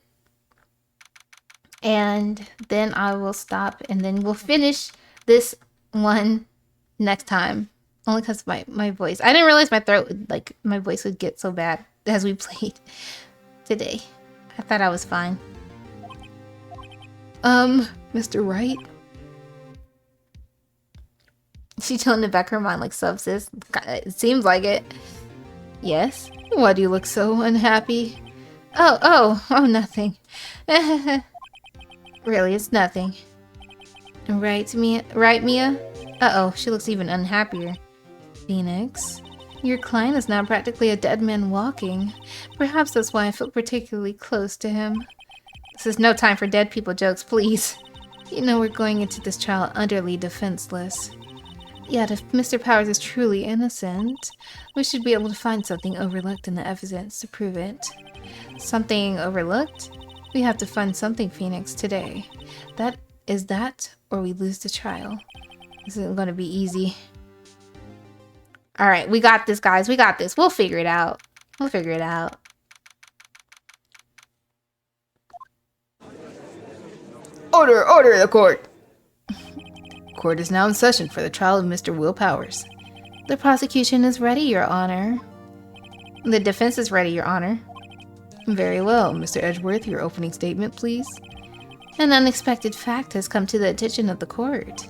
and then I will stop, and then we'll finish this one next time. Only because my voice. I didn't realize my voice would get so bad as we played today. I thought I was fine. Mr. Wright? She told in the back of her mind like subsis. It seems like it. Yes? Why do you look so unhappy? Oh, nothing. Really, it's nothing. Right, Mia? Uh-oh, she looks even unhappier. Phoenix, your client is now practically a dead man walking. Perhaps that's why I feel particularly close to him. This is no time for dead people jokes, please. You know we're going into this trial utterly defenseless. Yet if Mr. Powers is truly innocent, we should be able to find something overlooked in the evidence to prove it. Something overlooked? We have to find something, Phoenix, today. That is that, or we lose the trial. This isn't going to be easy. Alright, we got this, guys. We got this. We'll figure it out. Order the court! Court is now in session for the trial of Mr. Will Powers. The prosecution is ready, Your Honor. The defense is ready, Your Honor. Very well, Mr. Edgeworth, your opening statement, please. An unexpected fact has come to the attention of the court.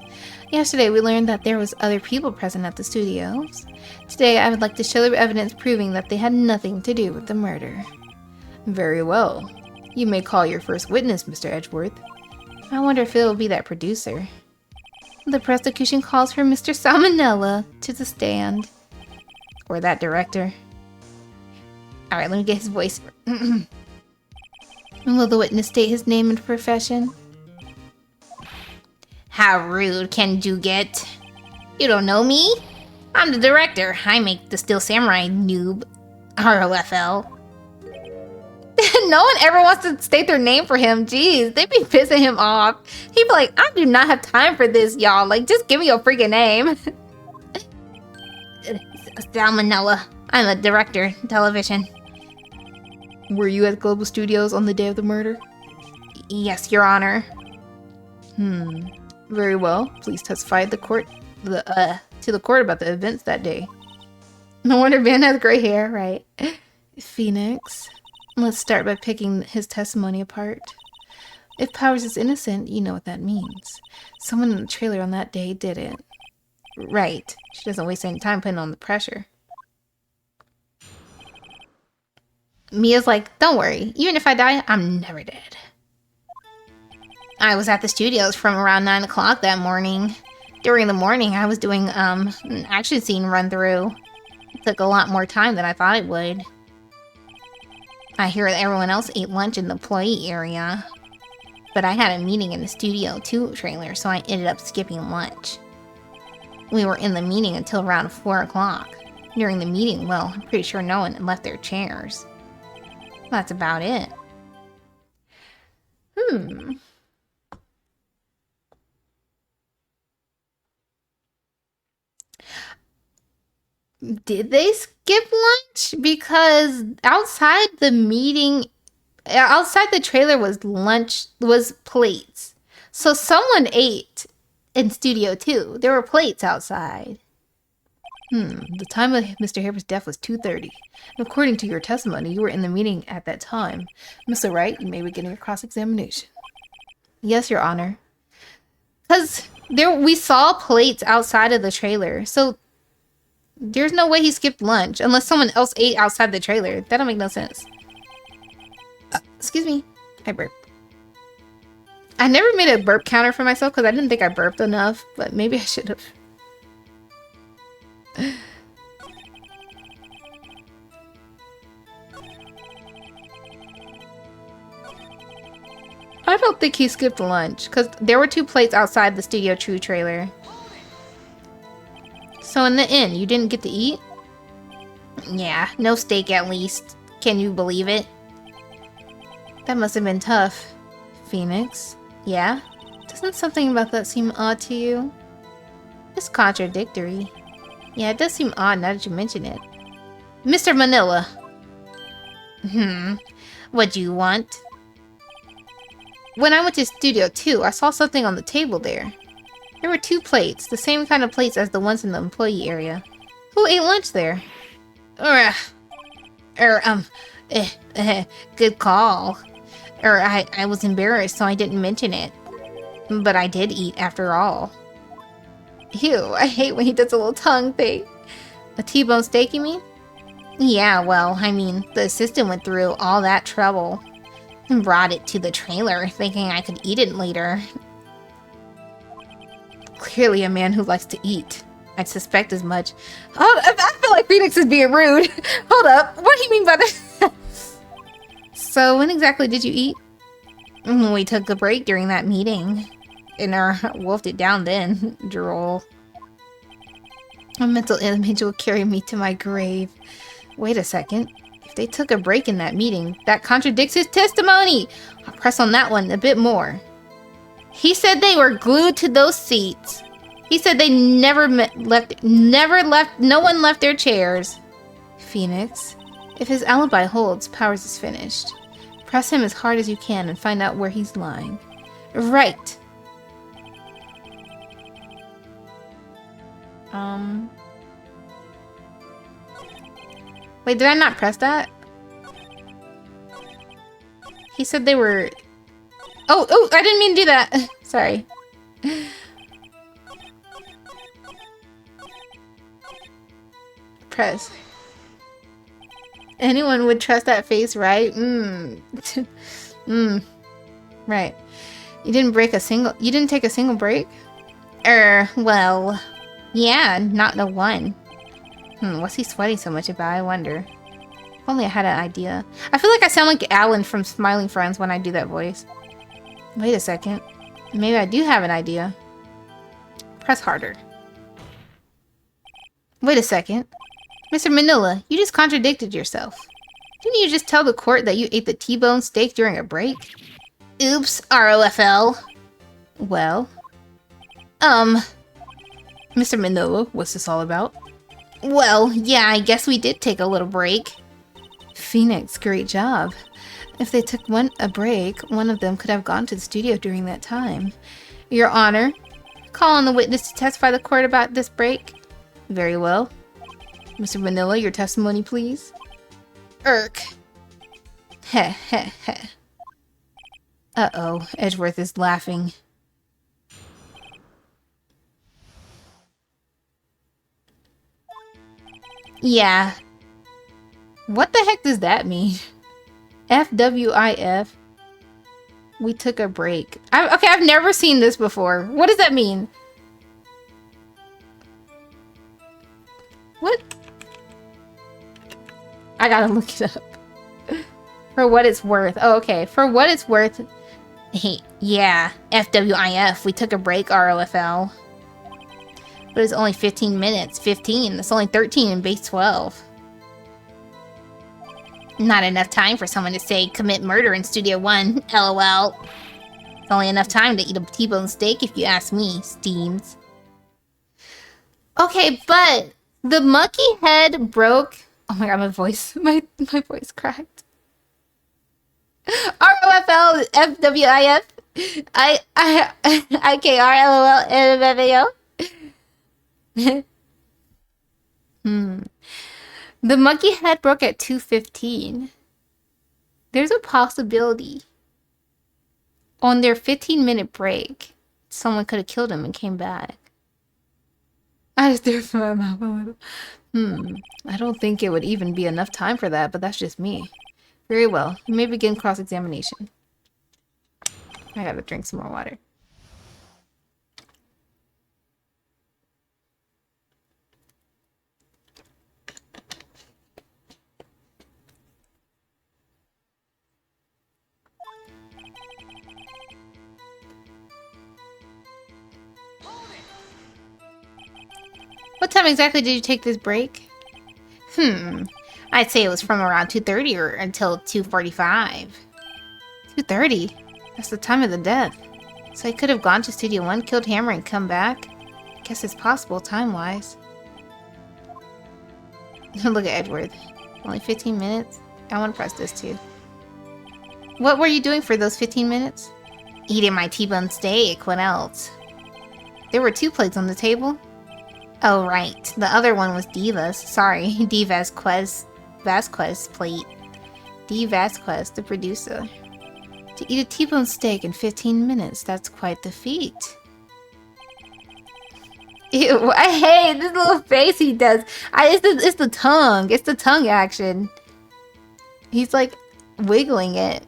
Yesterday, we learned that there was other people present at the studios. Today, I would like to show the evidence proving that they had nothing to do with the murder. Very well. You may call your first witness, Mr. Edgeworth. I wonder if it'll be that producer. The prosecution calls for Mr. Salmonella to the stand. Or that director. Alright, let me get his voice. Will the witness state his name and profession? How rude can you get? You don't know me? I'm the director. I make the Steel Samurai noob. ROFL. No one ever wants to state their name for him. Jeez, they be pissing him off. He'd be like, I do not have time for this, y'all. Like, just give me your freaking name. Salmonella. I'm a director, television. Were you at Global Studios on the day of the murder? Yes, Your Honor. Very well. Please testify at the court, to the court about the events that day. No wonder Ben has gray hair, right? Phoenix, let's start by picking his testimony apart. If Powers is innocent, you know what that means. Someone in the trailer on that day did it. Right. She doesn't waste any time putting on the pressure. Mia's like, don't worry. Even if I die, I'm never dead. I was at the studios from around 9 o'clock that morning. During the morning, I was doing an action scene run through. It took a lot more time than I thought it would. I hear that everyone else ate lunch in the employee area. But I had a meeting in the Studio 2 trailer, so I ended up skipping lunch. We were in the meeting until around 4 o'clock. During the meeting, well, I'm pretty sure no one had left their chairs. That's about it. Did they skip lunch? Because outside the meeting, outside the trailer was plates. So someone ate in Studio 2. There were plates outside. The time of Mr. Harper's death was 2:30. According to your testimony, you were in the meeting at that time. Mr. Wright, you may begin your cross-examination. Yes, Your Honor. Because we saw plates outside of the trailer, so there's no way he skipped lunch unless someone else ate outside the trailer. That don't make no sense. Excuse me. I burped. I never made a burp counter for myself because I didn't think I burped enough, but maybe I should have. I don't think he skipped lunch because there were 2 plates outside the Studio True trailer. So in the end, you didn't get to eat? Yeah, no steak at least. Can you believe it? That must have been tough. Phoenix? Yeah? Doesn't something about that seem odd to you? It's contradictory. Yeah, it does seem odd now that you mention it. Mr. Manila. What do you want? When I went to Studio 2, I saw something on the table there. There were 2 plates, the same kind of plates as the ones in the employee area. Who ate lunch there? Good call. I was embarrassed, so I didn't mention it. But I did eat after all. Ew, I hate when he does a little tongue thing. A T-bone steak, you mean? Yeah, well, I mean, the assistant went through all that trouble and brought it to the trailer, thinking I could eat it later. Clearly a man who likes to eat. I'd suspect as much. Oh, I feel like Phoenix is being rude. Hold up, what do you mean by that? So when exactly did you eat? We took a break during that meeting. And wolfed it down then. Droll. A mental image will carry me to my grave. Wait a second. If they took a break in that meeting, that contradicts his testimony. I'll press on that one a bit more. He said they were glued to those seats. He said they never left, no one left their chairs. Phoenix, if his alibi holds, Powers is finished. Press him as hard as you can and find out where he's lying. Right. Wait, did I not press that? He said they were... Oh, I didn't mean to do that. Sorry. Press. Anyone would trust that face, right? Right. You didn't take a single break? Well... Yeah, not the one. What's he sweating so much about, I wonder? If only I had an idea. I feel like I sound like Alan from Smiling Friends when I do that voice. Wait a second. Maybe I do have an idea. Press harder. Wait a second. Mr. Manila, you just contradicted yourself. Didn't you just tell the court that you ate the T-bone steak during a break? Oops, ROFL. Well... Mr. Manila, what's this all about? Well, yeah, I guess we did take a little break. Phoenix, great job. If they took a break, one of them could have gone to the studio during that time. Your Honor, call on the witness to testify to the court about this break. Very well. Mr. Manila, your testimony, please. Irk. Heh, heh, heh. Uh-oh, Edgeworth is laughing. Yeah. What the heck does that mean? FWIF. We took a break. Okay, I've never seen this before. What does that mean? What? I gotta look it up. For what it's worth. Oh, okay. For what it's worth. Hey, yeah. FWIF. We took a break, ROFL. But it's only 15 minutes. 15. That's only 13 in base 12. Not enough time for someone to say commit murder in Studio One. LOL. It's only enough time to eat a T-bone steak if you ask me, Steams. Okay, but the monkey head broke. Oh my god, my voice cracked. ROFL FWIF IKR LOL. The monkey head broke at 2:15. There's a possibility on their 15-minute break, someone could have killed him and came back. I just threw my mouth a little. I don't think it would even be enough time for that, but that's just me. Very well. You may begin cross-examination. I gotta drink some more water. What time exactly did you take this break? I'd say it was from around 2:30 or until 2:45. 2:30? That's the time of the death. So he could have gone to Studio One, killed Hammer, and come back? Guess it's possible, time-wise. Look at Edward. Only 15 minutes? I want to press this too. What were you doing for those 15 minutes? Eating my T-bone steak, what else? There were 2 plates on the table. Oh, right. The other one was Diva's. Sorry, D. Vasquez plate. D. Vasquez, the producer. To eat a T-bone steak in 15 minutes, that's quite the feat. Ew, I hate this little face he does. It's the tongue. It's the tongue action. He's like wiggling it.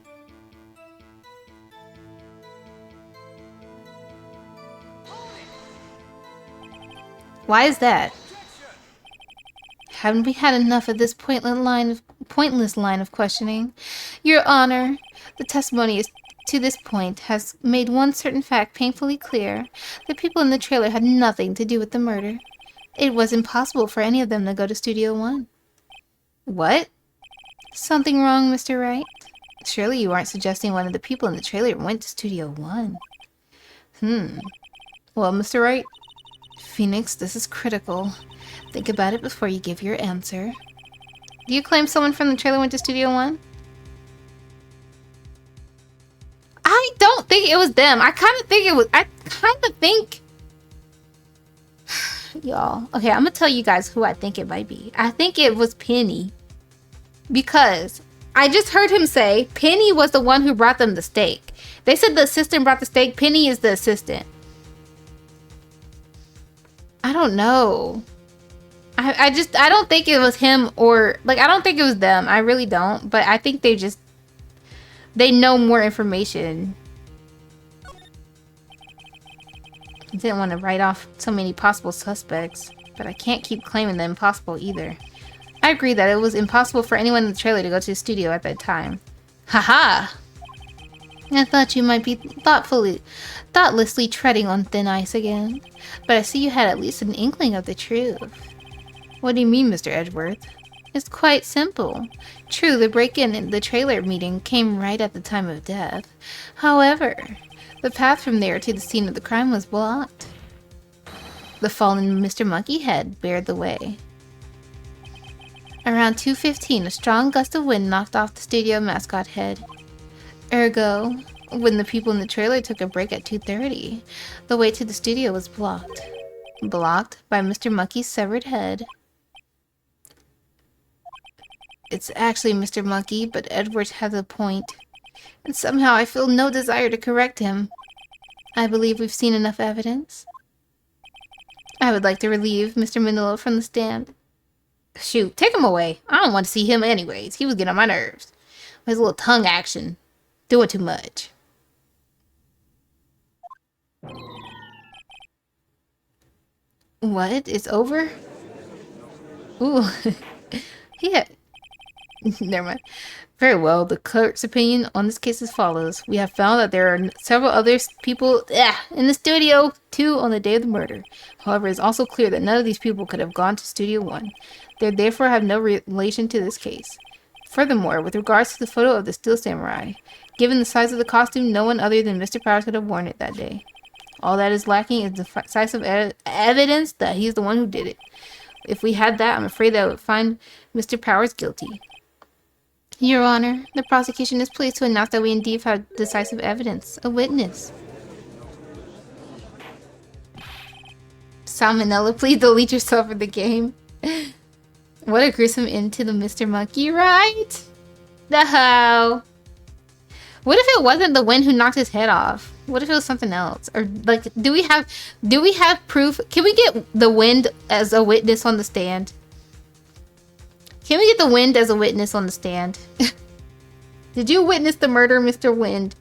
Why is that? Haven't we had enough of this pointless line of questioning? Your Honor, the testimony to this point has made one certain fact painfully clear. The people in the trailer had nothing to do with the murder. It was impossible for any of them to go to Studio One. What? Something wrong, Mr. Wright? Surely you aren't suggesting one of the people in the trailer went to Studio One. Well, Mr. Wright? Phoenix, this is critical. Think about it before you give your answer. Do you claim someone from the trailer went to Studio One? I don't think it was them. I kind of think y'all. Okay, I'm gonna tell you guys who I think it might be. I think it was Penny. Because I just heard him say Penny was the one who brought them the steak. They said the assistant brought the steak. Penny is the assistant. I don't know. I don't think it was him or like I don't think it was them. I really don't. But I think they know more information. I didn't want to write off so many possible suspects, but I can't keep claiming them impossible either. I agree that it was impossible for anyone in the trailer to go to the studio at that time. Haha! I thought you might be thoughtlessly treading on thin ice again. But I see you had at least an inkling of the truth. What do you mean, Mr. Edgeworth? It's quite simple. True, the break-in in the trailer meeting came right at the time of death. However, the path from there to the scene of the crime was blocked. The fallen Mr. Monkeyhead bared the way. Around 2:15, a strong gust of wind knocked off the studio mascot head. Ergo, when the people in the trailer took a break at 2:30, the way to the studio was blocked. Blocked by Mr. Monkey's severed head. It's actually Mr. Monkey, but Edward has a point. And somehow I feel no desire to correct him. I believe we've seen enough evidence. I would like to relieve Mr. Manila from the stand. Shoot, take him away. I don't want to see him anyways. He was getting on my nerves. His little tongue action. Doing too much. What? It's over? Ooh. Yeah. Never mind. Very well. The clerk's opinion on this case is as follows. We have found that there are several other people in the studio, too, on the day of the murder. However, it is also clear that none of these people could have gone to Studio One. They therefore have no relation to this case. Furthermore, with regards to the photo of the Steel Samurai, given the size of the costume, no one other than Mr. Powers could have worn it that day. All that is lacking is decisive evidence that he's the one who did it. If we had that, I'm afraid that would find Mr. Powers guilty. Your Honor, the prosecution is pleased to announce that we indeed have decisive evidence. A witness. Salmonella, please delete yourself from the game. What a gruesome end to the Mr. Monkey, right? No. What if it wasn't the wind who knocked his head off? What if it was something else? Or like, do we have proof? Can we get the wind as a witness on the stand? Can we get the wind as a witness on the stand? Did you witness the murder, Mr. Wind?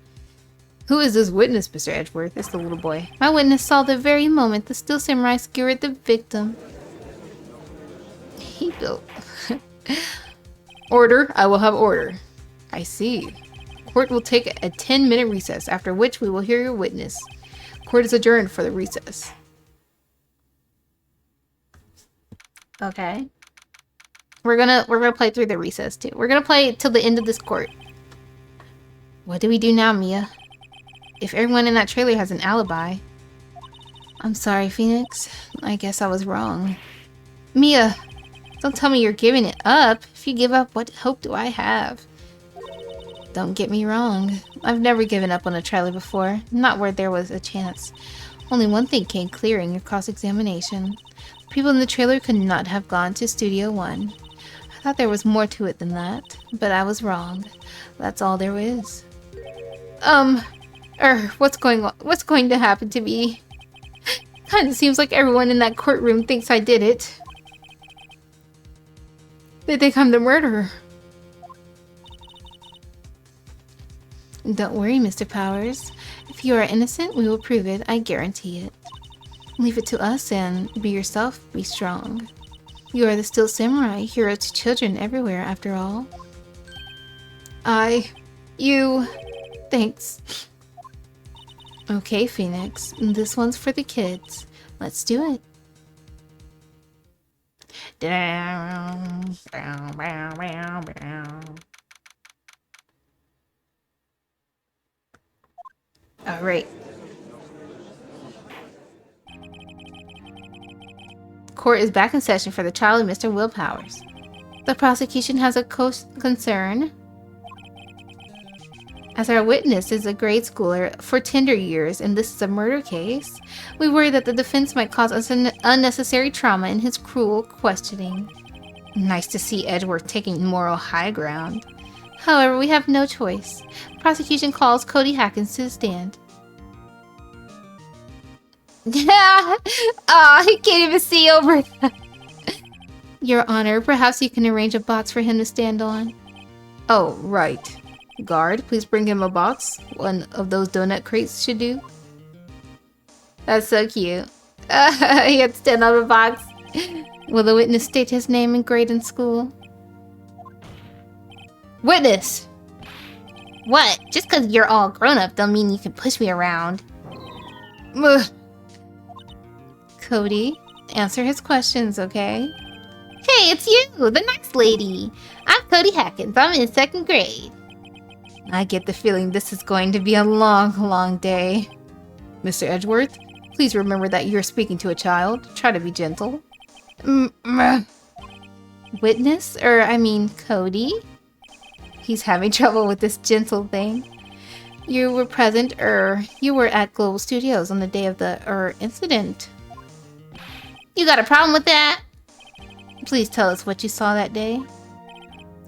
Who is this witness, Mr. Edgeworth? It's the little boy. My witness saw the very moment the Steel Samurai skewered the victim. He built. Order. I will have order. I see. Court will take a 10-minute recess, after which we will hear your witness. Court is adjourned for the recess. Okay. We're gonna play through the recess too. We're gonna play till the end of this court. What do we do now, Mia? If everyone in that trailer has an alibi. I'm sorry, Phoenix. I guess I was wrong. Mia, don't tell me you're giving it up. If you give up, what hope do I have? Don't get me wrong. I've never given up on a trailer before. Not where there was a chance. Only one thing came clear in your cross-examination. People in the trailer could not have gone to Studio One. I thought there was more to it than that, but I was wrong. That's all there is. What's going to happen to me? Kinda seems like everyone in that courtroom thinks I did it. They think I'm the murderer. Don't worry, Mr. Powers. If you are innocent, we will prove it. I guarantee it. Leave it to us and be yourself, be strong. You are the Steel Samurai, hero to children everywhere, after all. Thanks. Okay, Phoenix. This one's for the kids. Let's do it. All right. Court is back in session for the trial of Mr. Will Powers. The prosecution has a concern. As our witness is a grade schooler for tender years and this is a murder case, we worry that the defense might cause us an unnecessary trauma in his cruel questioning. Nice to see Edgeworth taking moral high ground. However, we have no choice. Prosecution calls Cody Hackins to the stand. He can't even see over that. Your Honor, perhaps you can arrange a box for him to stand on. Oh, right. Guard, please bring him a box. One of those donut crates should do. That's so cute. He had to stand on a box. Will the witness state his name and grade in school? Witness! What? Just because you're all grown up don't mean you can push me around. Ugh. Cody, answer his questions, okay? Hey, it's you, the nice lady. I'm Cody Hackins. I'm in 2nd grade. I get the feeling this is going to be a long, long day. Mr. Edgeworth, please remember that you're speaking to a child. Try to be gentle. Witness? Cody? He's having trouble with this gentle thing. You were present, you were at Global Studios on the day of the, incident. You got a problem with that? Please tell us what you saw that day.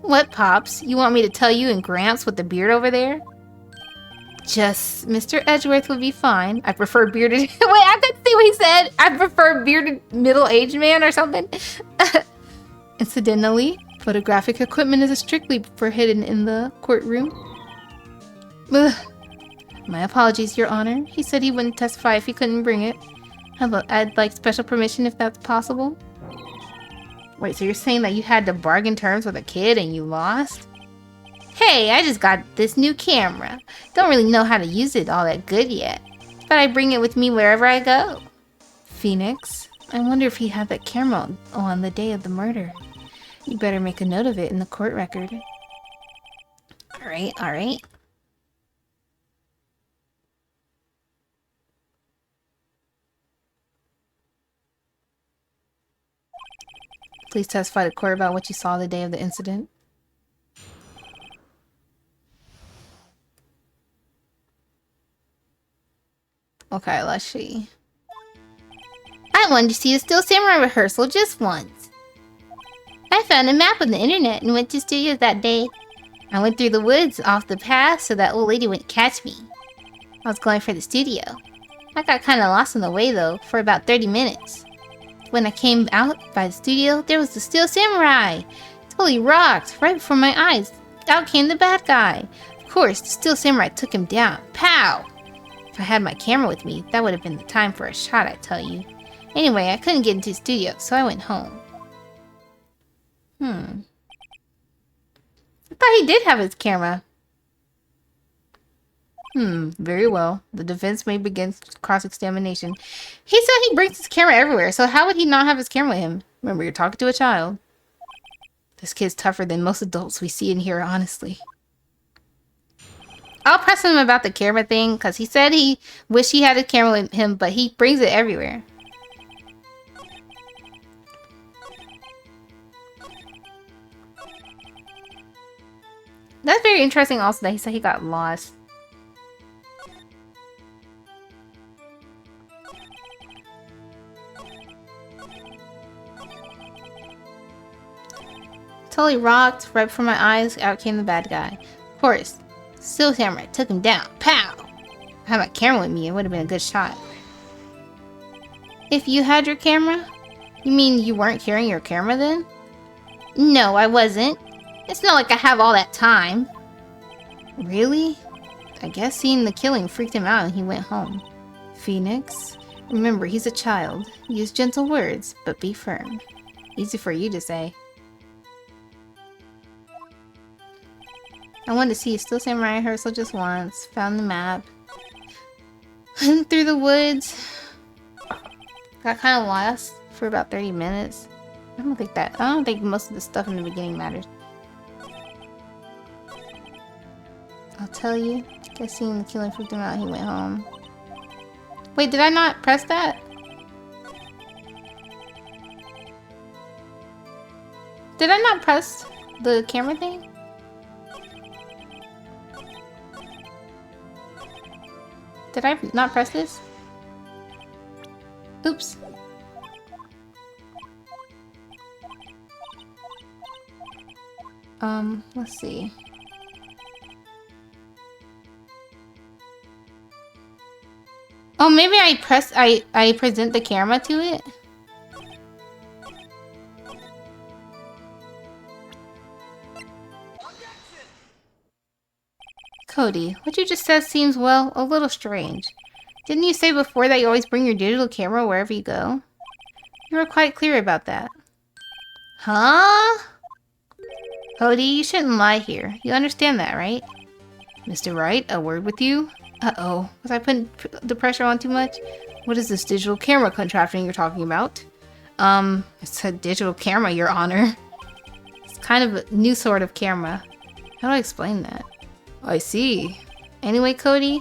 What, Pops? You want me to tell you and Gramps with the beard over there? Just Mr. Edgeworth would be fine. I prefer bearded... Wait, I couldn't see what he said. I prefer bearded middle-aged man or something. Incidentally, photographic equipment is strictly forbidden in the courtroom. Ugh. My apologies, Your Honor. He said he wouldn't testify if he couldn't bring it. I'd like special permission if that's possible. Wait, so you're saying that you had to bargain terms with a kid and you lost? Hey, I just got this new camera. Don't really know how to use it all that good yet. But I bring it with me wherever I go. Phoenix, I wonder if he had that camera on the day of the murder. You better make a note of it in the court record. Alright, alright. Please testify to court about what you saw the day of the incident. Okay, let's see. I wanted to see a Still Samurai rehearsal just once. I found a map on the internet and went to studios that day. I went through the woods off the path so that old lady wouldn't catch me. I was going for the studio. I got kinda lost on the way though, for about 30 minutes. When I came out by the studio, there was the Still Samurai! Totally rocked, right before my eyes. Out came the bad guy. Of course, the Still Samurai took him down. Pow! If I had my camera with me, that would have been the time for a shot, I tell you. Anyway, I couldn't get into the studio, so I went home. I thought he did have his camera. Very well. The defense may begin cross-examination. He said he brings his camera everywhere, so how would he not have his camera with him? Remember, you're talking to a child. This kid's tougher than most adults we see and hear, honestly. I'll press him about the camera thing, because he said he wished he had a camera with him, but he brings it everywhere. That's very interesting also that he said he got lost. Totally rocked, right before my eyes, out came the bad guy. Of course, Still Samurai took him down. Pow! If I had my camera with me, it would have been a good shot. If you had your camera? You mean you weren't carrying your camera then? No, I wasn't. It's not like I have all that time. Really? I guess seeing the killing freaked him out and he went home. Phoenix, remember he's a child. Use gentle words, but be firm. Easy for you to say. I wanted to see a Still Samurai rehearsal just once. Found the map. Went through the woods. Got kind of lost for about 30 minutes. I don't think most of the stuff in the beginning matters. I'll tell you. Guess seeing the killing freaked him out, he went home. Wait, did I not press that? Did I not press the camera thing? Did I not press this? Oops. Let's see. Oh, maybe I present the camera to it? Cody, what you just said seems, well, a little strange. Didn't you say before that you always bring your digital camera wherever you go? You were quite clear about that. Huh? Cody, you shouldn't lie here. You understand that, right? Mr. Wright, a word with you? Uh-oh. Was I putting the pressure on too much? What is this digital camera contraption you're talking about? It's a digital camera, Your Honor. It's kind of a new sort of camera. How do I explain that? I see. Anyway, Cody,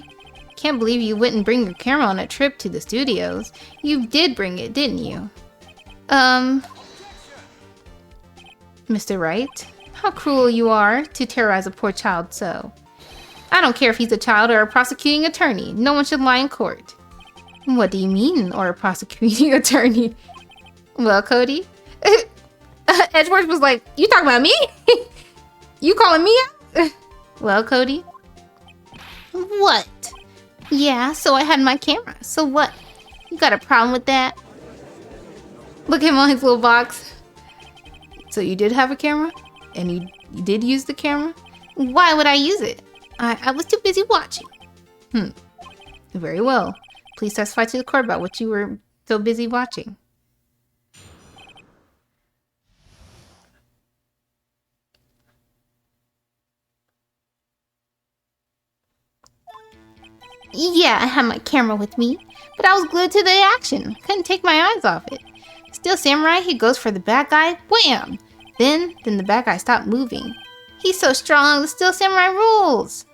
can't believe you wouldn't bring your camera on a trip to the studios. You did bring it, didn't you? Mr. Wright, how cruel you are to terrorize a poor child so. I don't care if he's a child or a prosecuting attorney. No one should lie in court. What do you mean, or a prosecuting attorney? Well, Cody, Edgeworth was like, you talking about me? You calling me out? Well, Cody. What? Yeah, so I had my camera. So what? You got a problem with that? Look at him on his little box. So you did have a camera? And you did use the camera? Why would I use it? I was too busy watching. Very well. Please testify to the court about what you were so busy watching. Yeah, I had my camera with me, but I was glued to the action. Couldn't take my eyes off it. Still Samurai, he goes for the bad guy. Wham! Then the bad guy stopped moving. He's so strong, the Steel Samurai rules.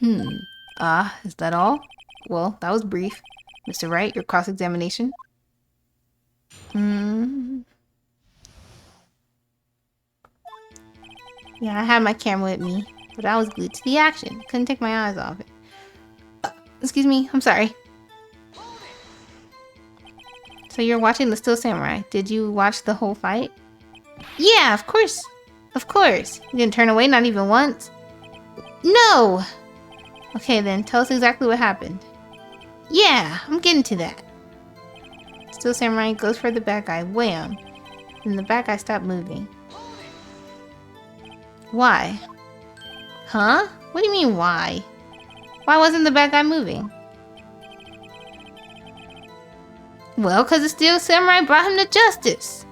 Is that all? Well, that was brief. Mr. Wright, your cross-examination? Yeah, I had my camera with me, but I was glued to the action. Couldn't take my eyes off it. Excuse me, I'm sorry. So you're watching the Steel Samurai. Did you watch the whole fight? Yeah, of course. Of course. You didn't turn away, not even once? No! Okay then, tell us exactly what happened. Yeah, I'm getting to that. Steel Samurai goes for the bad guy. Wham! And the bad guy stopped moving. Why? Huh? What do you mean, why? Why wasn't the bad guy moving? Well, because the Steel Samurai brought him to justice.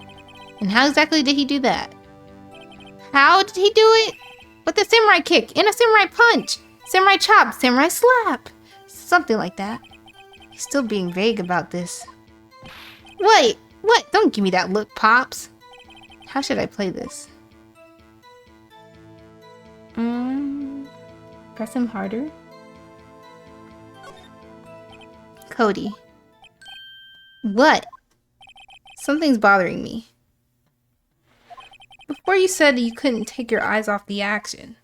And how exactly did he do that? How did he do it? With a samurai kick and a samurai punch, samurai chop, samurai slap. Something like that. He's still being vague about this. Wait, what? Don't give me that look, Pops. How should I play this? Press him harder. Cody. What? Something's bothering me. Before you said you couldn't take your eyes off the action.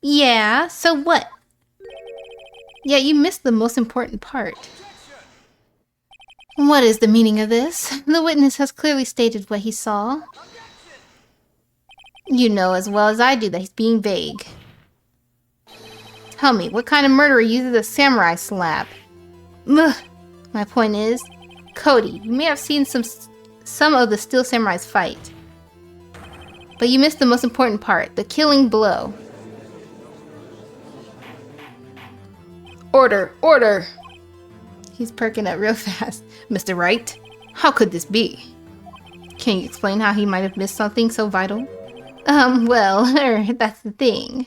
Yeah, so what? Yeah, you missed the most important part. What is the meaning of this? The witness has clearly stated what he saw. You know as well as I do that he's being vague. Tell me, what kind of murderer uses a samurai slap? Ugh. My point is, Cody, you may have seen some of the Steel Samurai's fight. But you missed the most important part, the killing blow. Order! Order! He's perking up real fast. Mr. Wright, how could this be? Can you explain how he might have missed something so vital? Well, that's the thing.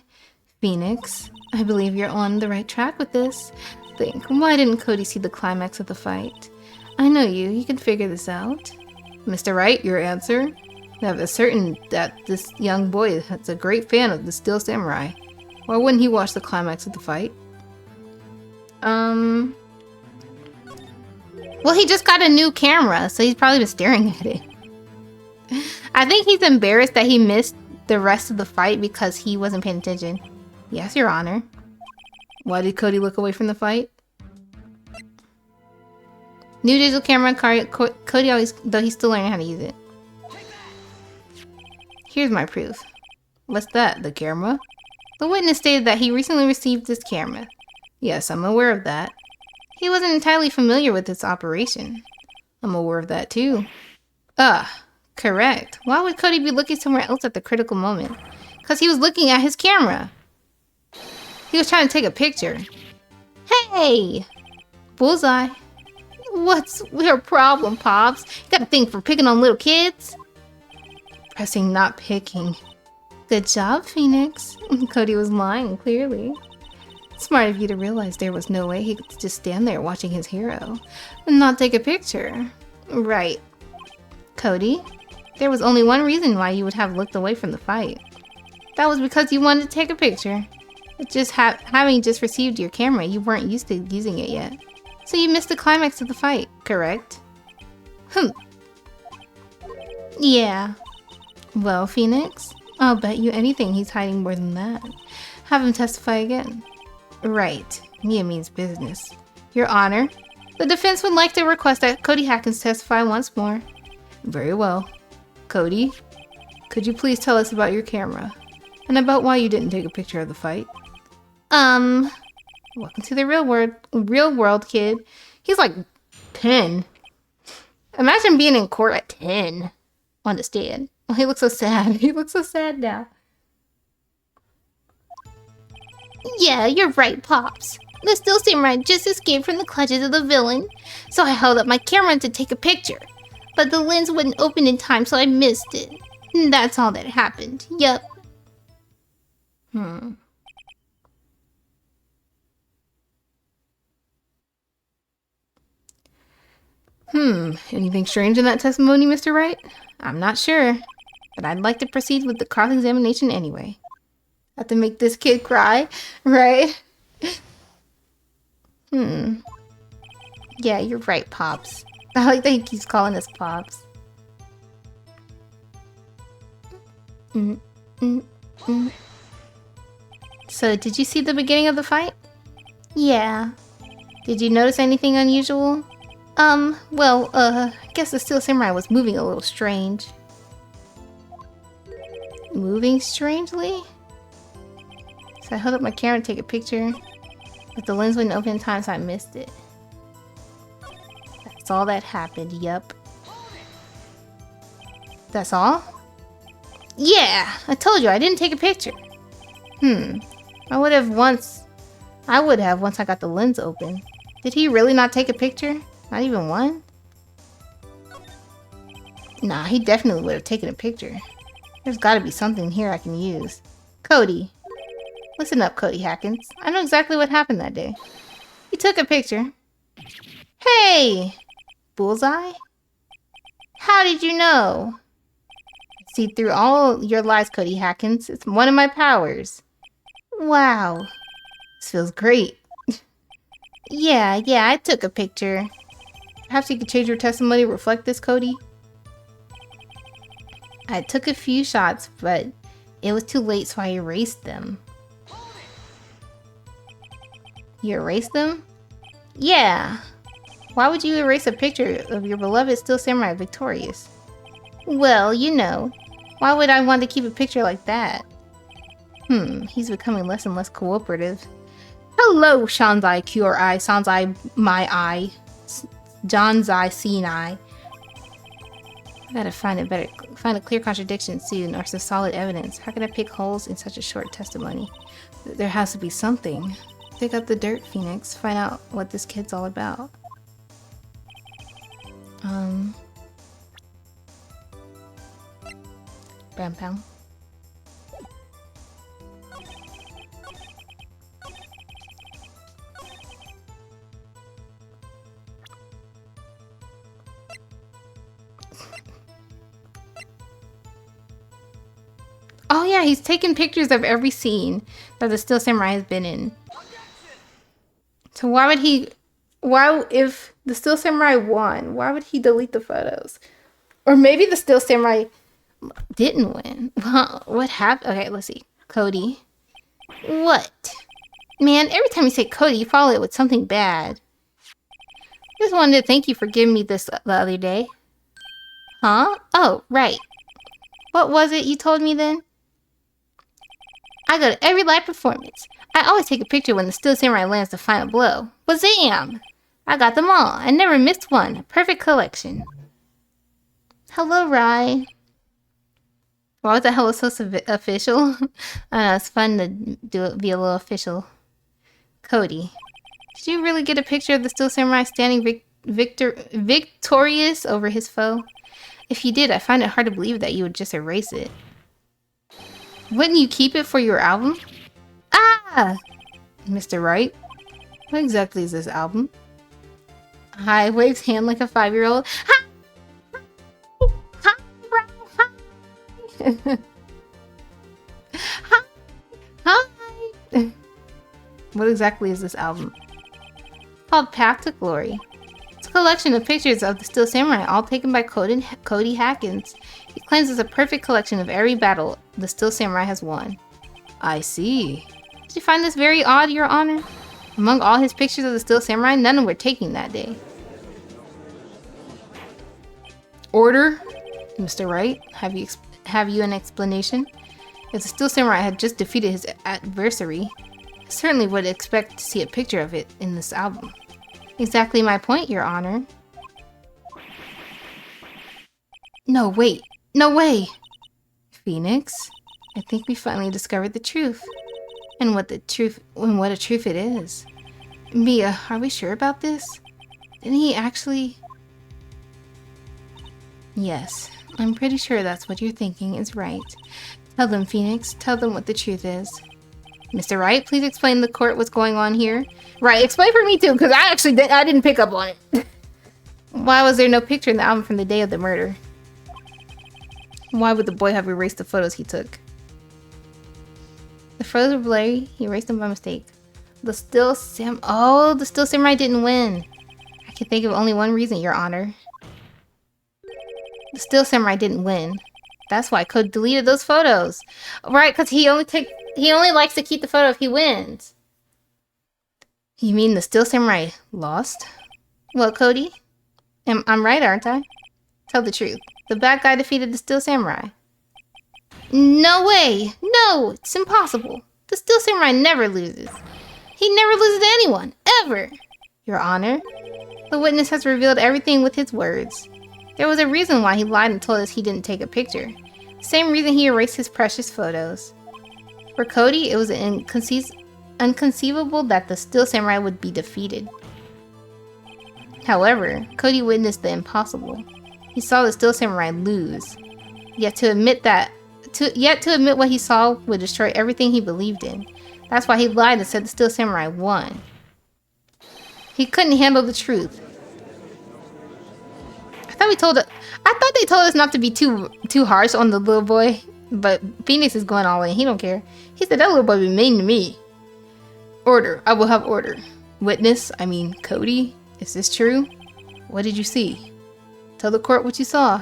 Phoenix, I believe you're on the right track with this. Think, why didn't Cody see the climax of the fight? I know you can figure this out. Mr. Wright, your answer? I have certain that this young boy is a great fan of the Steel Samurai. Why wouldn't he watch the climax of the fight? Well, he just got a new camera, so he's probably been staring at it. I think he's embarrassed that he missed the rest of the fight because he wasn't paying attention. Yes, Your Honor. Why did Cody look away from the fight? New digital camera, Cody always, though he's still learning how to use it. Here's my proof. What's that, the camera? The witness stated that he recently received this camera. Yes, I'm aware of that. He wasn't entirely familiar with its operation. I'm aware of that too. Correct. Why would Cody be looking somewhere else at the critical moment? Because he was looking at his camera. He was trying to take a picture. Hey! Bullseye. What's your problem, Pops? You got a thing for picking on little kids? Pressing, not picking. Good job, Phoenix. Cody was lying, clearly. Smart of you to realize there was no way he could just stand there watching his hero and not take a picture. Right. Cody, there was only one reason why you would have looked away from the fight. That was because you wanted to take a picture. Just having just received your camera, you weren't used to using it yet. So you missed the climax of the fight, correct? Yeah. Well, Phoenix, I'll bet you anything he's hiding more than that. Have him testify again. Right. Mia means business. Your Honor, the defense would like to request that Cody Hackins testify once more. Very well. Cody, could you please tell us about your camera? And about why you didn't take a picture of the fight? Welcome to the real world, kid. He's like 10. Imagine being in court at 10 on the stand. Oh, he looks so sad. He looks so sad now. Yeah, you're right, Pops. The Steel Samurai just escaped from the clutches of the villain, so I held up my camera to take a picture. But the lens wouldn't open in time, so I missed it. And that's all that happened. Yep. Anything strange in that testimony, Mr. Wright? I'm not sure. But I'd like to proceed with the cross-examination anyway. Have to make this kid cry, right? Yeah, you're right, Pops. I like that he keeps calling us Pops. So, did you see the beginning of the fight? Yeah. Did you notice anything unusual? Well, I guess the Steel Samurai was moving a little strange. Moving strangely? So I held up my camera to take a picture, but the lens wouldn't open in time, so I missed it. That's all that happened, yup. That's all? Yeah, I told you I didn't take a picture. I would have once I got the lens open. Did he really not take a picture? Not even one? Nah, he definitely would have taken a picture. There's gotta be something here I can use. Cody. Listen up, Cody Hackins. I know exactly what happened that day. You took a picture. Hey! Bullseye? How did you know? See through all your lies, Cody Hackins. It's one of my powers. Wow. This feels great. Yeah, I took a picture. Perhaps you could change your testimony to reflect this, Cody? I took a few shots, but it was too late, so I erased them. You erased them? Yeah. Why would you erase a picture of your beloved Steel Samurai victorious? Well, you know. Why would I want to keep a picture like that? He's becoming less and less cooperative. Hello, Shanzai Cure-Eye, Sanzai My Eye, Janzai Seen Eye. I gotta find a clear contradiction soon, or some solid evidence. How can I pick holes in such a short testimony? There has to be something. Dig up the dirt, Phoenix. Find out what this kid's all about. Bam bam. Oh yeah, he's taken pictures of every scene that the Steel Samurai has been in. So if the Steel Samurai won, why would he delete the photos? Or maybe the Steel Samurai didn't win. What happened? Okay, let's see. Cody. What? Man, every time you say Cody, you follow it with something bad. Just wanted to thank you for giving me this the other day. Huh? Oh, right. What was it you told me then? I go to every live performance. I always take a picture when the Steel Samurai lands the final blow. Wazam! I got them all. I never missed one. Perfect collection. Hello, Rye. Why was that hello so official? I know, it's fun to be a little official. Cody. Did you really get a picture of the Steel Samurai standing victorious over his foe? If you did, I find it hard to believe that you would just erase it. Wouldn't you keep it for your album? Ah! Mr. Wright? What exactly is this album? Hi, waves hand like a 5-year-old. Hi! Hi, Hi! Hi! Hi! What exactly is this album? It's called Path to Glory. It's a collection of pictures of the Steel Samurai, all taken by Cody Hackins. He claims it's a perfect collection of every battle the Steel Samurai has won. I see. Did you find this very odd, Your Honor? Among all his pictures of the Steel Samurai, none were taken that day. Order? Mr. Wright, have you an explanation? If the Steel Samurai had just defeated his adversary, I certainly would expect to see a picture of it in this album. Exactly my point, Your Honor. No, wait. No way! Phoenix, I think we finally discovered the truth. And what a truth it is. Mia, are we sure about this? Didn't he actually... Yes, I'm pretty sure that's what you're thinking is right. Tell them, Phoenix. Tell them what the truth is. Mr. Wright, please explain to the court what's going on here. Right, explain for me too, because I didn't pick up on it. Why was there no picture in the album from the day of the murder? Why would the boy have erased the photos he took? The photos were blurry. He erased them by mistake. The still samurai didn't win. I can think of only one reason, Your Honor. The still samurai didn't win. That's why Code deleted those photos. Right, because he only likes to keep the photo if he wins. You mean the still samurai lost? Well, Cody, I'm right, aren't I? Tell the truth. The bad guy defeated the still samurai. No way! No! It's impossible. The still samurai never loses. He never loses to anyone, ever! Your Honor, the witness has revealed everything with his words. There was a reason why he lied and told us he didn't take a picture. Same reason he erased his precious photos. For Cody, it was inconceivable that the still samurai would be defeated. However, Cody witnessed the impossible. He saw the still samurai lose. Yet to admit what he saw would destroy everything he believed in. That's why he lied and said the still samurai won. He couldn't handle the truth. I thought they told us not to be too harsh on the little boy, but Phoenix is going all in. He don't care. He said that little boy be mean to me. Order. I will have order. Witness, I mean Cody, is this true? What did you see? Tell the court what you saw.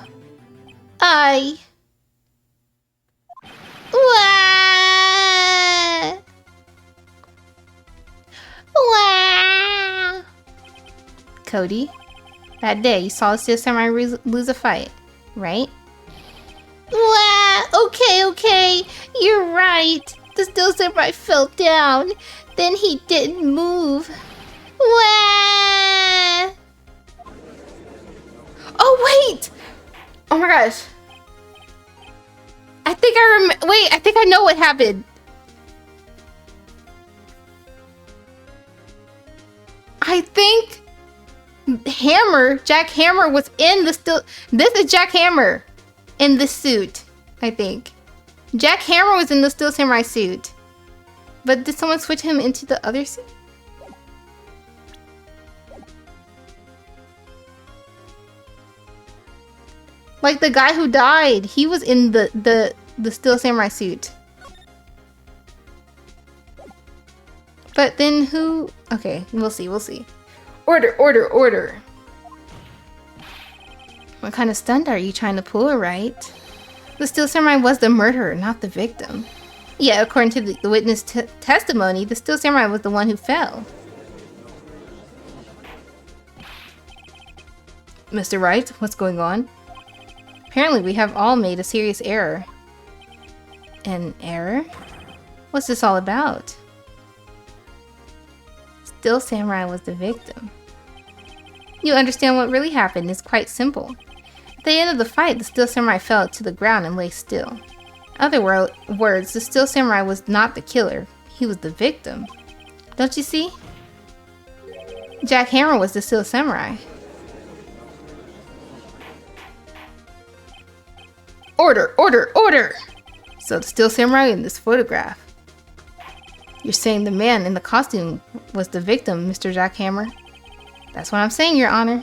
Cody, that day you saw the still samurai lose a fight, right? Okay, you're right. The still samurai fell down. Then he didn't move. Oh wait! Oh my gosh. I think I know what happened. I think Jack Hammer was in the still. This is Jack Hammer in this suit, I think. Jack Hammer was in the still samurai suit. But did someone switch him into the other suit? Like the guy who died, he was in the still samurai suit. But then who? Okay, we'll see. Order. What kind of stunt are you trying to pull, Wright? The still samurai was the murderer, not the victim. Yeah, according to the witness testimony, the still samurai was the one who fell. Mr. Wright, what's going on? Apparently, we have all made a serious error. An error? What's this all about? Still samurai was the victim. You understand what really happened. It's quite simple. At the end of the fight, the still samurai fell to the ground and lay still. In other words, the still samurai was not the killer. He was the victim. Don't you see? Jack Hammer was the still samurai. Order! So the still samurai in this photograph. You're saying the man in the costume was the victim, Mr. Jack Hammer? That's what I'm saying, Your Honor.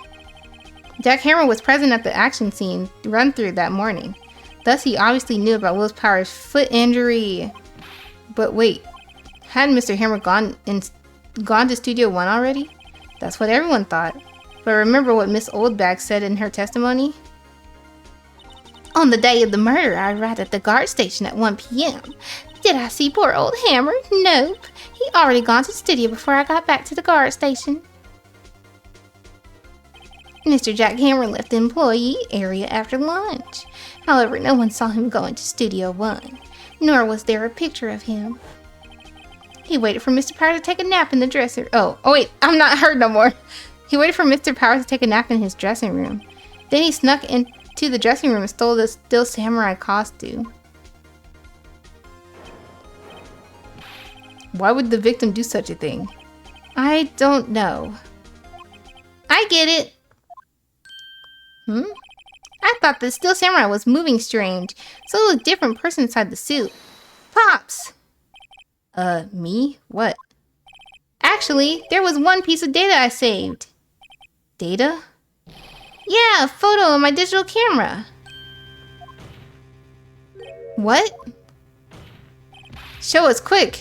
Jack Hammer was present at the action scene run-through that morning. Thus, he obviously knew about Will Power's foot injury. But wait, hadn't Mr. Hammer gone to Studio One already? That's what everyone thought. But remember what Miss Oldbag said in her testimony? On the day of the murder, I arrived at the guard station at 1 p.m. Did I see poor old Hammer? Nope. He already gone to the studio before I got back to the guard station. Mr. Jack Hammer left the employee area after lunch. However, no one saw him go into Studio One, nor was there a picture of him. He waited for Mr. Power to take a nap in the dressing room. Oh wait, I'm not hurt no more. He waited for Mr. Power to take a nap in his dressing room. Then he snuck into the dressing room and stole the still samurai costume. Why would the victim do such a thing? I don't know. I get it. I thought the still samurai was moving strange, so it was a different person inside the suit. Pops! Me? What? Actually, there was one piece of data I saved. Data? Yeah, a photo on my digital camera. What? Show us quick.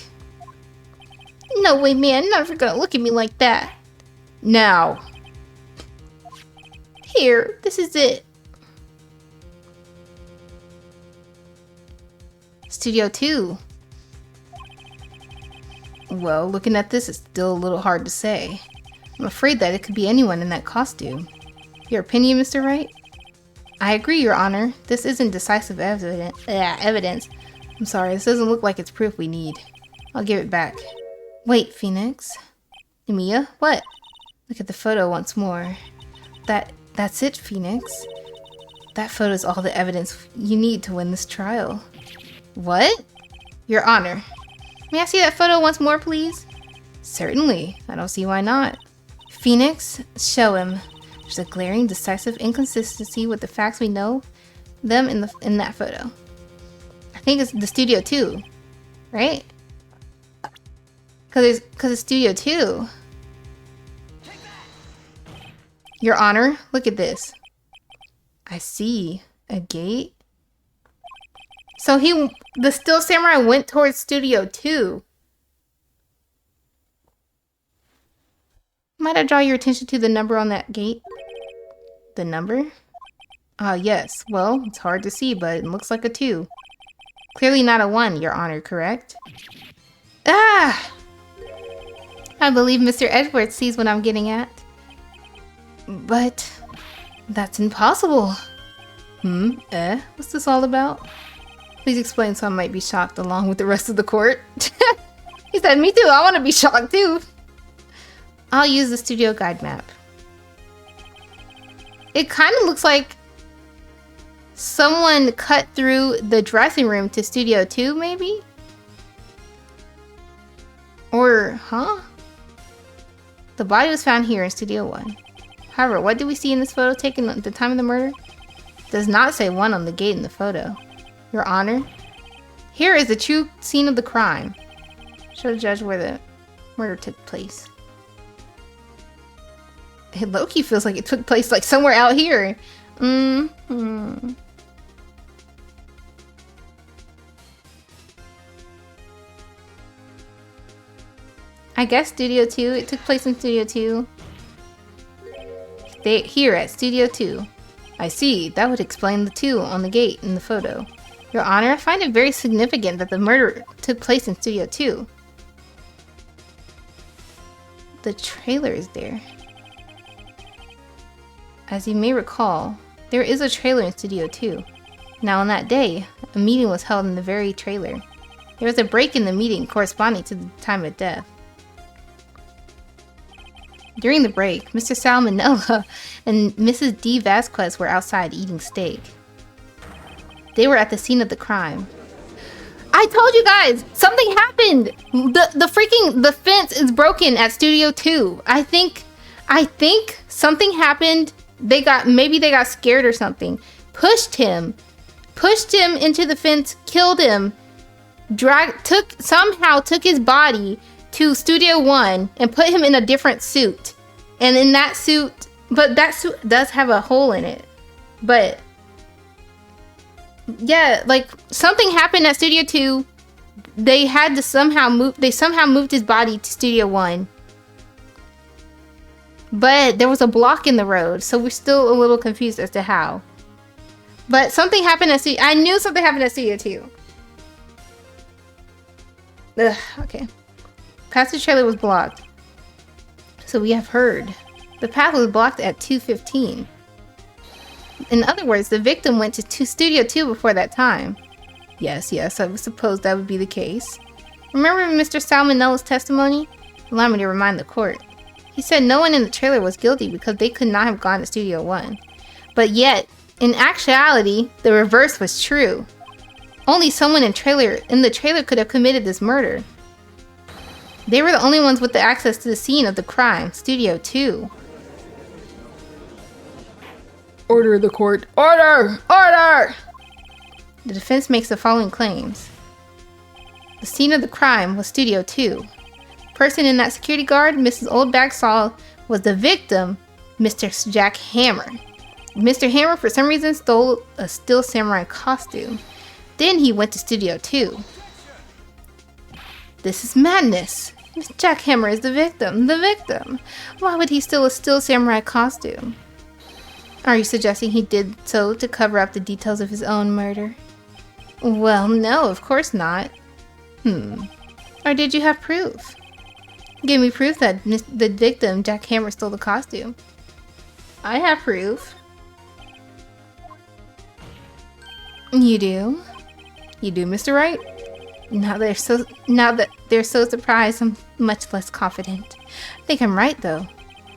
No way, man. You're never gonna look at me like that. Now. Here, this is it. Studio 2. Well, looking at this, it's still a little hard to say. I'm afraid that it could be anyone in that costume. Your opinion, Mr. Wright? I agree, Your Honor. This isn't decisive evidence. I'm sorry, this doesn't look like it's proof we need. I'll give it back. Wait, Phoenix. Emiya, what? Look at the photo once more. That's it, Phoenix. That photo is all the evidence you need to win this trial. What? Your Honor. May I see that photo once more, please? Certainly. I don't see why not. Phoenix, show him. There's a glaring, decisive inconsistency with the facts we know them in that photo. I think it's the Studio 2, right? Cause it's Studio 2. Your Honor, look at this. I see a gate. So the Still Samurai went towards Studio 2. Might I draw your attention to the number on that gate? The number? Yes. Well, it's hard to see, but it looks like a 2. Clearly not a 1, Your Honor, correct? Ah! I believe Mr. Edwards sees what I'm getting at. But that's impossible. What's this all about? Please explain so I might be shocked along with the rest of the court. He said, me too, I want to be shocked too. I'll use the studio guide map. It kind of looks like someone cut through the dressing room to Studio 2, maybe? Or, huh? The body was found here in Studio 1. However, what did we see in this photo taken at the time of the murder? It does not say 1 on the gate in the photo. Your Honor, here is the true scene of the crime. Show the judge where the murder took place. It low-key feels like it took place like somewhere out here. I guess Studio 2. It took place in Studio 2. Here at Studio 2. I see. That would explain the 2 on the gate in the photo. Your Honor, I find it very significant that the murder took place in Studio 2. The trailer is there. As you may recall, there is a trailer in Studio 2. Now on that day, a meeting was held in the very trailer. There was a break in the meeting corresponding to the time of death. During the break, Mr. Salmonella and Mrs. D. Vasquez were outside eating steak. They were at the scene of the crime. I told you guys! Something happened! The fence is broken at Studio 2. I think something happened. Maybe they got scared or something. Pushed him into the fence, killed him, somehow took his body to Studio 1 and put him in a different suit. And in that suit, but that suit does have a hole in it. But yeah, like something happened at Studio 2. They had to somehow moved his body to Studio 1. But there was a block in the road, so we're still a little confused as to how. But something happened at Studio... I knew something happened at Studio 2. Ugh, okay. Passage trailer was blocked. So we have heard. The path was blocked at 2:15. In other words, the victim went to Studio 2 before that time. Yes, I would suppose that would be the case. Remember Mr. Salmonella's testimony? Allow me to remind the court. He said no one in the trailer was guilty because they could not have gone to Studio 1. But yet, in actuality, the reverse was true. Only someone in the trailer could have committed this murder. They were the only ones with the access to the scene of the crime, Studio 2. Order the court. Order! Order! The defense makes the following claims. The scene of the crime was Studio 2. The person in that security guard Mrs. Oldbag saw was the victim, Mr. Jack Hammer. Mr. Hammer, for some reason, stole a Still Samurai costume. Then he went to Studio 2. This is madness. Jack Hammer is the victim. The victim. Why would he steal a Steel Samurai costume? Are you suggesting he did so to cover up the details of his own murder? Well, no, of course not. Or did you have proof? Give me proof that the victim, Jack Hammer, stole the costume. I have proof. You do? You do, Mr. Wright? Now that they're so surprised, I'm much less confident. I think I'm right, though.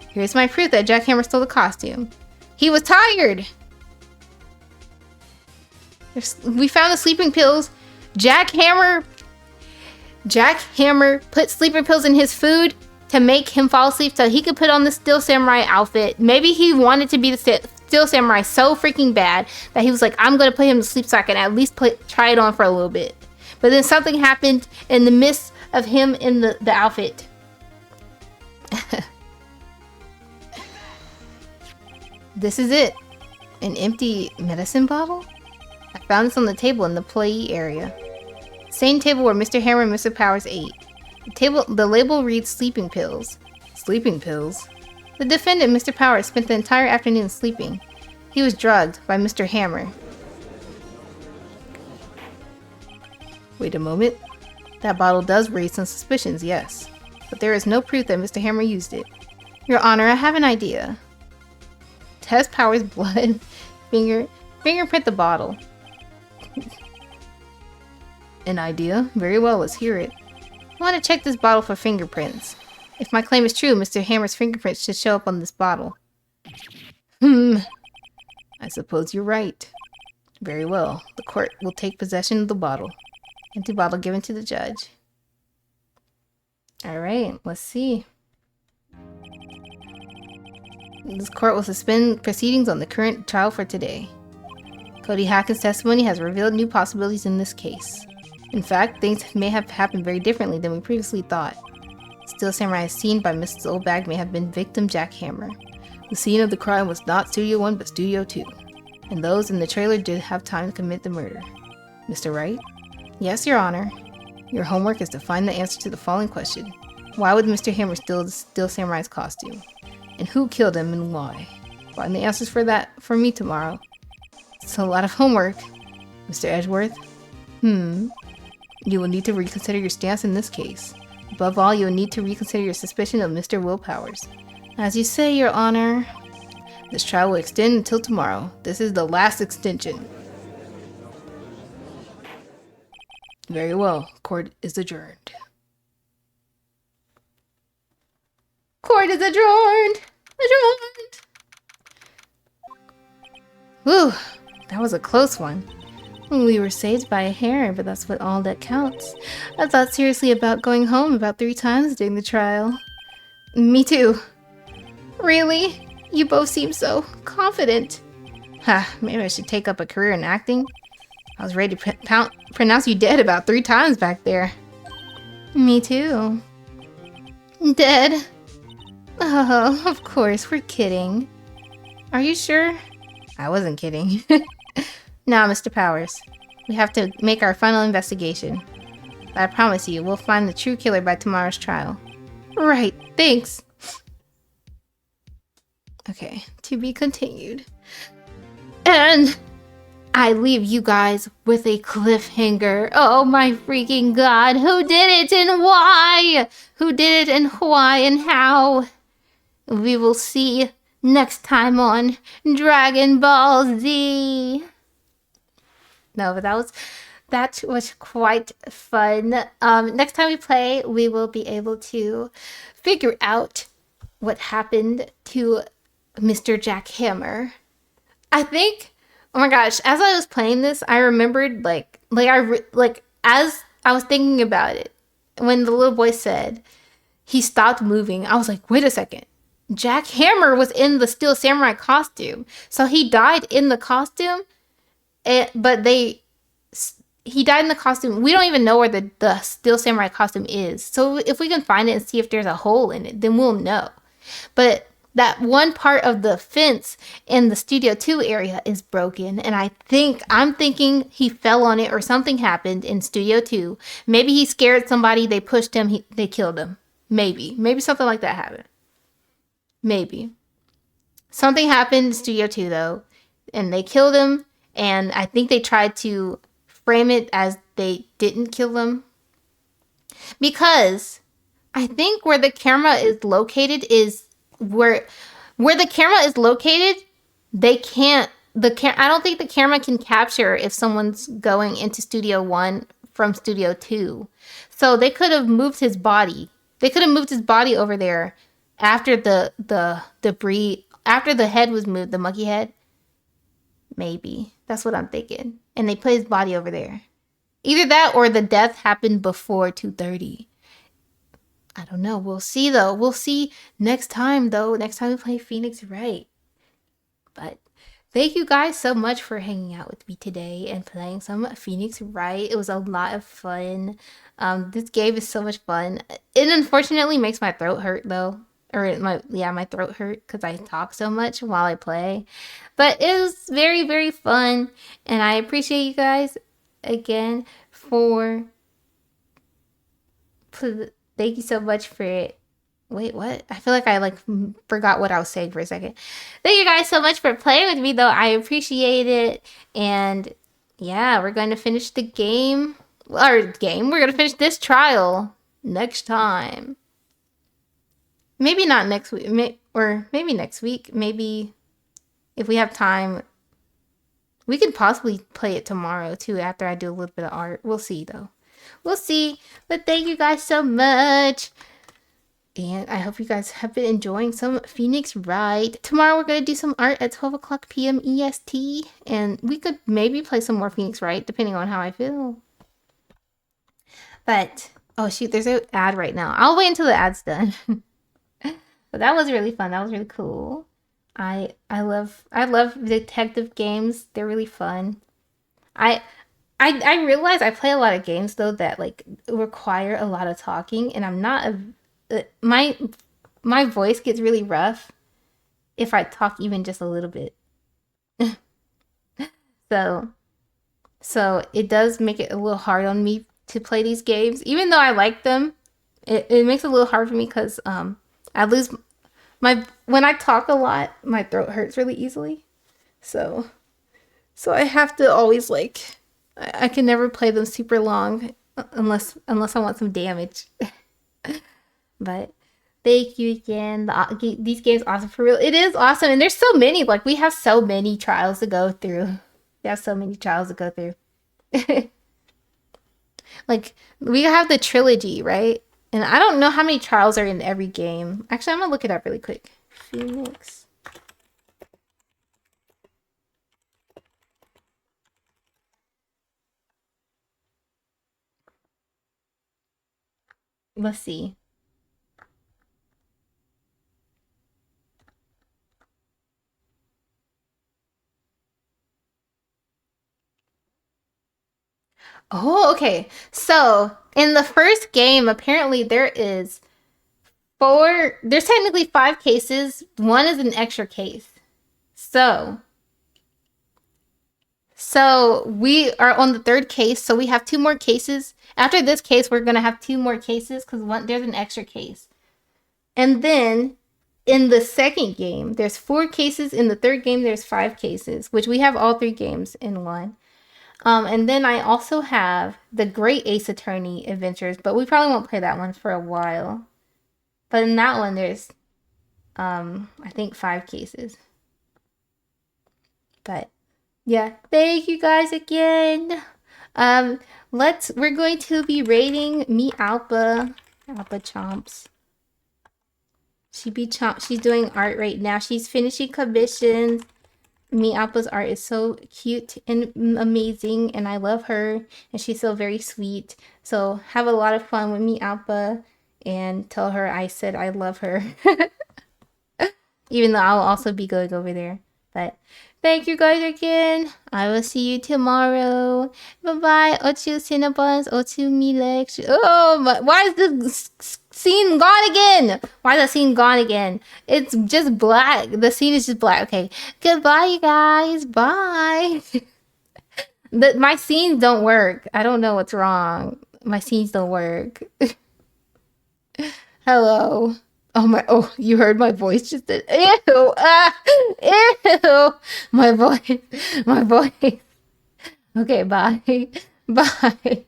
Here's my proof that Jack Hammer stole the costume. He was tired! We found the sleeping pills. Jack Hammer put sleeping pills in his food to make him fall asleep so he could put on the Steel Samurai outfit. Maybe he wanted to be the Steel Samurai so freaking bad that he was like, I'm going to put him to sleep so I can at least try it on for a little bit. But then something happened in the midst of him in the outfit. This is it. An empty medicine bottle? I found this on the table in the employee area. Same table where Mr. Hammer and Mr. Powers ate. The label reads sleeping pills. Sleeping pills? The defendant, Mr. Powers, spent the entire afternoon sleeping. He was drugged by Mr. Hammer. Wait a moment. That bottle does raise some suspicions, yes. But there is no proof that Mr. Hammer used it. Your Honor, I have an idea. Test Powers' blood. Fingerprint the bottle. An idea? Very well, let's hear it. I want to check this bottle for fingerprints. If my claim is true, Mr. Hammer's fingerprints should show up on this bottle. I suppose you're right. Very well. The court will take possession of the bottle. Empty bottle given to the judge. Alright, let's see. This court will suspend proceedings on the current trial for today. Cody Hackett's testimony has revealed new possibilities in this case. In fact, things may have happened very differently than we previously thought. Steel Samurai as seen by Mrs. Oldbag may have been victim Jack Hammer. The scene of the crime was not Studio 1 but Studio 2, and those in the trailer did have time to commit the murder. Mr. Wright? Yes, Your Honor. Your homework is to find the answer to the following question. Why would Mr. Hammer steal the Steel Samurai's costume? And who killed him and why? Find the answers for that for me tomorrow. It's a lot of homework. Mr. Edgeworth? You will need to reconsider your stance in this case. Above all, you will need to reconsider your suspicion of Mr. Will Powers. As you say, Your Honor. This trial will extend until tomorrow. This is the last extension. Very well. Court is adjourned. Court is adjourned! Adjourned! Whew, that was a close one. We were saved by a hair, but that's all that counts. I thought seriously about going home about 3 times during the trial. Me too. Really? You both seem so confident. Maybe I should take up a career in acting. I was ready to pronounce you dead about 3 times back there. Me too. Dead? Oh, of course, we're kidding. Are you sure? I wasn't kidding. Now, Mr. Powers, we have to make our final investigation. But I promise you, we'll find the true killer by tomorrow's trial. Right, thanks. Okay, to be continued. And I leave you guys with a cliffhanger. Oh my freaking god, who did it and why? Who did it and why and how? We will see next time on Dragon Ball Z. No, but that was quite fun. Next time we play, we will be able to figure out what happened to Mr. Jack Hammer. I think, oh my gosh, as I was playing this, I remembered as I was thinking about it, when the little boy said he stopped moving, I was like, wait a second. Jack Hammer was in the Steel Samurai costume. So he died in the costume, but he died in the costume. We don't even know where the Steel Samurai costume is. So if we can find it and see if there's a hole in it, then we'll know. But that one part of the fence in the Studio 2 area is broken. And I'm thinking he fell on it or something happened in Studio 2. Maybe he scared somebody, they pushed him, they killed him. Maybe something like that happened. Maybe. Something happened in Studio 2 though, and they killed him, and I think they tried to frame it as they didn't kill him. Because I think where the camera is located is where the camera is located, they can't I don't think the camera can capture if someone's going into Studio 1 from Studio 2. So they could have moved his body. They could have moved his body over there after the debris, after the head was moved, the monkey head. Maybe. That's what I'm thinking. And they put his body over there. Either that or the death happened before 2:30. I don't know. We'll see though. We'll see next time though. Next time we play Phoenix Wright. But thank you guys so much for hanging out with me today and playing some Phoenix Wright. It was a lot of fun. This game is so much fun. It unfortunately makes my throat hurt though. Or my throat hurt because I talk so much while I play. But it was very, very fun. And I appreciate you guys again for thank you so much for it. Wait, what? I feel like I forgot what I was saying for a second. Thank you guys so much for playing with me though. I appreciate it. And yeah, we're going to finish the game. We're going to finish this trial next time. Maybe not next week, or maybe next week. Maybe if we have time, we could possibly play it tomorrow too after I do a little bit of art. We'll see though. We'll see. But thank you guys so much. And I hope you guys have been enjoying some Phoenix Wright. Tomorrow we're going to do some art at 12 o'clock p.m. EST. And we could maybe play some more Phoenix Wright depending on how I feel. But, oh shoot, there's an ad right now. I'll wait until the ad's done. But that was really fun. That was really cool. I love detective games. They're really fun. I realize I play a lot of games though that require a lot of talking, and I'm not my voice gets really rough if I talk even just a little bit. So it does make it a little hard on me to play these games, even though I like them. It makes it a little hard for me because I lose when I talk a lot, my throat hurts really easily. So I have to always I can never play them super long unless I want some damage. But thank you again. These games are awesome for real. It is awesome, and there's so many. We have so many trials to go through. We have so many trials to go through. We have the trilogy, right? And I don't know how many trials are in every game. Actually, I'm gonna look it up really quick. Phoenix. Let's see. Oh, okay. So in the first game, apparently there's technically 5 cases. 1 is an extra case. So we are on the 3rd case. So we have 2 more cases. After this case, we're going to have 2 more cases because there's an extra case. And then in the 2nd game, there's 4 cases. In the 3rd game, there's 5 cases, which we have all 3 games in one. And then I also have the Great Ace Attorney Adventures, but we probably won't play that one for a while. But in that one, there's, I think 5 cases. But yeah, thank you guys again. We're going to be rating me Alpha Chomps. She's doing art right now. She's finishing commissions. Me Appa's art is so cute and amazing, and I love her, and she's so very sweet. So have a lot of fun with me Appa, and tell her I said I love her. Even though I'll also be going over there. But thank you guys again. I will see you tomorrow. Bye-bye. Ochu Cinnabons. Ochu Milex. Oh, my, why is the scene gone again? Why is the scene gone again? It's just black. The scene is just black. Okay. Goodbye, you guys. Bye. My scenes don't work. I don't know what's wrong. My scenes don't work. Hello. Oh my! Oh, you heard my voice just did. Ew! Ah! Ew! My voice. My voice. Okay, bye. Bye.